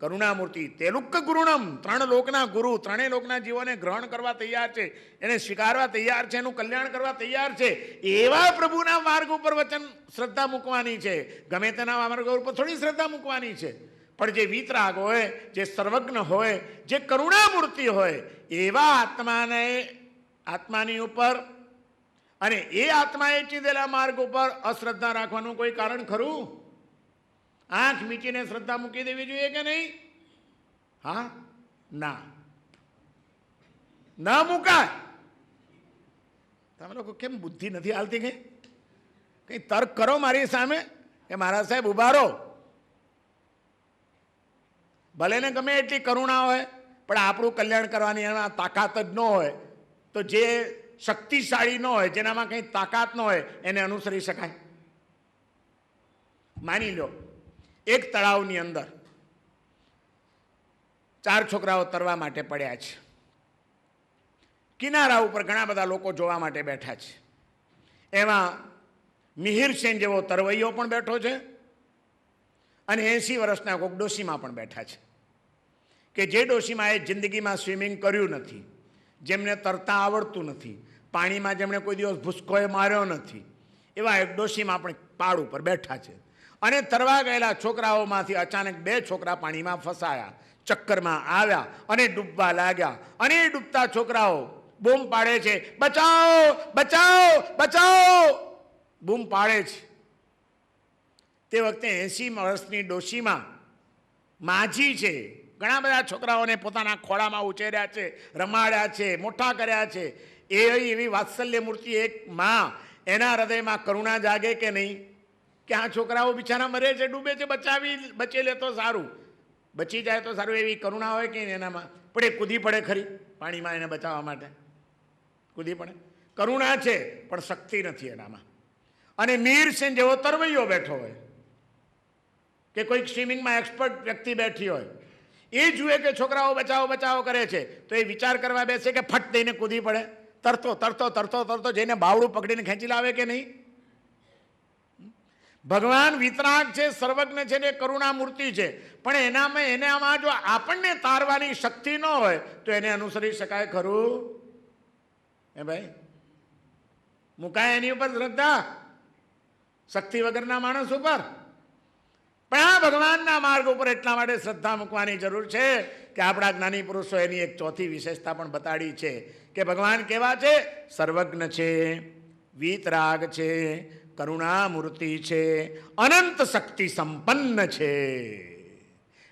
કરુણામૂર્તિ. તેલુક ગુરુણમ, ત્રણ લોકના ગુરુ, ત્રણેય લોકના જીવોને ગ્રહણ કરવા તૈયાર છે, એને સ્વીકારવા તૈયાર છે, એનું કલ્યાણ કરવા તૈયાર છે. એવા પ્રભુના માર્ગ ઉપર વચન શ્રદ્ધા મૂકવાની છે. ગમે તેના માર્ગ ઉપર થોડી શ્રદ્ધા મૂકવાની છે. પણ જે વિતરાગ હોય, જે સર્વજ્ઞ હોય, જે કરુણામૂર્તિ હોય, એવા આત્માની ઉપર અને એ આત્માએ ચીધેલા માર્ગ ઉપર અશ્રદ્ધા રાખવાનું કોઈ કારણ ખરું? આંખ મીચીને શ્રદ્ધા મૂકી દેવી જોઈએ કે નહીં? હા? ના, ના મુકાય. તમે લોકો કેમ બુદ્ધિ નથી હાલતી? કઈ તર્ક કરો મારી સામે કે મારા સાહેબ ઉભા રહો. ભલે ને ગમે એટલી કરુણા હોય, પણ આપણું કલ્યાણ કરવાની એમાં તાકાત જ ન હોય, તો જે શક્તિશાળી ન હોય, જેનામાં કંઈ તાકાત ન હોય, એને અનુસરી શકાય? માની લો એક તળાવની અંદર 4 છોકરાઓ તરવા માટે પડ્યા છે. કિનારા ઉપર ઘણા બધા લોકો જોવા માટે બેઠા છે. એમાં મિહિર સેન જેવો તરવૈયો પણ બેઠો છે અને 80 વર્ષના કોઈક ડોશીમાં પણ બેઠા છે, કે જે ડોશીમાં એ જિંદગીમાં સ્વિમિંગ કર્યું નથી, જેમને તરતા આવડતું નથી, પાણીમાં જેમણે કોઈ દિવસ ભૂસકોએ માર્યો નથી, એવા એક ડોશીમાં પણ પાડ ઉપર બેઠા છે. અને તરવા ગયેલા છોકરાઓમાંથી અચાનક 2 છોકરા પાણીમાં ફસાયા, ચક્કરમાં આવ્યા અને ડૂબવા લાગ્યા. અને એ ડૂબતા છોકરાઓ બૂમ પાડે છે, બચાવો બચાવો બચાવો, બૂમ પાડે છે. તે વખતે 80 વર્ષની ડોશીમાં માજી છે, ઘણા બધા છોકરાઓને પોતાના ખોળામાં ઉછેર્યા છે, રમાડ્યા છે, મોટા કર્યા છે. એવી વાત્સલ્ય મૂર્તિ એક માં, એના હૃદયમાં કરુણા જાગે કે નહીં? કે આ છોકરાઓ બિચારા મરે છે, ડૂબે છે, બચી લે તો સારું, બચી જાય તો સારું, એવી કરુણા હોય કે એનામાં? પણ એ કૂદી પડે ખરી પાણીમાં એને બચાવવા માટે, કૂદી પડે. કરુણા છે પણ શક્તિ નથી એનામાં. અને મીરસેન જેવો તરવૈયો બેઠો હોય કે કોઈક સ્વિમિંગમાં એક્સપર્ટ વ્યક્તિ બેઠી હોય, એ જુએ કે છોકરાઓ બચાવો બચાવો કરે છે તો એ વિચાર કરવા બેસે કે ફટ દઈને કૂદી પડે, તરતો તરતો તરતો તરતો જઈને બાવડું પકડીને ખેંચી લાવે કે નહીં? ભગવાન વિતરાગ છે, સર્વજ્ઞ છે ને કરુણા મૂર્તિ છે, પણ એનામાં જો આપણને તારવાની શક્તિ ન હોય તો એને અનુસરી શકાય ખરું? હે ભાઈ, મુકાય એની ઉપર શ્રદ્ધા શક્તિ વગરના માણસ ઉપર? પણ આ ભગવાનના માર્ગ ઉપર એટલા માટે શ્રદ્ધા મૂકવાની જરૂર છે કે આપણા જ્ઞાની પુરુષો એની એક ચોથી વિશેષતા પણ બતાડી છે કે ભગવાન કેવા છે? સર્વજ્ઞ છે, વીતરાગ છે, કરુણામૂર્તિ છે, અનંત શક્તિ સંપન્ન છે.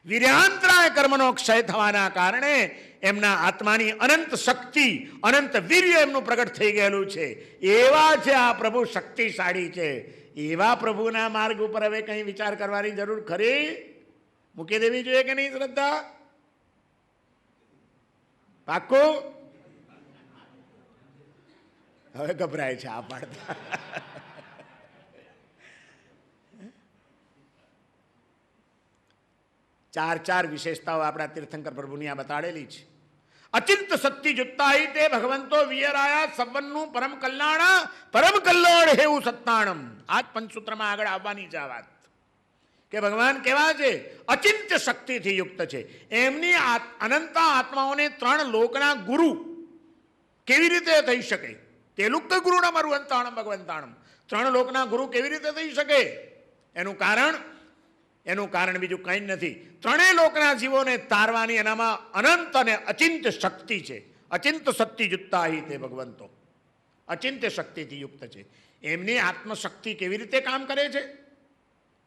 વીર્યાંતરાય કર્મનો ક્ષય થવાના કારણે એમના આત્માની અનંત શક્તિ, અનંત વીર્ય એમનું પ્રગટ થઈ ગયેલું છે. એવા છે આ પ્રભુ, શક્તિશાળી છે. એવા પ્રભુના માર્ગ ઉપર હવે કંઈ વિચાર કરવાની જરૂર ખરી? મૂકી દેવી જોઈએ કે નહીં શ્રદ્ધા? પાક્કું? હવે ગભરાય છે આ પાડતા. ચાર વિશેષતાઓ આપણા તીર્થંકર પ્રભુની આ બતાડેલી છે. અચિંત શક્તિ જુત્તાહી તે ભગવંતો વિયરાયા સવનનું પરમ કલ્યાણ હેવું સત્તાણમ. આ જ પંચસૂત્રમાં આગળ આવવાની છે આ વાત કે ભગવાન કેવા છે? અચિંત્ય શક્તિથી યુક્ત છે. એમની અનંતા આત્માઓને 3 લોકના ગુરુ કેવી રીતે થઈ શકે? તે લુપ્ત ગુરુના મારું અંતાણમ ભગવંતાણમ. 3 લોકના ગુરુ કેવી રીતે થઈ શકે? એનું કારણ બીજું કંઈ નથી. 3 લોકના જીવોને તારવાની એનામાં અનંત અને અચિંત્ય શક્તિ છે. અચિંત શક્તિ યુક્તાહી તે ભગવંતો, અચિંત્ય શક્તિથી યુક્ત છે. એમની આત્મશક્તિ કેવી રીતે કામ કરે છે?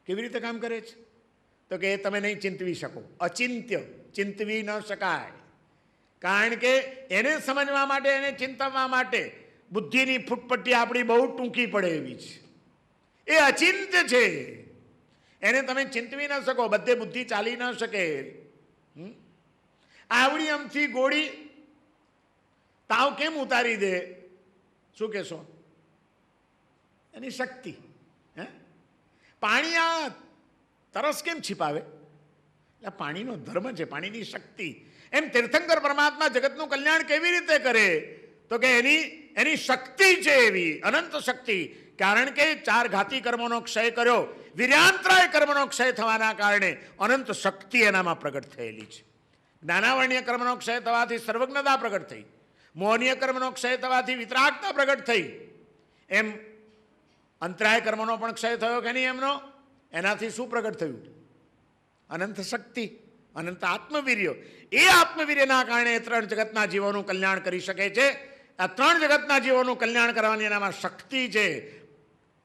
કેવી રીતે કામ કરે છે? તો કે તમે નહીં ચિંતવી શકો. અચિંત્ય, ચિંતવી ન શકાય. કારણ કે એને સમજવા માટે, એને ચિંતવવા માટે બુદ્ધિની ફૂટપટ્ટી આપણી બહુ ટૂંકી પડે એવી છે. એ અચિંત્ય છે, એને તમે ચિંતવી ન શકો. બધે બુદ્ધિ ચાલી ન શકે. આવડી અમથી ગોળી તાવ કેમ ઉતારી દે? શું કહેશો? એની શક્તિ. પાણી આ તરસ કેમ छिपाવે? એટલે પાણીનો ધર્મ છે, પાણીની શક્તિ. એમ તીર્થંકર પરમાત્મા જગતનું કલ્યાણ કેવી રીતે કરે? તો કે એની શક્તિ છે એવી અનંત શક્તિ. કારણ કે 4 ઘાતી કર્મોનો ક્ષય કર્યો, વીર્યાંતરાય કર્મનો ક્ષય થવાના કારણે અનંત શક્તિ એનામાં પ્રગટ થયેલી છે. જ્ઞાનાવર્ણ્ય કર્મનો ક્ષય થવાથી સર્વજ્ઞતા પ્રગટ થઈ, મોહનીય કર્મનો ક્ષય થવાથી વિતરાગતા પ્રગટ થઈ. એમ અંતરાય કર્મનો પણ ક્ષય થયો કે નહીં એમનો? એનાથી શું પ્રગટ થયું? અનંત શક્તિ, અનંત આત્મવીર્ય. એ આત્મવીર્યના કારણે 3 જગતના જીવોનું કલ્યાણ કરી શકે છે. આ 3 જગતના જીવોનું કલ્યાણ કરવાની એનામાં શક્તિ છે.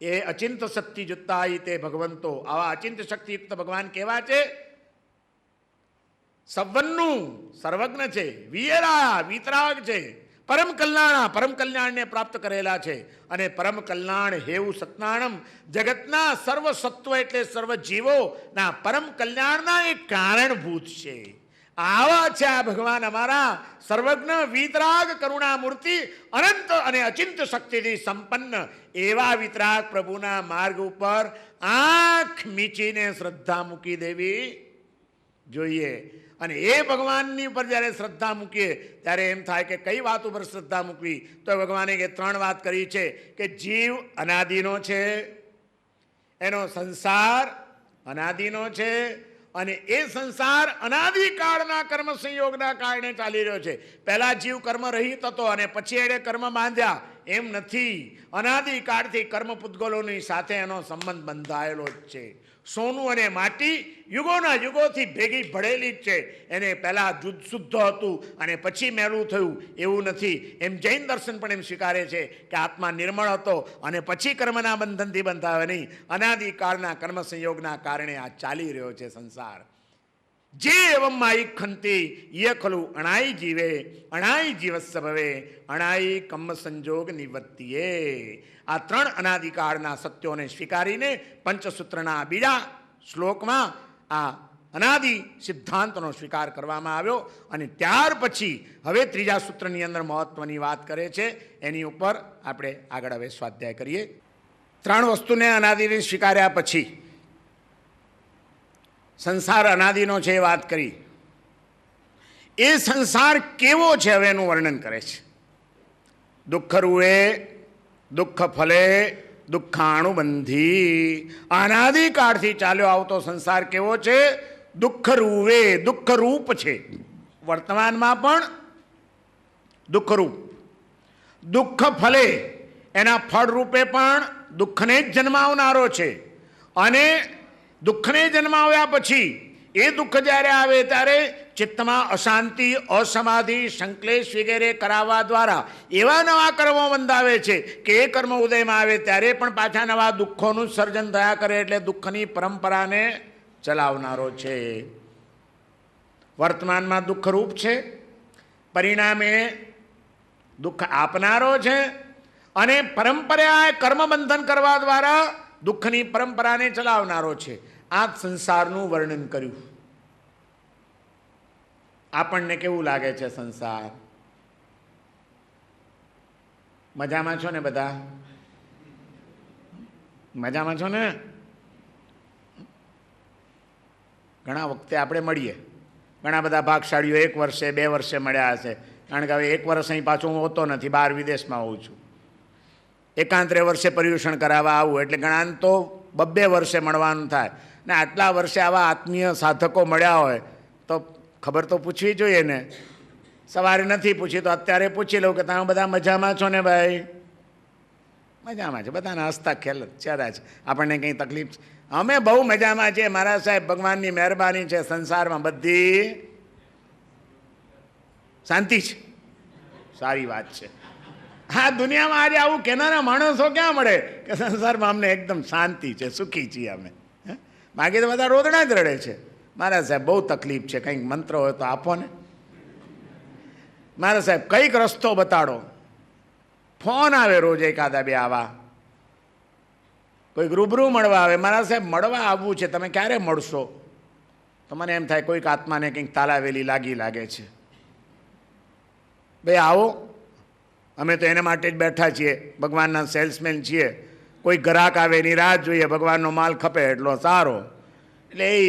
એ અચિંત શક્તિ યુક્તાહી તે ભગવંતો. આવા અચિંત શક્તિયુક્ત ભગવાન કેવા છે? સવનનું, સર્વજ્ઞ છે, વિયરા, વિતરાગ છે, પરમ કલ્યાણને પ્રાપ્ત કરેલા છે. અને પરમ કલ્યાણ હેવું સત્નાણમ, જગતના સર્વ સત્વ એટલે સર્વ જીવોના પરમ કલ્યાણના એક કારણભૂત છે. આવા છે આ ભગવાન અમારા સર્વજ્ઞ, વિતરાગ, કરુણામૂર્તિ, અનંત અને અચિંત શક્તિથી સંપન્ન. એવા વિતરાગ પ્રભુના માર્ગ ઉપર આંખ મીચીને શ્રદ્ધા મૂકી દેવી જોઈએ. અને એ ભગવાનની ઉપર જ્યારે શ્રદ્ધા મૂકીએ ત્યારે એમ થાય કે કઈ વાત ઉપર શ્રદ્ધા મૂકવી? તો ભગવાને 3 વાત કરી છે કે જીવ અનાદિનો છે, એનો સંસાર અનાદિનો છે, અને એ સંસાર અનાદિકાળના કર્મ સંયોગના કારણે ચાલી રહ્યો છે. પહેલા જીવ કર્મ રહિત હતો અને પછી એણે કર્મ બાંધ્યા. એમ નથી. અનાદિકાળથી કર્મ પૂતગલોની સાથે એનો સંબંધ બંધાયેલો જ છે. સોનું અને માટી યુગોના યુગોથી ભેગી ભળેલી જ છે. એને પહેલાં શુદ્ધ હતું અને પછી મેલું થયું એવું નથી. એમ જૈન દર્શન પણ એમ સ્વીકારે છે કે આત્મા નિર્મળ હતો અને પછી કર્મના બંધનથી બંધાવે નહીં. અનાદિકાળના કર્મ સંયોગના કારણે આ ચાલી રહ્યો છે સંસાર. જે એવમ માઈ ખંતી ય ખલુ અણાઈ જીવે અણાઈ જીવસ્સ ભવે અણાઈ કમ્મ સંજોગ નિવર્તિએ. આ ત્રણ અનાદિકાળના સત્યોને સ્વીકારીને પંચસૂત્રના બીજા શ્લોકમાં આ અનાદિ સિદ્ધાંતનો સ્વીકાર કરવામાં આવ્યો અને ત્યાર પછી હવે ત્રીજા સૂત્રની અંદર મહત્વની વાત કરે છે. એની ઉપર આપણે આગળ હવે સ્વાધ્યાય કરીએ. ત્રણ વસ્તુને અનાદિને સ્વીકાર્યા પછી સંસાર અનાદિનો છે એ વાત કરી. એ સંસાર કેવો છે હવે એનું વર્ણન કરે છે. દુઃખ રૂએ દુઃખ ફલે દુઃખાણુબંધી. અનાદિકાળથી ચાલ્યો આવતો સંસાર કેવો છે? દુઃખ રૂવે, દુઃખ રૂપ છે. વર્તમાનમાં પણ દુઃખરૂપ. દુઃખ ફલે, એના ફળ રૂપે પણ દુઃખને જ જન્માવનારો છે. અને દુઃખને જન્માવ્યા પછી એ દુઃખ જ્યારે આવે ત્યારે ચિત્તમાં અશાંતિ, અસમાધિ, સંક્લેશ વગેરે કરાવવા દ્વારા એવા નવા કર્મો બંધાવે છે કે એ કર્મ ઉદયમાં આવે ત્યારે પણ પાછા નવા દુઃખોનું સર્જન થયા કરે. એટલે દુઃખની પરંપરાને ચલાવનારો છે. વર્તમાનમાં દુઃખરૂપ છે, પરિણામે દુઃખ આપનારો છે અને પરંપરાએ કર્મબંધન કરવા દ્વારા દુઃખની પરંપરાને ચલાવનારો છે. આ સંસારનું વર્ણન કર્યું. આપણને કેવું લાગે છે સંસાર? મજામાં છો ને બધા? મજામાં છો ને? ઘણા વખતે આપણે મળીએ, ઘણા બધા ભાગશાળીઓ 1 વર્ષે 2 વર્ષે મળ્યા હશે. કારણ કે હવે 1 વર્ષ અહીં પાછું હું હોતો નથી, બહાર વિદેશમાં હોઉં છું. 1 વર્ષે પર્યુષણ કરાવવા આવું એટલે ઘણા તો 2 વર્ષે મળવાનું થાય. ને આટલા વર્ષે આવા આત્મીય સાધકો મળ્યા હોય તો ખબર તો પૂછવી જોઈએ ને. સવારે નથી પૂછી તો અત્યારે પૂછી લઉં કે તમે બધા મજામાં છો ને ભાઈ? મજામાં છે, બધાના હસતા ખેલ ચહેરા છે. આપણને કંઈ તકલીફ છે? અમે બહુ મજામાં છીએ મારા સાહેબ, ભગવાનની મહેરબાની છે. સંસારમાં બધી શાંતિ છે. સારી વાત છે. હા, દુનિયામાં આજે આવું કહેનારા માણસો ક્યાં મળે કે સંસારમાં અમને એકદમ શાંતિ છે, સુખી છીએ અમે. બાકી તો બધા રોદણા જ રડે છે. મારા સાહેબ બહુ તકલીફ છે, કંઈક મંત્ર હોય તો આપો ને. મારા સાહેબ કંઈક રસ્તો બતાડો. ફોન આવે રોજ એકાદા બે આવા, કોઈક રૂબરૂ મળવા આવે. મારા સાહેબ મળવા આવવું છે, તમે ક્યારે મળશો? તો મને એમ થાય કોઈક આત્માને કંઈક તાલાવેલી લાગે છે. ભાઈ આવો, અમે તો એના માટે જ બેઠા છીએ, ભગવાનના સેલ્સમેન છીએ. કોઈ ગ્રાહક આવે એની રાહ જોઈએ, ભગવાનનો માલ ખપે એટલો સારો. એટલે એ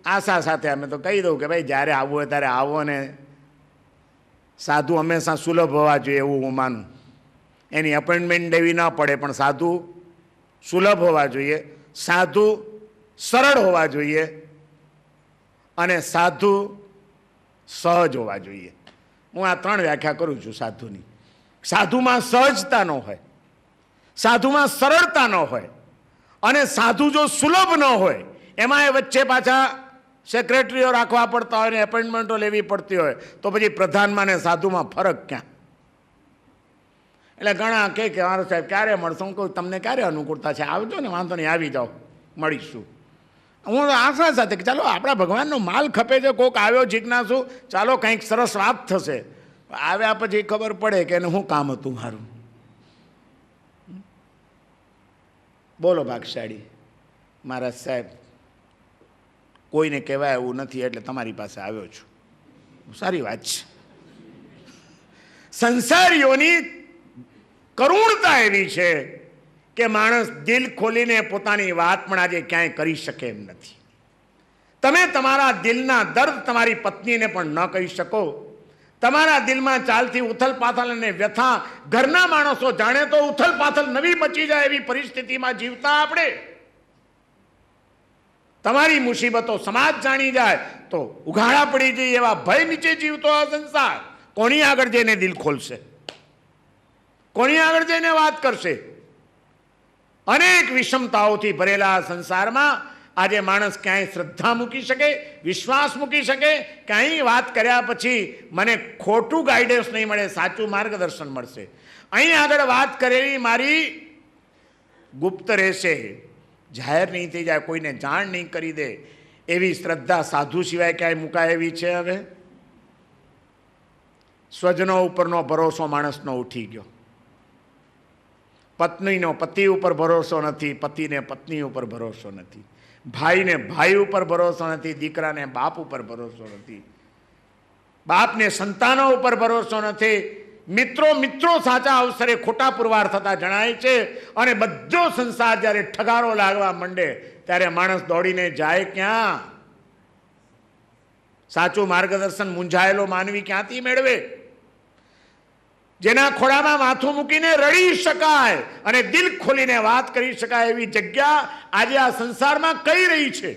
આશા સાથે અમે તો કહી દઉં કે ભાઈ જ્યારે આવવું હોય ત્યારે આવો. ને સાધુ હંમેશા સુલભ હોવા જોઈએ એવું હું માનું. એની અપોઇન્ટમેન્ટ દેવી ન પડે, પણ સાધુ સુલભ હોવા જોઈએ, સાધુ સરળ હોવા જોઈએ અને સાધુ સહજ હોવા જોઈએ. હું આ 3 વ્યાખ્યા કરું છું સાધુની. સાધુમાં સહજતા ન હોય, સાધુમાં સરળતા ન હોય અને સાધુ જો સુલભ ન હોય, એમાં એ વચ્ચે પાછા સેક્રેટરીઓ રાખવા પડતા હોય ને એપોઇન્ટમેન્ટો લેવી પડતી હોય, તો પછી પ્રધાનમાં ને સાધુમાં ફરક ક્યાં? એટલે ઘણા કે મારો સાહેબ ક્યારે મળશો? હું કહું તમને ક્યારે અનુકૂળતા છે? આવજો ને, વાંધો નહીં, આવી જાઓ, મળીશું. હું આશા સાથે કે ચાલો આપણા ભગવાનનો માલ ખપે છે, કોઈક આવ્યો જિજ્ઞાસુ, ચાલો કંઈક સરસ વાત થશે. આવ્યા પછી ખબર પડે કે એને શું કામ હતું મારું. બોલો ભાગશાળી. મારા સાહેબ કોઈને કહેવાય એવું નથી એટલે તમારી પાસે આવ્યો છું. સારી વાત છે. સંસારીઓની કરુણતા એવી છે કે માણસ દિલ ખોલીને પોતાની વાત પણ આજે ક્યાંય કરી શકે એમ નથી. તમે તમારા દિલના દર્દ તમારી પત્નીને પણ ન કહી શકો. તમારા દિલમાં ચાલતી ઉથલ પાથલ અને વ્યથા ઘરના માણસો જાણે તો ઉથલ પાથલ નવી મચી જાય એવી પરિસ્થિતિમાં જીવતા આપણે. તમારી મુસીબતો સમાજ જાણી જાય તો ઉઘાડા પડી જાય એવા ભય નીચે જીવતો આ સંસાર કોની આગળ જઈને દિલ ખોલશે? કોની આગળ જઈને વાત કરશે? અનેક વિષમતાઓથી ભરેલા સંસારમાં આજે માણસ ક્યાંય શ્રદ્ધા મૂકી શકે, વિશ્વાસ મૂકી શકે? ક્યાંય વાત કર્યા પછી મને ખોટું ગાઈડન્સ નહીં મળે, સાચું માર્ગદર્શન મળશે. અહીં આગળ વાત કરેલી મારી ગુપ્ત રહેશે, જાહેર નહીં થઈ જાય, કોઈને જાણ નહીં કરી દે. એવી શ્રદ્ધા સાધુ સિવાય ક્યાંય મુકાય એવી છે? હવે સ્વજનો ઉપરનો ભરોસો માણસનો ઉઠી ગયો. પત્નીનો પતિ ઉપર ભરોસો નથી, પતિને પત્ની ઉપર ભરોસો નથી, ભાઈને ભાઈ ઉપર ભરોસો નથી, દીકરાને બાપ ઉપર ભરોસો નથી, બાપને સંતાનો ઉપર ભરોસો નથી. મિત્રો સાચા અવસરે ખોટા પુરવાર થતા જણાય છે. અને બધો સંસાર જ્યારે ઠગારો લાગવા માંડે ત્યારે માણસ દોડીને જાય ક્યાં? સાચું માર્ગદર્શન મૂંઝાયેલો માનવી ક્યાંથી મેળવે? જેના ખોળામાં માથું મૂકીને રડી શકાય અને દિલ ખોલીને વાત કરી શકાય એવી જગ્યા આજે આ સંસારમાં કઈ રહી છે?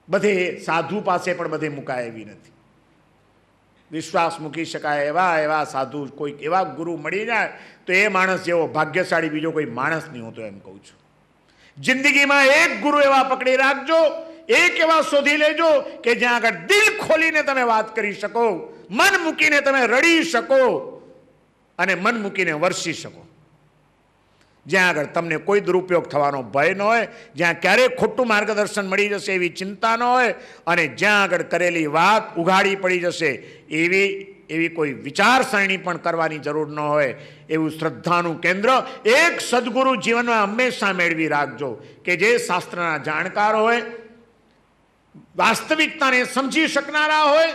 બધે સાધુ પાસે પણ બધે મુકાય એવી નથી. વિશ્વાસ મૂકી શકાય એવા સાધુ, કોઈ એવા ગુરુ મળી જાય તો એ માણસ જેવો ભાગ્યશાળી બીજો કોઈ માણસ નહીં. હું તો એમ કહું છું, જિંદગીમાં એક ગુરુ એવા પકડી રાખજો, એક એવા શોધી લેજો કે જ્યાં આગળ દિલ ખોલીને તમે વાત કરી શકો, મન મૂકીને તમે રડી શકો અને મન મૂકીને વરસી શકો. જ્યાં આગળ તમને કોઈ દુરુપયોગ થવાનો ભય ન હોય, જ્યાં ક્યારેય ખોટું માર્ગદર્શન મળી જશે એવી ચિંતા ન હોય, અને જ્યાં આગળ કરેલી વાત ઉઘાડી પડી જશે એવી કોઈ વિચારસરણી પણ કરવાની જરૂર ન હોય એવું શ્રદ્ધાનું કેન્દ્ર એક સદગુરુ જીવનમાં હંમેશા મેળવી રાખજો કે જે શાસ્ત્રના જાણકાર હોય, વાસ્તવિકતાને સમજી શકનારા હોય,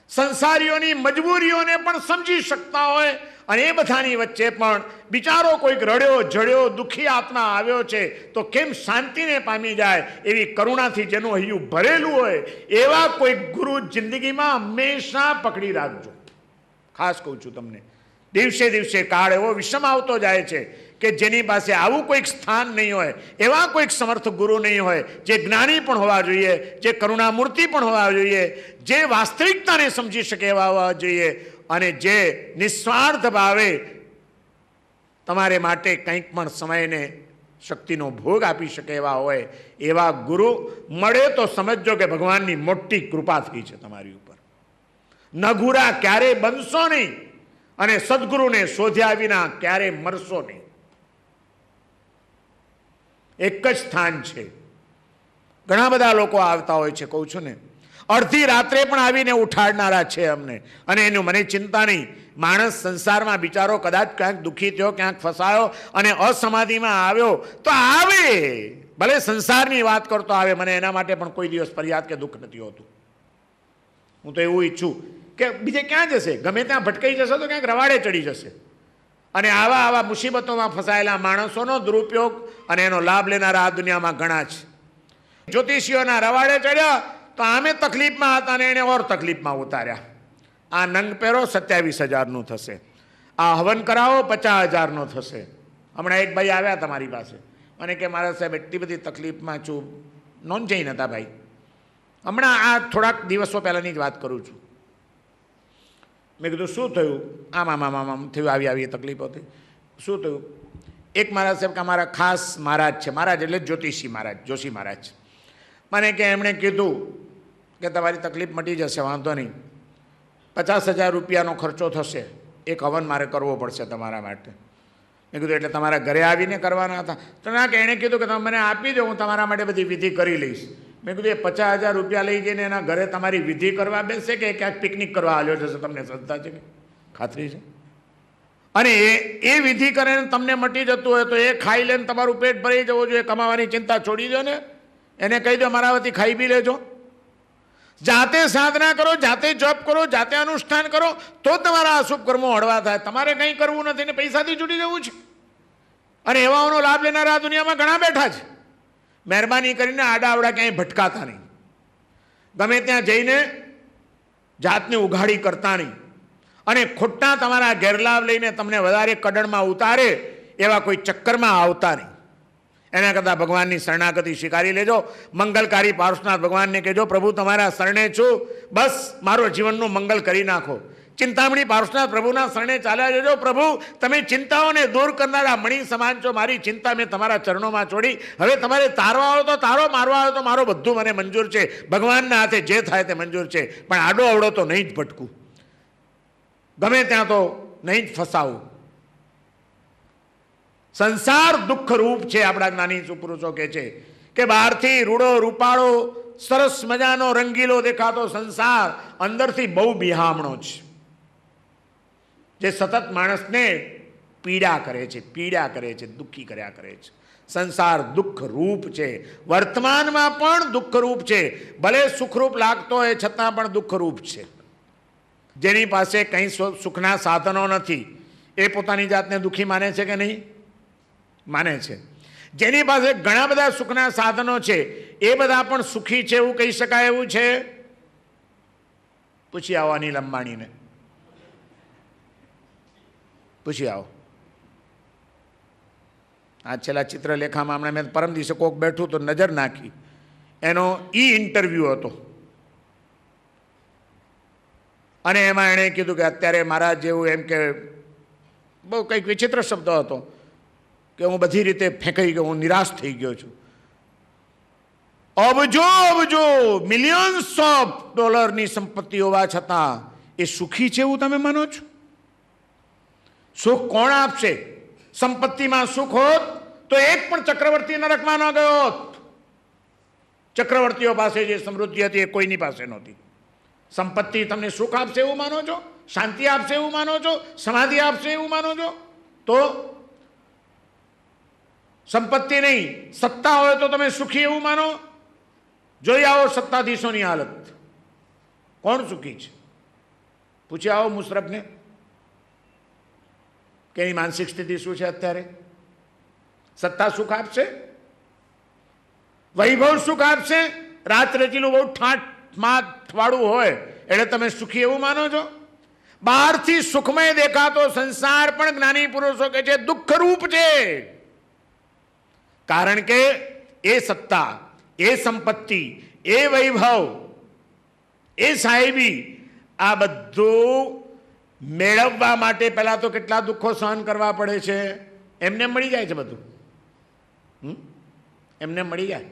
સંસારીઓની મજબૂરીઓને પણ સમજી શકતા હોય, અને એ બધાની વચ્ચે પણ બિચારો કોઈક રડ્યો જડ્યો દુઃખી આત્મા આવ્યો છે તો કેમ શાંતિને પામી જાય એવી કરુણાથી જેનું હૈયું ભરેલું હોય એવા કોઈ ગુરુ જિંદગીમાં હંમેશા પકડી રાખજો. ખાસ કહું છું તમને, દિવસે દિવસે કાળ એવો વિષમ આવતો જાય છે કે જેની પાસે આવું કોઈક સ્થાન નહીં હોય, એવા કોઈક સમર્થ ગુરુ નહીં હોય, જે જ્ઞાની પણ હોવા જોઈએ, જે કરુણામૂર્તિ પણ હોવા જોઈએ, જે વાસ્તવિકતાને સમજી શકે એવા હોવા જોઈએ, અને જે નિસ્વાર્થ ભાવે તમારે માટે કંઈક પણ સમયને શક્તિનો ભોગ આપી શકે એવા હોય એવા ગુરુ મળે તો સમજજો કે ભગવાનની મોટી કૃપા થઈ છે તમારી ઉપર. નઘુરા ક્યારે બનશો નહીં અને સદગુરુને શોધ્યા વિના ક્યારે મરશો નહીં. એક જ સ્થાન છે. ઘણા બધા લોકો આવતા હોય છે, કહું છું ને, અડધી રાત્રે પણ આવીને ઉઠાડનારા છે અમને, અને એનું મને ચિંતા નહીં. માણસ સંસારમાં બિચારો કદાચ ક્યાંક દુઃખી થયો, ક્યાંક ફસાયો અને અસમાધિમાં આવ્યો તો આવે, ભલે સંસારની વાત કરતો આવે, મને એના માટે પણ કોઈ દિવસ ફરિયાદ કે દુઃખ નથી હોતું. હું તો એવું ઈચ્છું કે બીજે ક્યાં જશે, ગમે ત્યાં ભટકાઈ જશે તો ક્યાંક રવાડે ચડી જશે. અને આવા મુસીબતોમાં ફસાયેલા માણસોનો દુરુપયોગ અને એનો લાભ લેનારા આ દુનિયામાં ઘણા છે. જ્યોતિષીઓના રવાડે ચડ્યા તો આમે તકલીફમાં હતા ને એને ઓર તકલીફમાં ઉતાર્યા. આ નંગ પહેરો 27,000નું થશે, આ હવન કરાવો 50,000નો થશે. હમણાં એક ભાઈ આવ્યા તમારી પાસે, મને કે મારા સાહેબ એટલી બધી તકલીફમાં છું, નોન જૈન હતા ભાઈ. હમણાં આ થોડાક દિવસો પહેલાંની જ વાત કરું છું. મેં કીધું શું થયું? આમ થયું, આવી તકલીફો હતી. શું થયું? એક મારા સાહેબ કે અમારા ખાસ મહારાજ છે, મહારાજ એટલે જ્યોતિષી મહારાજ, જોશી મહારાજ. મને કે એમણે કીધું કે તમારી તકલીફ મટી જશે, વાંધો નહીં, 50,000 રૂપિયાનો ખર્ચો થશે, એક હવન મારે કરવો પડશે તમારા માટે. મેં કીધું એટલે તમારા ઘરે આવીને કરવાના હતા? તો ના, કે એણે કીધું કે તમે મને આપી દો, હું તમારા માટે બધી વિધિ કરી લઈશ. મેં કીધું એ 50,000 રૂપિયા લઈ જઈને એના ઘરે તમારી વિધિ કરવા બેસે કે ક્યાંક પિકનિક કરવા આવ્યો જશે? તમને શ્રદ્ધા છે કે ખાતરી છે? અને એ વિધિ કરીને તમને મટી જતું હોય તો એ ખાઈ લઈને તમારું પેટ ભરી જવું જોઈએ, કમાવાની ચિંતા છોડી દો ને. એને કહી દો મારા વતી ખાઈ બી લેજો. જાતે સાધના કરો, જાતે જપ કરો, જાતે અનુષ્ઠાન કરો તો તમારા અશુભ કર્મો હળવા થાય. તમારે કંઈ કરવું નથી ને પૈસાથી છૂટી જવું છે. અને એવાઓનો લાભ લેનારા આ દુનિયામાં ઘણા બેઠા છે. મહેરબાની કરીને આડાવડા ક્યાંય ભટકાતા નહીં, ગમે ત્યાં જઈને જાતને ઉઘાડી કરતા નહીં, અને ખોટા તમારા ગેરલાભ લઈને તમને વધારે કડણમાં ઉતારે એવા કોઈ ચક્કરમાં આવતા નહીં. એના કરતાં ભગવાનની શરણાગતિ સ્વીકારી લેજો. મંગલકારી પાર્શ્વનાથ ભગવાનને કહેજો, પ્રભુ તમારા શરણે છું, બસ મારો જીવનનું મંગલ કરી નાખો. ચિંતામણી પાર્શ્વનાથ પ્રભુના શરણે ચાલ્યા જજો. પ્રભુ તમે ચિંતાઓને દૂર કરનારા મણી સમાન છો, મારી ચિંતા મેં તમારા ચરણોમાં છોડી, હવે તમારે તારવા આવો તો તારો, મારવા આવો તો મારો, બધું મને મંજૂર છે. ભગવાનના હાથે જે થાય તે મંજૂર છે, પણ આડો અવડો તો નહીં જ ભટકું, ગમે ત્યાં તો નહીં જ ફસાવું. સંસાર દુઃખ રૂપ છે. આપણા જ્ઞાની સુપુરુષો કહે છે કે બહારથી રૂડો રૂપાળો સરસ મજાનો રંગીલો દેખાતો સંસાર અંદરથી બહુ બિહામણો છે, જે સતત માણસને પીડા કરે છે, દુઃખી કર્યા કરે છે. સંસાર દુઃખ રૂપ છે, વર્તમાનમાં પણ દુઃખ રૂપ છે. ભલે સુખરૂપ લાગતો હોય છતાં પણ દુઃખ રૂપ છે. જેની પાસે કંઈ સુખના સાધનો નથી એ પોતાની જાતને દુઃખી માને છે કે નહીં? માને છે. જેની પાસે ઘણા બધા સુખના સાધનો છે એ બધા પણ સુખી છે એવું કહી શકાય એવું છે? પૂછી આવો અનિલ અંબાણીને, પૂછી આવો. આ છેલ્લા ચિત્રલેખામાં હમણાં મેં પરમ દિવસે કોક બેઠું તો નજર નાખી, એનો ઇન્ટરવ્યૂ હતો અને એમાં એણે કીધું કે અત્યારે મારા જેવું, એમ કે બહુ કંઈક વિચિત્ર શબ્દ હતો કે હું બધી રીતે ફેંકાઈ ગયો, હું નિરાશ થઈ ગયો છું. અબજો મિલિયન્સ ઓફ ડોલરની સંપત્તિ હોવા છતાં એ સુખી છે એવું તમે માનો છો? સુખ કોણ આપશે? સંપત્તિમાં સુખ હોત તો એક પણ ચક્રવર્તી નરકમાં ન ગયો હોત. ચક્રવર્તીઓ પાસે જે સમૃદ્ધિ હતી એ કોઈની પાસે નહોતી. સંપત્તિ તમને સુખ આપશે એવું માનો છો? શાંતિ આપશે એવું માનો છો? સમાધિ આપશે એવું માનો છો? તો સંપત્તિ નહીં, સત્તા હોય તો તમે સુખી એવું માનો? જોઈ આવો સત્તાધીશોની હાલત, કોણ સુખી છે? પૂછી આવો મુશરફને કે એની માનસિક સ્થિતિ શું છે અત્યારે. સત્તા સુખ આપશે? વૈભવ સુખ આપશે? રાત રચીલું બહુ ઠાઠ વાળું હોય એટલે તમે સુખી એવું માનો છો? બહારથી સુખમય દેખાતો સંસાર પણ જ્ઞાની પુરુષો કે છે દુઃખરૂપ છે. કારણ કે એ સત્તા, એ સંપત્તિ, એ વૈભવ, એ સાહેબી, આ બધું મેળવવા માટે પહેલા તો કેટલા દુઃખો સહન કરવા પડે છે. એમને મળી જાય છે બધું, એમને મળી જાય.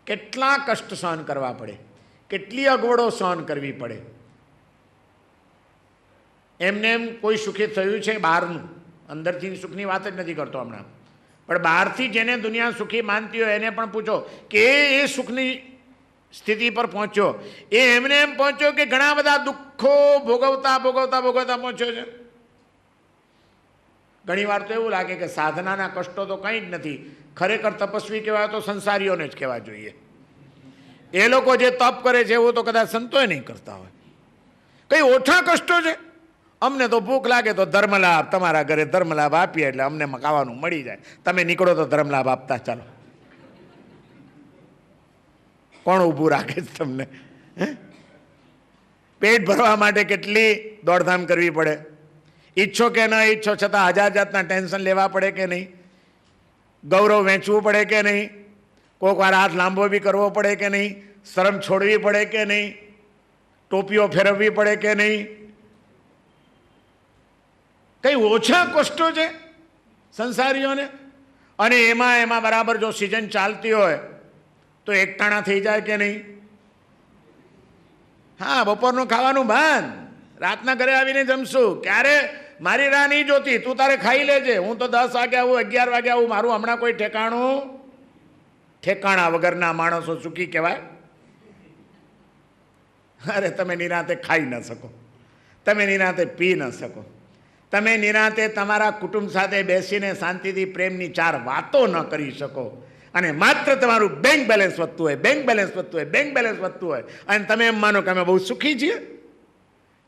કેટલા કષ્ટ સહન કરવા પડે, કેટલી અગવડો સહન કરવી પડે. એમને એમ કોઈ સુખી થયું છે બહારનું? અંદરથી સુખની વાત જ નથી કરતો હમણાં, પણ બહારથી જેને દુનિયા સુખી માનતી હોય એને પણ પૂછો કે એ સુખની સ્થિતિ પર પહોંચ્યો, એ એમને એમ પહોંચ્યો કે ઘણા બધા દુઃખો ભોગવતા પહોંચ્યો છે. ઘણી વાર તો એવું લાગે કે સાધનાના કષ્ટો તો કંઈ જ નથી. ખરેખર તપસ્વી કહેવાય તો સંસારીઓને જ કહેવા જોઈએ. એ લોકો જે તપ કરે છે એવું તો કદાચ સંતોય નહીં કરતા હોય. કંઈ ઓછા કષ્ટો છે? અમને તો ભૂખ લાગે તો ધર્મલાભ, તમારા ઘરે ધર્મલાભ આપીએ એટલે અમને ખાવાનું મળી જાય. તમે નીકળો તો ધર્મલાભ આપતા ચાલો. કોણ ઊભું રાખે છે તમને? પેટ ભરવા માટે કેટલી દોડધામ કરવી પડે. ઈચ્છો કે ન ઈચ્છો છતાં હજાર જાતના ટેન્શન લેવા પડે કે નહીં? ગૌરવ વેચવું પડે કે નહીં? કોઈક વાર હાથ લાંબો બી કરવો પડે કે નહીં? શરમ છોડવી પડે કે નહીં? ટોપીઓ ફેરવવી પડે કે નહીં? કઈ ઓછા કષ્ટો છે સંસારીઓને? અને એમાં બરાબર જો સિઝન ચાલતી હોય તો એકટાણા થઈ જાય કે નહીં? હા, બપોરનું ખાવાનું ભાન, રાતના ઘરે આવીને જમશું. ક્યારે મારી રાહ નહીં જોતી, તું તારે ખાઈ લેજે. હું તો 10 વાગે આવું, 11 વાગે આવું, મારું હમણાં કોઈ ઠેકાણું? ઠેકાણા વગરના માણસો સુખી કહેવાય? અરે તમે નિરાંતે ખાઈ ન શકો, તમે નિરાંતે પી ન શકો, તમે નિરાંતે તમારા કુટુંબ સાથે બેસીને શાંતિથી પ્રેમની 4 વાતો ન કરી શકો, અને માત્ર તમારું બેંક બેલેન્સ વધતું હોય અને તમે એમ માનો કે અમે બહુ સુખી છીએ.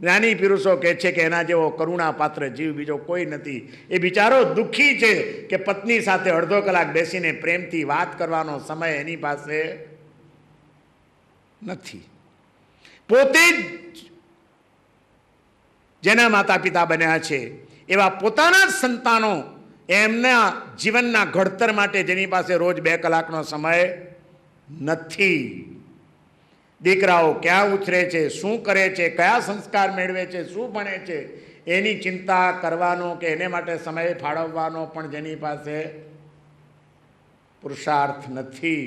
જ્ઞાની પુરુષો કહે છે કે એના જેવો કરુણા પાત્ર જીવ બીજો કોઈ નથી. એ બિચારો દુઃખી છે કે પત્ની સાથે અડધો કલાક બેસીને પ્રેમથી વાત કરવાનો સમય એની પાસે નથી. પોતે જ જેના માતા પિતા બન્યા છે એવા પોતાના જ સંતાનો એમના જીવનના ઘડતર માટે જેની પાસે રોજ 2 કલાકનો સમય નથી. દીકરાઓ ક્યાં ઉછરે છે, શું કરે છે, કયા સંસ્કાર મેળવે છે, શું ભણે છે, એની ચિંતા કરવાનો કે એને માટે સમય ફાળવવાનો પણ જેની પાસે પુરુષાર્થ નથી,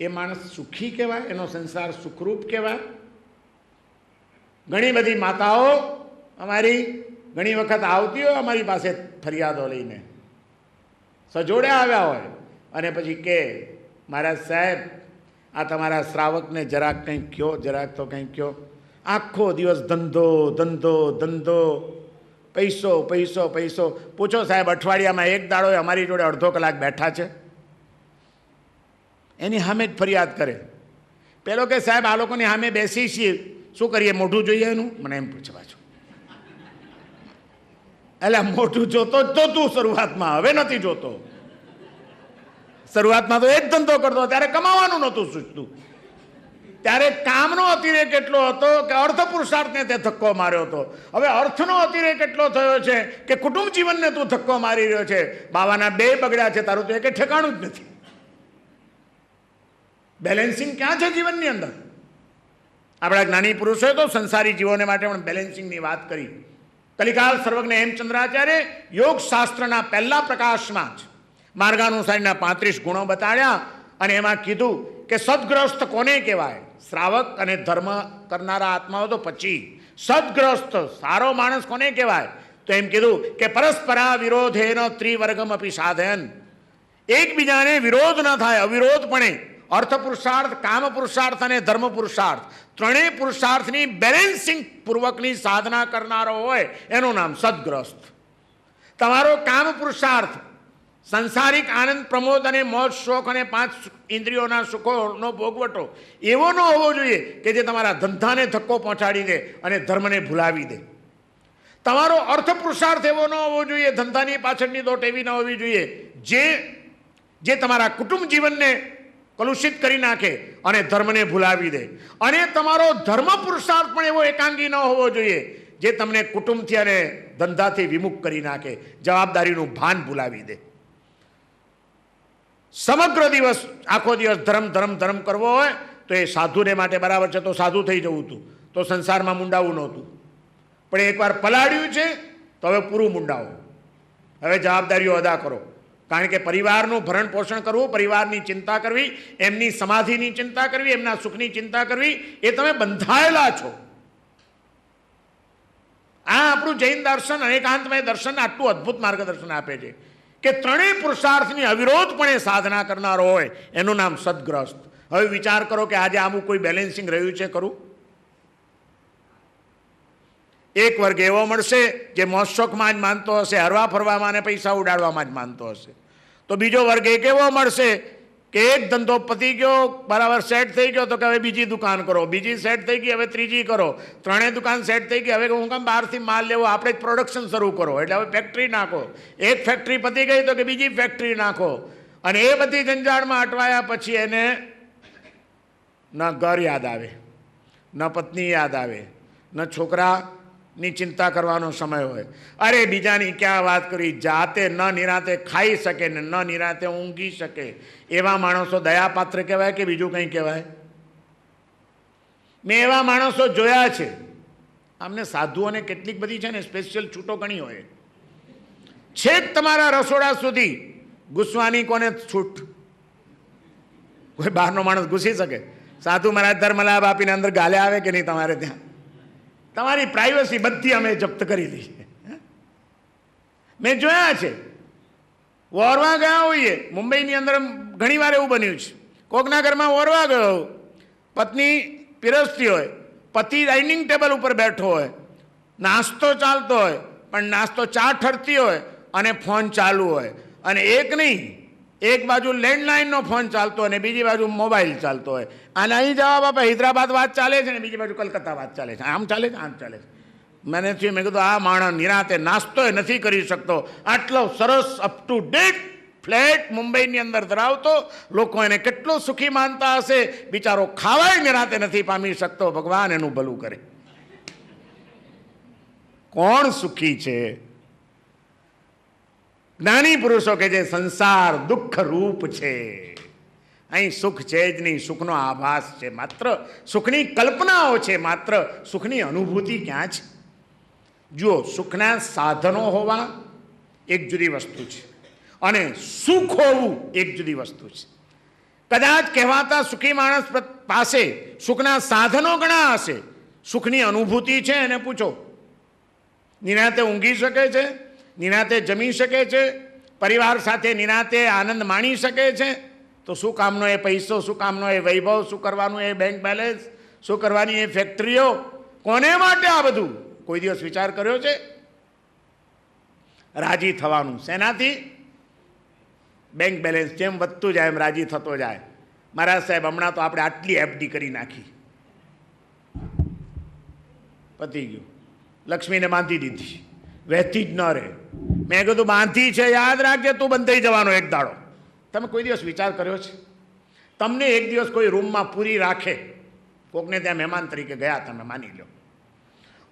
એ માણસ સુખી કહેવાય? એનો સંસાર સુખરૂપ કહેવાય? ઘણી બધી માતાઓ અમારી ઘણી વખત આવતી હોય અમારી પાસે ફરિયાદો લઈને, સજોડે આવ્યા હોય, અને પછી કે મહારાજ સાહેબ, આ તમારા શ્રાવકને જરાક કંઈક કહો, જરાક તો કંઈક કહો. આખો દિવસ ધંધો ધંધો ધંધો, પૈસો પૈસો પૈસો. પૂછો સાહેબ, અઠવાડિયામાં એક દાડો અમારી જોડે અડધો કલાક બેઠા છે? એની સામે જ ફરિયાદ કરે. પેલો કે સાહેબ આ લોકોની સામે બેસી છીએ, શું કરીએ, મોઢું જોઈએ એનું? મને એમ પૂછવા છો. એટલે મોઢું જોતો જ તો તું શરૂઆતમાં, હવે નથી જોતો. શરૂઆતમાં તો એક ધંધો કરતો, ત્યારે કમાવાનું નહોતું સૂચતું. ત્યારે કામનો અતિરેક એટલો હતો કે અર્થ પુરુષાર્થને તે ધક્કો માર્યો હતો. હવે અર્થનો અતિરેક એટલો થયો છે કે કુટુંબ જીવનને તું ધક્કો મારી રહ્યો છે. બાવાના 2 બગડ્યા છે, તારું તો એક ઠેકાણું જ નથી. બેલેન્સિંગ ક્યાં છે જીવનની અંદર? આપણા જ્ઞાની પુરુષોએ તો સંસારી જીવોને માટે પણ બેલેન્સિંગની વાત કરી. કલિકાલ સર્વજ્ઞ હેમચંદ્રાચાર્ય યોગ શાસ્ત્રના પહેલા પ્રકાશમાં જ માર્ગાનુસારીના 35 ગુણો બતાડ્યા અને એમાં કીધું કે સદગ્રસ્ત કોને કહેવાય? શ્રાવક અને ધર્મ કરનારા આત્માઓ તો પછી. સદગ્રસ્ત સારો માણસ કોને કહેવાય? તો એમ કીધું કે પરસ્પરા વિરોધેન ત્રિવર્ગમ અપી સાધયન. એકબીજાને વિરોધ ન થાય, અવિરોધપણે અર્થ પુરુષાર્થ, કામ પુરુષાર્થ અને ધર્મ પુરુષાર્થ, ત્રણેય પુરુષાર્થની બેલેન્સિંગ પૂર્વકની સાધના કરનારો હોય એનું નામ સદગ્રસ્ત. તમારો કામ પુરુષાર્થ સંસારિક આનંદ પ્રમોદ અને મોજ શોખ અને 5 ઇન્દ્રિયોના સુખોનો ભોગવટો એવો ન હોવો જોઈએ કે જે તમારા ધંધાને ધક્કો પહોંચાડી દે અને ધર્મને ભૂલાવી દે. તમારો અર્થ પુરુષાર્થ એવો ન હોવો જોઈએ, ધંધાની પાછળની દોટ એવી ન હોવી જોઈએ જે તમારા કુટુંબ જીવનને કલુષિત કરી નાખે અને ધર્મને ભૂલાવી દે. અને તમારો ધર્મ પુરુષાર્થ પણ એવો એકાંગી ન હોવો જોઈએ જે તમને કુટુંબથી અને ધંધાથી વિમુખ કરી નાખે, જવાબદારીનું ભાન ભૂલાવી દે. સમગ્ર દિવસ આખો દિવસ ધર્મ ધર્મ ધર્મ કરવો હોય તો એ સાધુને માટે બરાબર છે, તો સાધુ થઈ જવું હતું, તો સંસારમાં મુંડાવું નહોતું. પણ એકવાર પલાળ્યું છે તો હવે પૂરું મુંડાવો, હવે જવાબદારીઓ અદા કરો. કારણ કે પરિવારનું ભરણ પોષણ કરવું, પરિવારની ચિંતા કરવી, એમની સમાધિની ચિંતા કરવી, એમના સુખની ચિંતા કરવી, એ તમે બંધાયેલા છો. આ આપણું જૈન દર્શન, અનેકાંતમય દર્શન આટલું અદ્ભુત માર્ગદર્શન આપે છે કે ત્રણેય પુરુષાર્થની અવિરોધપણે સાધના કરનારો હોય એનું નામ સદગ્રસ્ત. હવે વિચાર કરો કે આજે આવું કોઈ બેલેન્સિંગ રહ્યું છે ખરું? એક વર્ગ એવો મળશે જે મોજ શોખમાં જ માનતો હશે, હરવા ફરવામાં અને પૈસા ઉડાડવામાં જ માનતો હશે. તો બીજો વર્ગ એક એવો મળશે કે એક ધંધો પતી ગયો, બરાબર સેટ થઈ ગયો, તો કે હવે બીજી દુકાન કરો, બીજી સેટ થઈ ગઈ, હવે ત્રીજી કરો, 3 દુકાન સેટ થઈ ગઈ, હવે હું કામ બહારથી માલ લેવો, આપણે જ પ્રોડક્શન શરૂ કરો, એટલે હવે ફેક્ટરી નાખો. એક ફેક્ટરી પતી ગઈ તો કે બીજી ફેક્ટરી નાખો. અને એ બધી જંજાળમાં અટવાયા પછી એને ન ઘર યાદ આવે, ન પત્ની યાદ આવે, ન છોકરાની ચિંતા કરવાનો સમય હોય. અરે બીજાની ક્યાં વાત કરી, જાતે ન નિરાતે ખાઈ શકે ને ન નિરાતે ઊંઘી શકે એવા માણસો દયાપાત્ર કહેવાય કે બીજું કંઈ કહેવાય? મેં એવા માણસો જોયા છે. અમને સાધુઓને કેટલીક બધી છે ને સ્પેશિયલ છૂટો ઘણી હોય, છેક તમારા રસોડા સુધી ઘૂસવાની કોને છૂટ? કોઈ બહારનો માણસ ઘૂસી શકે? સાધુ મહારાજ ધર્મલાભ આપીને અંદર ગાલે આવે કે નહીં તમારે ત્યાં? તમારી પ્રાઇવસી બધી અમે જપ્ત કરી દીધી. મેં જોયા છે. વોરવા ગયા હોઈએ મુંબઈની અંદર, ઘણી વાર એવું બન્યું છે. કોકના ઘરમાં વોરવા ગયો, પત્ની પીરસતી હોય, પતિ ડાઇનિંગ ટેબલ ઉપર બેઠો હોય, નાસ્તો ચાલતો હોય, પણ નાસ્તો ચા ઠરતી હોય અને ફોન ચાલુ હોય. અને એક નહીં, એક બાજુ લેન્ડલાઇનનો ફોન ચાલતો હોય અને બીજી બાજુ મોબાઈલ ચાલતો હોય. અને અહીં જવાબ આપે હૈદરાબાદ વાત ચાલે છે ને બીજી બાજુ કલકત્તા વાત ચાલે છે, આમ ચાલે છે, આમ ચાલે છે. મેં કીધું આ માણસ નિરાતે નાસ્તો નથી કરી શકતો, આટલો સરસ અપ ટુ ડેટ ફ્લેટ મુંબઈની અંદર ધરાવતો, લોકો એને કેટલો સુખી માનતા હશે, બિચારો ખાવાય નિરાતે નથી પામી શકતો. ભગવાન એનું ભલું કરે. કોણ સુખી છે? જ્ઞાની પુરુષો કે જે સંસાર દુઃખ રૂપ છે, અહીં સુખ છે જ નહીં, સુખનો આભાસ છે, માત્ર સુખની કલ્પનાઓ છે, માત્ર સુખની અનુભૂતિ ક્યાં છે? જુઓ, સુખના સાધનો હોવા એક જુદી વસ્તુ છે અને સુખ હોવું એક જુદી વસ્તુ છે. કદાચ કહેવાતા સુખી માણસ પાસે સુખના સાધનો ઘણા હશે, સુખની અનુભૂતિ છે એને પૂછો. નિરાતે ઊંઘી શકે છે, નિરાતે જમી શકે છે, પરિવાર સાથે નિરાતે આનંદ માણી શકે છે, તો શું કામનો એ પૈસો, શું કામનો એ વૈભવ, શું કરવાનું એ બેંક બેલેન્સ, શું કરવાની એ ફેક્ટરીઓ, કોને માટે આ બધું? કોઈ દિવસ વિચાર કર્યો છે? રાજી થવાનું શેનાથી? બેંક બેલેન્સ જેમ વધતું જાય એમ રાજી થતો જાય. મહારાજ સાહેબ હમણાં તો આપણે આટલી એફડી કરી નાખી, પતી ગયું. લક્ષ્મીને બાંધી દીધી, વહેતી જ ન રહે. મેં કીધું બાંધી છે, યાદ રાખજે, તું બંધ થઈ જવાનો એક દાડો. તમે કોઈ દિવસ વિચાર કર્યો છે? તમને એક દિવસ કોઈ રૂમમાં પૂરી રાખે, કોકને ત્યાં મહેમાન તરીકે ગયા તમે માની લો,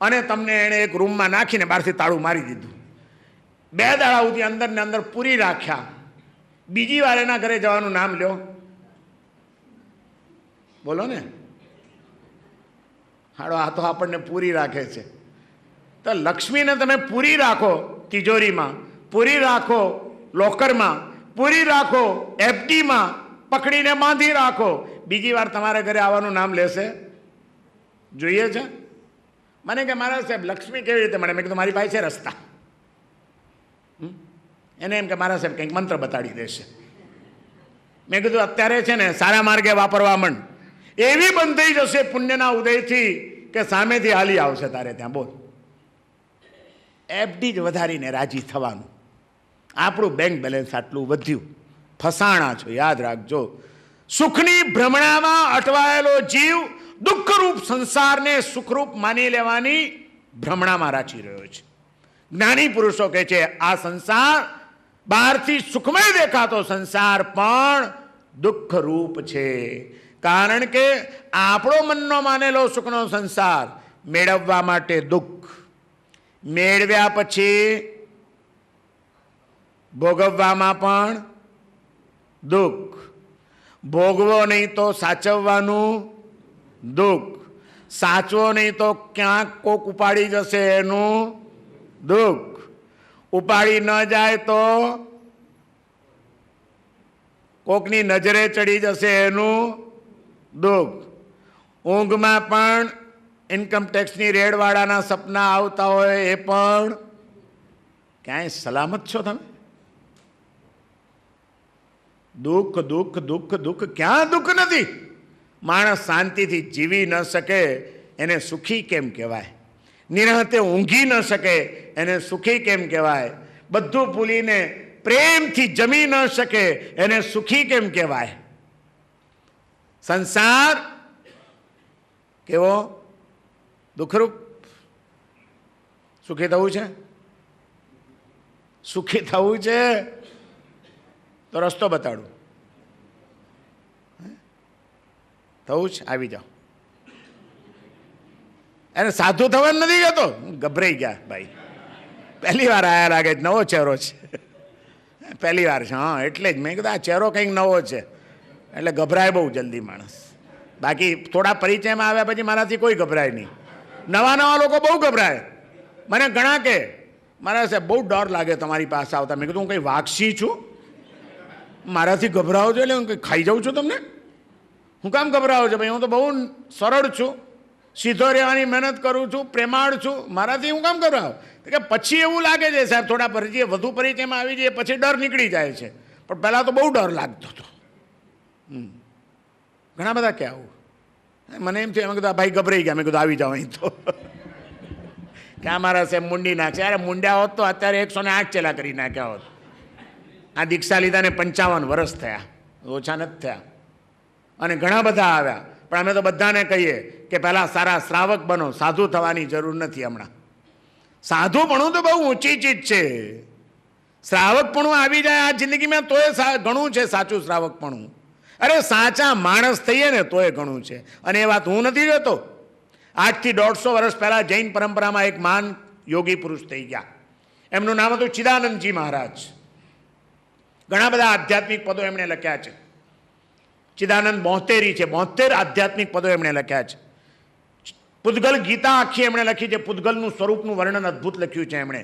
અને તમને એણે એક રૂમમાં નાખીને બહારથી તાળું મારી દીધું, 2 દાડા સુધી અંદર ને અંદર પૂરી રાખ્યા, બીજી વાર એના ઘરે જવાનું નામ લ્યો, બોલો ને? હાડો, આ તો આપણને પૂરી રાખે છે. તો લક્ષ્મીને તમે પૂરી રાખો તિજોરીમાં, પૂરી રાખો લોકરમાં, પૂરી રાખો એફડીમાં, પકડીને બાંધી રાખો, બીજી વાર તમારા ઘરે આવવાનું નામ લેશે? જોઈએ છે? મને કે મારા સાહેબ લક્ષ્મી કેવી રીતે મળે? મેં કીધું મારી પાસે છે રસ્તા. એને એમ કે મારા સાહેબ કંઈક મંત્ર બતાડી દેશે. મેં કીધું અત્યારે છે ને સારા માર્ગે વાપરવા માંડ, એવી બંધ થઈ જશે પુણ્યના ઉદયથી કે સામેથી હાલી આવશે તારે ત્યાં. બોલ, એફડી જ વધારીને રાજી થવાનું. આપણું બેંક બેલેન્સ આટલું વધ્યું, ફસાણા છો, યાદ રાખજો. સુખની ભ્રમણામાં અટવાયેલો જીવ દુઃખરૂપ સંસારને સુખરૂપ માની લેવાની ભ્રમણામાં રાચી રહ્યો છે. જ્ઞાની પુરુષો કહે છે આ સંસાર બહારથી સુખમય દેખાતો સંસાર પણ દુઃખરૂપ છે, કારણ કે આપણો મનનો માનેલો સુખનો સંસાર મેળવવા માટે દુઃખ, મેળવ્યા પછી ભોગવવામાં પણ દુઃખ, ભોગવો નહીં તો સાચવવાનું દુઃખ, સાચવો નહીં તો ક્યાંક કોક ઉપાડી જશે એનું દુઃખ, ઉપાડી ન જાય તો કોકની નજરે ચડી જશે એનું દુઃખ. ઊંઘમાં પણ ઇન્કમટેક્સની રેડવાળાના સપના આવતા હોય એ પણ. ક્યાંય સલામત છો તમે? દુઃખ દુઃખ દુઃખ દુઃખ, ક્યાં દુઃખ નથી? માણસ શાંતિથી જીવી ન શકે એને સુખી કેમ કહેવાય? નિરાંતે ઊંઘી ન શકે એને સુખી કેમ કહેવાય? બધું ભૂલીને પ્રેમથી જમી ન શકે એને સુખી કેમ કહેવાય? સંસાર કેવો? દુઃખરૂપ. સુખી થવું છે? સુખી થવું છે તો રસ્તો બતાડું. થવું જ આવી જાઓ. એને સાધુ થવાનું નથી કહેતો, ગભરાઈ ગયા ભાઈ, પહેલી વાર આયા લાગે, નવો ચહેરો છે, પહેલી વાર છે. હા, એટલે જ મેં કીધું આ ચહેરો કંઈક નવો છે, એટલે ગભરાય બહુ જલ્દી માણસ. બાકી થોડા પરિચયમાં આવ્યા પછી મારાથી કોઈ ગભરાય નહીં. નવા નવા લોકો બહુ ગભરાય. મને ઘણા કે મારા સાહેબ બહુ ડર લાગે તમારી પાસે આવતા. મેં કીધું હું કંઈ વાઘસી છું? મારાથી ગભરાવો છો એટલે હું કંઈ ખાઈ જાઉં છું તમને? હું કામ ગભરાવો છો ભાઈ? હું તો બહુ સરળ છું, સીધો રહેવાની મહેનત કરું છું, પ્રેમાળ છું, મારાથી હું કામ ગભરાવો? કે પછી એવું લાગે છે સાહેબ થોડા પરિચય, વધુ પરિચયમાં આવી જાય પછી ડર નીકળી જાય છે, પણ પહેલાં તો બહુ ડર લાગતો હતો. ઘણા બધા કે આવું. મને એમ થયું, એમ કીધું ભાઈ ગભરાઈ ગયા. મેં કીધું આવી જાઓ અહીં તો. ક્યાં મારા સાહેબ મુંડી નાખશે? અરે મુંડ્યા હોત તો અત્યારે 108 ચેલા કરી નાખ્યા હોત. આ દીક્ષા લીધાને 55 વર્ષ થયા, ઓછા નથી થયા. અને ઘણા બધા આવ્યા, પણ અમે તો બધાને કહીએ કે પહેલાં સારા શ્રાવક બનો, સાધુ થવાની જરૂર નથી હમણાં. સાધુપણું તો બહુ ઊંચી ચીજ છે. શ્રાવકપણું આવી જાય આ જિંદગીમાં તોય ઘણું છે સાચું શ્રાવકપણું. અરે સાચા માણસ થઈએ ને તોય ઘણું છે. અને એ વાત હું નથી કહેતો. આજથી 150 વર્ષ પહેલાં જૈન પરંપરામાં એક મહાન યોગી પુરુષ થઈ ગયા. એમનું નામ હતું ચિદાનંદજી મહારાજ. ઘણા બધા આધ્યાત્મિક પદો એમણે લખ્યા છે. ચિદાનંદ 72 છે, 72 આધ્યાત્મિક પદો એમણે લખ્યા છે. પૂતગલ ગીતા આખી એમણે લખી છે. પૂતગલનું સ્વરૂપનું વર્ણન અદ્ભુત લખ્યું છે એમણે.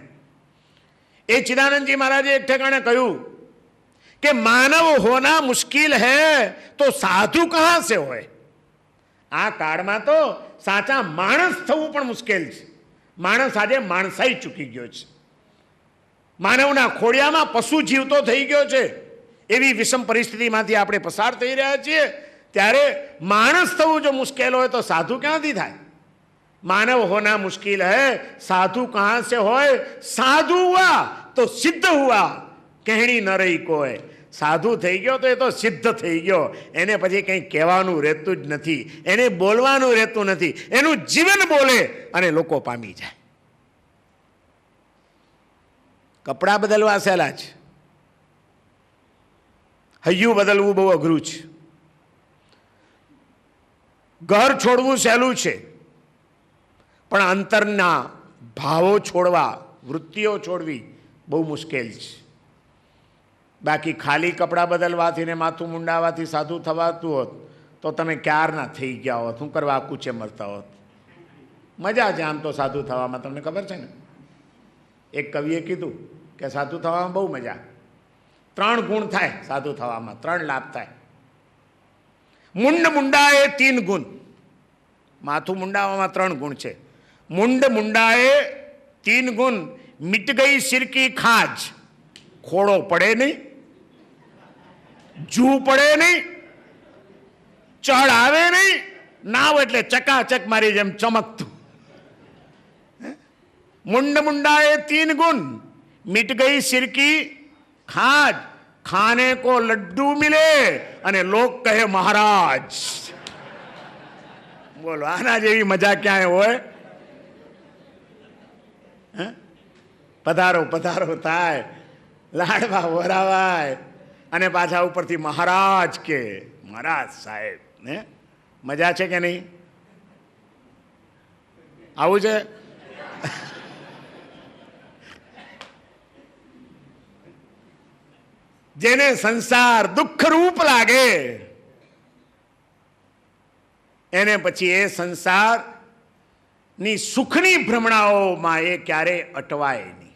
એ ચિદાનંદજી મહારાજે એક ઠેકાણે કહ્યું કે માનવ હોના મુશ્किल है તો સાધુ કહાં સે હોય. આ કાળમાં તો સાચા માણસ થવું પણ મુશ્કેલ છે. માણસ આજે માણસાઈ ચૂકી ગયો છે. માનવના ખોડિયામાં પશુ જીવતો થઈ ગયો છે. એવી વિષમ પરિસ્થિતિમાંથી આપણે પસાર થઈ રહ્યા છીએ, ત્યારે માણસ થવું જો મુશ્કેલ હોય તો સાધુ ક્યાંથી થાય? मानव होना मुश्किल है, साधु कहां से होए? साधु हुआ तो सिद्ध हुआ, कहणी न रही कोई। साधु થઈ ગયો તો એ તો સિદ્ધ થઈ ગયો, એને પછી કંઈ કહેવાનું રહેતું જ નથી, એને બોલવાનું રહેતું નથી, એનું જીવન બોલે અને લોકો પામી જાય. કપડાં બદલવા સહેલા છે, હૈયું બદલવું બહુ અઘરું છે. ઘર છોડવું સહેલું છે, પણ અંતરના ભાવો છોડવા, વૃત્તિઓ છોડવી બહુ મુશ્કેલ છે. બાકી ખાલી કપડાં બદલવાથી ને માથું મુંડાવાથી સાધુ થવાતું હોત તો તમે ક્યારના થઈ ગયા હોત, શું કરવા કૂચે મરતા હોત. મજા છે આમ તો સાધુ થવામાં, તમને ખબર છે ને. એક કવિએ કીધું કે સાધુ થવામાં બહુ મજા. 3 ગુણ થાય સાધુ થવામાં, 3 લાભ થાય. મુંડ મુંડાએ 3 ગુણ. માથું મુંડાવામાં 3 ગુણ છે. मुंड मुंडाए 3 गुण, मिट गई सिर की खाज, खोड़ो पड़े नहीं, जू पड़े नहीं, चढ़ आवे नहीं, नाव એટલે ચકાચક મારી જેમ ચમકતું. मुंड मुंडाए 3 गुण, मिट गई सिर की खाज, खाने को लड्डू मिले અને लोग कहे महाराज. બોલો આના જેવી મજા ક્યાંય હોય? પધારો પધારો થાય, લાડવા વરાવાય અને પાછા ઉપરથી મહારાજ કે મહારાજ સાહેબ ને. મજા છે કે નહીં? આવું છે. જેને સંસાર દુઃખરૂપ લાગે એને પછી એ સંસાર ની સુખની ભ્રમણાઓમાં એ ક્યારે અટવાય નહીં.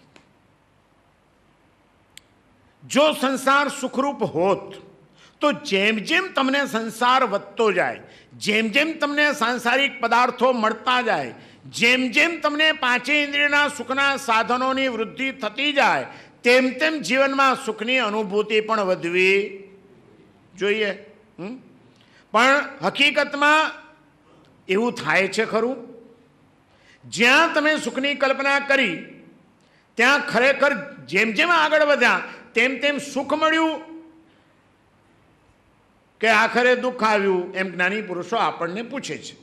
જો સંસાર સુખરૂપ હોત તો જેમ જેમ તમને સંસાર વધતો જાય, જેમ જેમ તમને સાંસારિક પદાર્થો મળતા જાય, જેમ જેમ તમને 5 ઇન્દ્રિયના સુખના સાધનોની વૃદ્ધિ થતી જાય, તેમ તેમ જીવનમાં સુખની અનુભૂતિ પણ વધવી જોઈએ. પણ હકીકતમાં એવું થાય છે ખરું? જ્યાં તમે સુખની કલ્પના કરી ત્યાં ખરેખર જેમ જેમ આગળ વધ્યા તેમ તેમ સુખ મળ્યું કે આખરે દુઃખ આવ્યું? એમ જ્ઞાની પુરુષો આપણને પૂછે છે.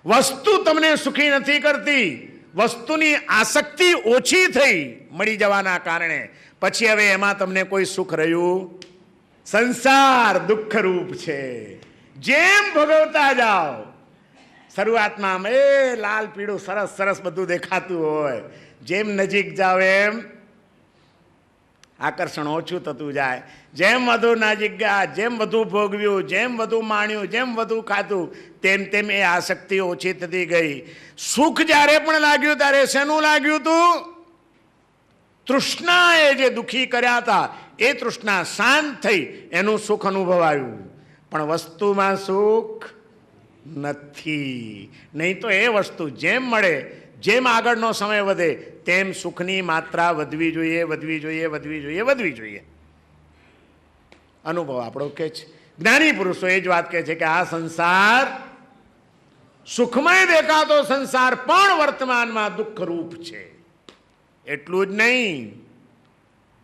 વસ્તુ તમને સુખી નથી કરતી, વસ્તુની આસક્તિ ઓછી થઈ મળી જવાના કારણે, પછી હવે એમાં તમને કોઈ સુખ રહ્યું? સંસાર દુઃખરૂપ છે. જેમ ભોગવતા જાઓ, શરૂઆતમાં એ લાલ પીળું સરસ સરસ બધું દેખાતું હોય, જેમ નજીક જાઓ એમ આકર્ષણ ઓછું થતું જાય. જેમ વધુ નજીક ગયા, જેમ વધુ ભોગવ્યું, જેમ વધુ માણ્યું, જેમ વધુ ખાધું, તેમ તેમ એ આસક્તિ ઓછી થતી ગઈ. સુખ જ્યારે પણ લાગ્યું ત્યારે શેનું લાગ્યું હતું? તૃષ્ણાએ જે દુઃખી કર્યા હતા એ તૃષ્ણા શાંત થઈ, એનું સુખ અનુભવાયું. પણ વસ્તુમાં સુખ નથી. નહીં તો એ વસ્તુ જેમ મળે, જેમ આગળનો સમય વધે તેમ સુખની માત્રા વધવી જોઈએ, વધવી જોઈએ, વધવી જોઈએ, વધવી જોઈએ. અનુભવ આપણો કે છે. જ્ઞાની પુરુષો એ જ વાત કહે છે કે આ સંસાર સુખમય દેખાતો સંસાર પણ વર્તમાનમાં દુઃખરૂપ છે. એટલું જ નહીં,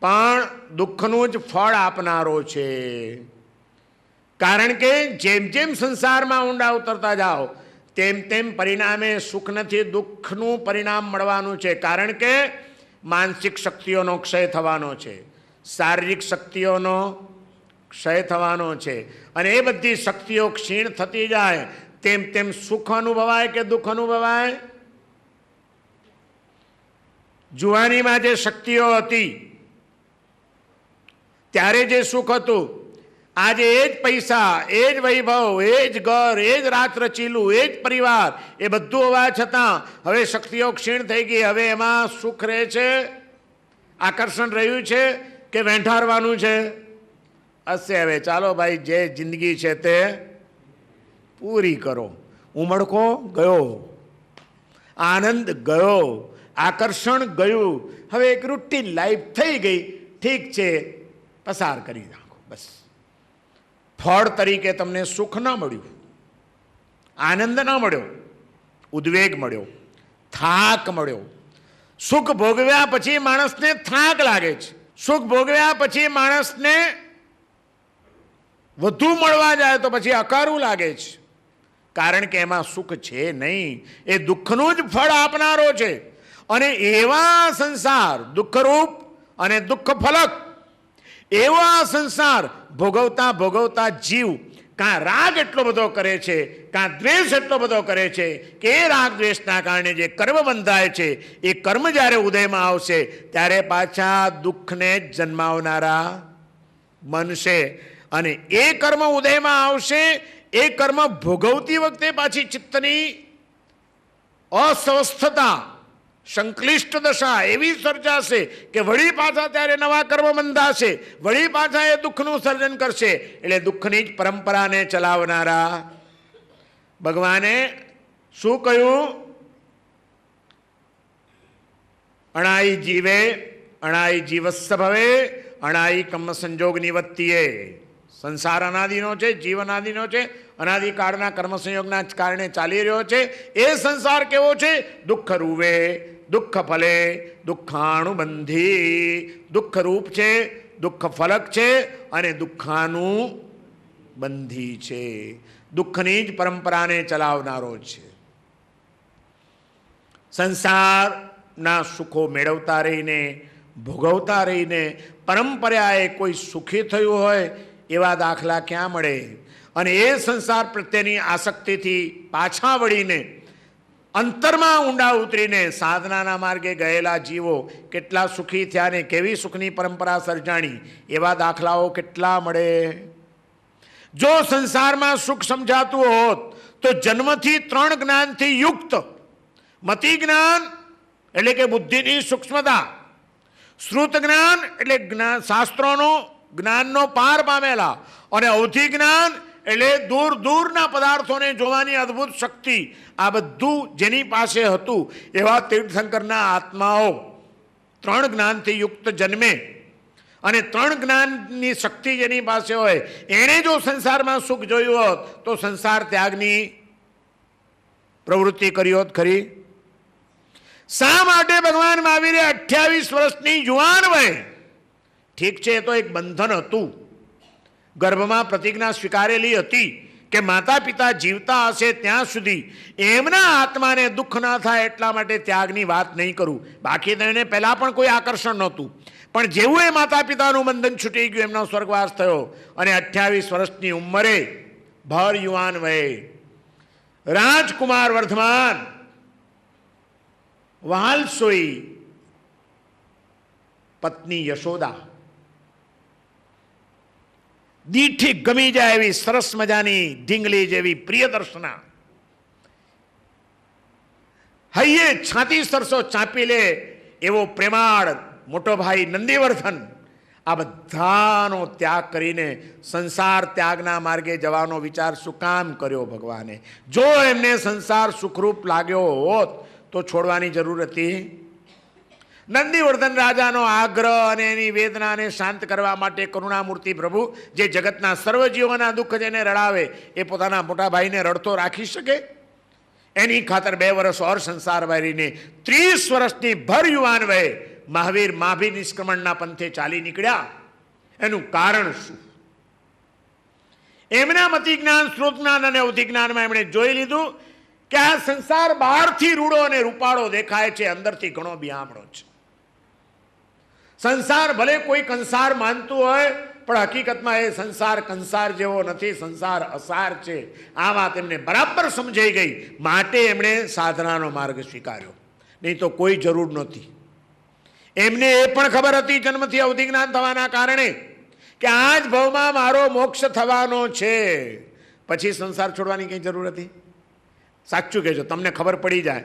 પણ દુઃખનું જ ફળ આપનારો છે. કારણ કે જેમ જેમ સંસારમાં ઊંડા ઉતરતા જાઓ તેમ તેમ પરિણામે સુખ નથી, દુઃખનું પરિણામ મળવાનું છે. કારણ કે માનસિક શક્તિઓનો ક્ષય થવાનો છે, શારીરિક શક્તિઓનો ક્ષય થવાનો છે, અને એ બધી શક્તિઓ ક્ષીણ થતી જાય તેમ તેમ સુખ અનુભવાય કે દુઃખ અનુભવાય? જુવાનીમાં જે શક્તિઓ હતી ત્યારે જે સુખ હતું, આજે એ જ પૈસા, એ જ વૈભવ, એ જ ઘર, એ જ રાત રચીલું, એ જ પરિવાર, એ બધું હોવા છતાં હવે શક્તિઓ ક્ષીણ થઈ ગઈ. હવે એમાં સુખ રહે છે? આકર્ષણ રહ્યું છે કે વેંઠારવાનું છે? હશે હવે ચાલો ભાઈ, જે જિંદગી છે તે પૂરી કરો. ઉમળકો ગયો, આનંદ ગયો, આકર્ષણ ગયું. હવે એક રૂટીન લાઈફ થઈ ગઈ, ઠીક છે, પસાર કરી નાખો બસ. ફળ તરીકે તમને સુખ ન મળ્યું, આનંદ ન મળ્યો, ઉદ્વેગ મળ્યો, થાક મળ્યો. સુખ ભોગવ્યા પછી માણસને થાક લાગે છે. સુખ ભોગવ્યા પછી માણસને વધુ મળવા જાય તો પછી અકારું લાગે છે, કારણ કે એમાં સુખ છે નહીં, એ દુઃખનું જ ફળ આપનારો છે. અને એવા સંસાર દુઃખરૂપ અને દુઃખ ફલક, એવા સંસાર ભોગવતા ભોગવતા જીવ કાં રાગ એટલો બધો કરે છે, કાં દ્વેષ એટલો બધો કરે છે કે એ રાગ દ્વેષના કારણે જે કર્મ બંધાય છે એ કર્મ જ્યારે ઉદયમાં આવશે ત્યારે પાછા દુઃખને જ જન્માવનારા બનશે. અને એ કર્મ ઉદયમાં આવશે, એ કર્મ ભોગવતી વખતે પાછી ચિત્તની અસ્વસ્થતા, સંક્લિષ્ટ દશા એવી સર્જાશે કે વળી પાછા ત્યારે નવા કર્મ બંધાશે, વળી પાછા એ દુઃખનું સર્જન કરશે. એટલે દુઃખની જ પરંપરાને ચલાવનારા ભગવાને શું કહ્યું? અણાઈ જીવે અણાઈ જીવસ્સ ભવે અણાઈ કર્મ સંજોગ નિવત્તિએ. સંસાર અનાદિનો છે, જીવ અનાદિનો છે, અનાદિકાળના કર્મ સંયોગના કારણે ચાલી રહ્યો છે. એ સંસાર કેવો છે? દુઃખ રૂવે દુઃખ ફલે દુઃખાનુબંધી. દુઃખ રૂપ છે, દુઃખ ફલક છે અને દુઃખાનું બંધી છે. દુઃખની જ પરંપરાને ચલાવનારો છે. સંસારના સુખો મેળવતા રહીને, ભોગવતા રહીને પરંપરાએ કોઈ સુખી થયું હોય એવા દાખલા ક્યાં મળે? અને એ સંસાર પ્રત્યેની આસક્તિથી પાછા વળીને અંતરમાં ઊંડા ઉતરીને સાધનાના માર્ગે ગયેલા જીવો કેટલા સુખી થયા ને કેવી સુખની પરંપરા સર્જાણી, એવા દાખલાઓ કેટલા મળે. જો સંસારમાં સુખ સમજાતું હોત તો જન્મથી 3 જ્ઞાનથી યુક્ત મતિ જ્ઞાન એટલે કે બુદ્ધિની સૂક્ષ્મતા, શ્રુત જ્ઞાન એટલે શાસ્ત્રોનો જ્ઞાનનો પાર પામેલા, અને અવધિ જ્ઞાન એટલે દૂર દૂરના પદાર્થોને જોવાની અદ્ભુત શક્તિ, આ બધું જેની પાસે હતું એવા તીર્થંકરના આત્માઓ 3 જ્ઞાનથી યુક્ત જન્મે. અને 3 જ્ઞાનની શક્તિ જેની પાસે હોય એણે જો સંસારમાં સુખ જોયું હોત તો સંસાર ત્યાગની પ્રવૃત્તિ કરી હોત ખરી? શા માટે ભગવાન મહાવીરે 28 વર્ષની યુવાન વયે, ઠીક છે એ તો એક બંધન હતું, ગર્ભમાં પ્રતિજ્ઞા સ્વીકારેલી હતી કે માતા પિતા જીવતા હશે ત્યાં સુધી એમના આત્માને દુઃખ ના થાય એટલા માટે ત્યાગની વાત નહીં કરું, બાકી તો એને પહેલાં પણ કોઈ આકર્ષણ નહોતું. પણ જેવું એ માતા પિતાનું બંધન છૂટી ગયું, એમનો સ્વર્ગવાસ થયો અને 28 વર્ષની ઉંમરે ભર યુવાન વયે રાજકુમાર વર્ધમાન વાલસોઈ પત્ની યશોદા, દીઠી ગમી જાય એવી સરસ મજાની ઢીંગલી જેવી પ્રિયદર્શના, હૈયે છાતી સરસો ચાંપી લે એવો પ્રેમાળ મોટો ભાઈ નંદીવર્ધન, આ બધાનો ત્યાગ કરીને સંસાર ત્યાગના માર્ગે જવાનો વિચાર શું કામ કર્યો ભગવાને? જો એમને સંસાર સુખરૂપ લાગ્યો હોત તો છોડવાની જરૂર હતી? નંદીવર્ધન રાજાનો આગ્રહ અને એની વેદનાને શાંત કરવા માટે કરુણામૂર્તિ પ્રભુ, જે જગતના સર્વ જીવોના દુઃખ જેને રડાવે એ પોતાના મોટા ભાઈને રડતો રાખી શકે? એની ખાતર 2 વર્ષ ઓર સંસાર વારીને 30 વર્ષની ભર યુવાન વયે મહાવીર માભી નિષ્ક્રમણના પંથે ચાલી નીકળ્યા. એનું કારણ શું? એમના મતિ જ્ઞાન, શ્રુત જ્ઞાન અને અવધિ જ્ઞાનમાં એમણે જોઈ લીધું કે આ સંસાર બહારથી રૂડો અને રૂપાળો દેખાય છે, અંદરથી ઘણો બિહામણો છે. સંસાર ભલે કોઈ કંસાર માનતું હોય પણ હકીકતમાં એ સંસાર કંસાર જેવો નથી, સંસાર અસાર છે. આ વાત એમને બરાબર સમજાઈ ગઈ, માટે એમણે સાધનાનો માર્ગ સ્વીકાર્યો, નહીં તો કોઈ જરૂર નહોતી. એમને એ પણ ખબર હતી જન્મથી અવધિ જ્ઞાન થવાના કારણે કે આ જ ભવમાં મારો મોક્ષ થવાનો છે, પછી સંસાર છોડવાની કંઈ જરૂર હતી? સાચું કહેજો, તમને ખબર પડી જાય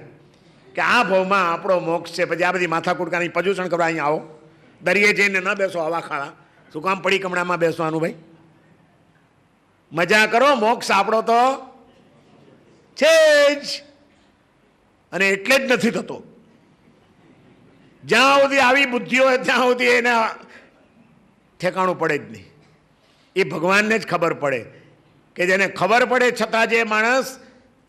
કે આ ભવમાં આપણો મોક્ષ છે, પછી આ બધી માથાકૂટકાની પ્રદૂષણ કરવા અહીંયા આવો. દરિયે જઈને ન બેસો હવા ખાડા, શું કામ પડી કમણામાં બેસવાનું ભાઈ? મજા કરો, મોક્ષ આપણો તો છે જ, અને એટલે જ નથી થતો. જ્યાં સુધી આવી બુદ્ધિ હોય ત્યાં સુધી એને ઠેકાણું પડે જ નહીં. એ ભગવાનને જ ખબર પડે કે જેને ખબર પડે છતાં જે માણસ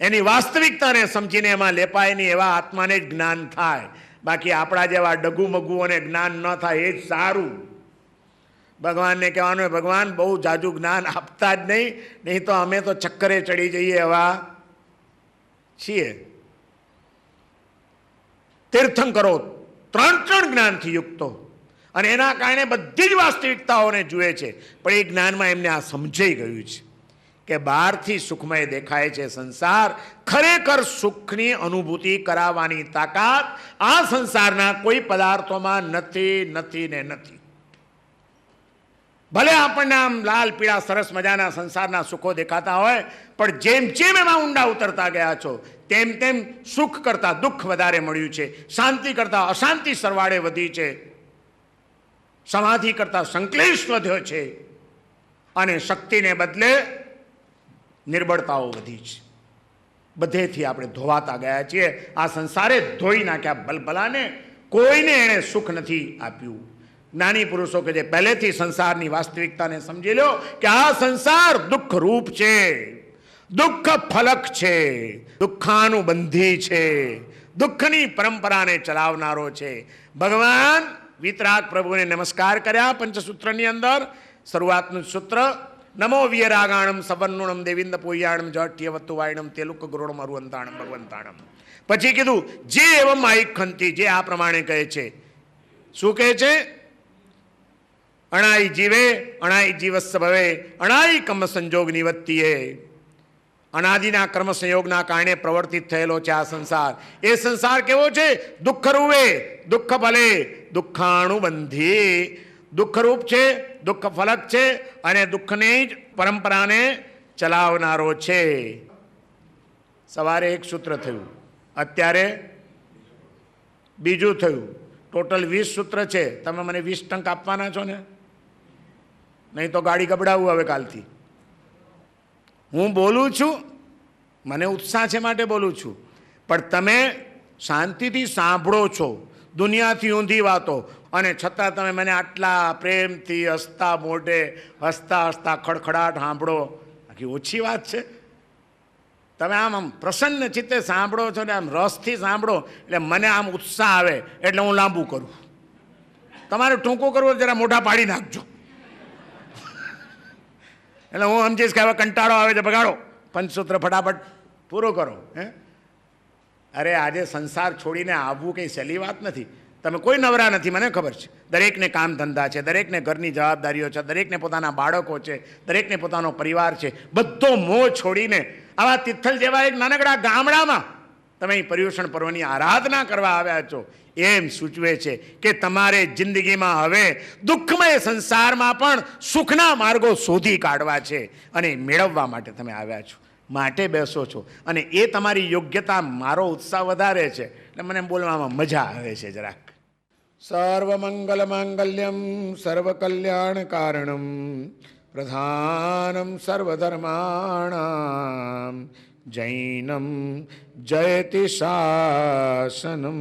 એની વાસ્તવિકતાને સમજીને એમાં લેપાય નહીં, એવા આત્માને જ જ્ઞાન થાય. બાકી આપણા જેવા ડગુમગુઓને જ્ઞાન ન થાય એ જ સારું. ભગવાનને કહેવાનું, ભગવાન બહુ જાજુ જ્ઞાન આપતા જ નહીં તો અમે તો ચક્કરે ચડી જઈએ એવા છીએ. તીર્થંકરો 3 જ્ઞાનથી યુક્તો, અને એના કારણે બધી જ વાસ્તવિકતાઓને જુએ છે. પણ એ જ્ઞાનમાં એમને આ સમજાઈ ગયું છે કે બહારથી સુખમય દેખાય છે સંસાર, ખરેખર સુખની અનુભૂતિ કરાવવાની તાકાત આ સંસારના કોઈ પદાર્થોમાં નથી નથી ને નથી. ભલે આપણને આમ લાલ પીળા સરસ મજાના સંસારના સુખો દેખાતા હોય, પણ જેમ જેમ એમાં ઊંડા ઉતરતા ગયા છો તેમ તેમ સુખ કરતાં દુઃખ વધારે મળ્યું છે, શાંતિ કરતાં અશાંતિ સરવાળે વધી છે, સમાધિ કરતાં સંક્લેશ વધ્યો છે, અને શક્તિને બદલે નિર્બળતાઓ વધી છે. બધેથી આપણે ધોવાતા ગયા છીએ. આ સંસારે ધોઈ નાખ્યા ભલભલાને. કોઈને એણે સુખ નથી આપ્યું. જ્ઞાની પુરુષો કે જે પહેલેથી સંસારની વાસ્તવિકતાને સમજી લો કે આ સંસાર દુઃખ રૂપ છે, દુઃખ ફલક છે, દુઃખાનુબંધી છે, દુઃખની પરંપરાને ચલાવનારો છે. ભગવાન વિતરાગ પ્રભુને નમસ્કાર કર્યા પંચસૂત્રની અંદર. શરૂઆતનું સૂત્ર નમો વિયરાગાણમ સવર્ણુણમ દેવિંદ પોયાણમ જઠ્યવત્તુ વાયણમ તેલુક ગુરુણમ અરુવંતાણમ ભગવંતાણમ. પછી કીધું જે એવમ આઈખંતી, જે આ પ્રમાણે કહે છે. શું કહે છે? અણાઈ જીવે અણાઈ જીવસ્સ ભવે અણાઈ કર્મ સંજોગ નિવત્તિએ. અનાદિના કર્મ સંયોગના કારણે પ્રવર્તિત થયેલો છે આ સંસાર. એ સંસાર કેવો છે? દુઃખ રૂપે, દુઃખ ફલે, દુઃખાનુબંધી. દુઃખરૂપ છે, દુઃખ ફલક છે, અને દુઃખની જ પરંપરાને ચલાવનારો છે. સવારે એક સૂત્ર થયું, અત્યારે બીજું થયું. ટોટલ 20 સૂત્ર છે. તમે મને 20 ટંક આપવાના છો ને? નહીં તો ગાડી ગબડાવું હવે કાલથી. હું બોલું છું, મને ઉત્સાહ છે માટે બોલું છું, પણ તમે શાંતિથી સાંભળો છો દુનિયાથી ઊંધી વાતો, અને છતાં તમે મને આટલા પ્રેમથી હસતા મોઢે હસતા હસતા ખડખડાટ સાંભળો. આખી ઓછી વાત છે. તમે આમ પ્રસન્ન ચિત્તે સાંભળો છો ને આમ રસથી સાંભળો એટલે મને આમ ઉત્સાહ આવે એટલે હું લાંબુ કરું. તમારે ટૂંકું કરવું જરા મોઢા પાડી નાખજો એટલે હું સમજીશ કે હવે કંટાળો આવે છે, બગાડો પંચસૂત્ર ફટાફટ પૂરો કરો. અરે આજે સંસાર છોડીને આવવું કંઈ સહેલી વાત નથી. તમે કોઈ નવરા નથી, મને ખબર છે. દરેકને કામ ધંધા છે, દરેકને ઘરની જવાબદારીઓ છે, દરેકને પોતાના બાળકો છે, દરેકને પોતાનો પરિવાર છે. બધો મોહ છોડીને આવા તિથલ જેવા એક નાનકડા ગામડામાં તમે અહીં પર્યુષણ પર્વની આરાધના કરવા આવ્યા છો. એમ સૂચવે છે કે તમારે જિંદગીમાં હવે દુઃખમય સંસારમાં પણ સુખના માર્ગો શોધી કાઢવા છે, અને મેળવવા માટે તમે આવ્યા છો, માટે બેસો છો. અને એ તમારી યોગ્યતા, મારો ઉત્સાહ વધારે છે એટલે મને બોલવામાં મજા આવે છે જરાક. સર્વમંગલ માંગલ્યમ સર્વકલ્યાણ કારણમ પ્રધાનમ સર્વધર્માણામ જૈનમ જયતિ શાસનમ.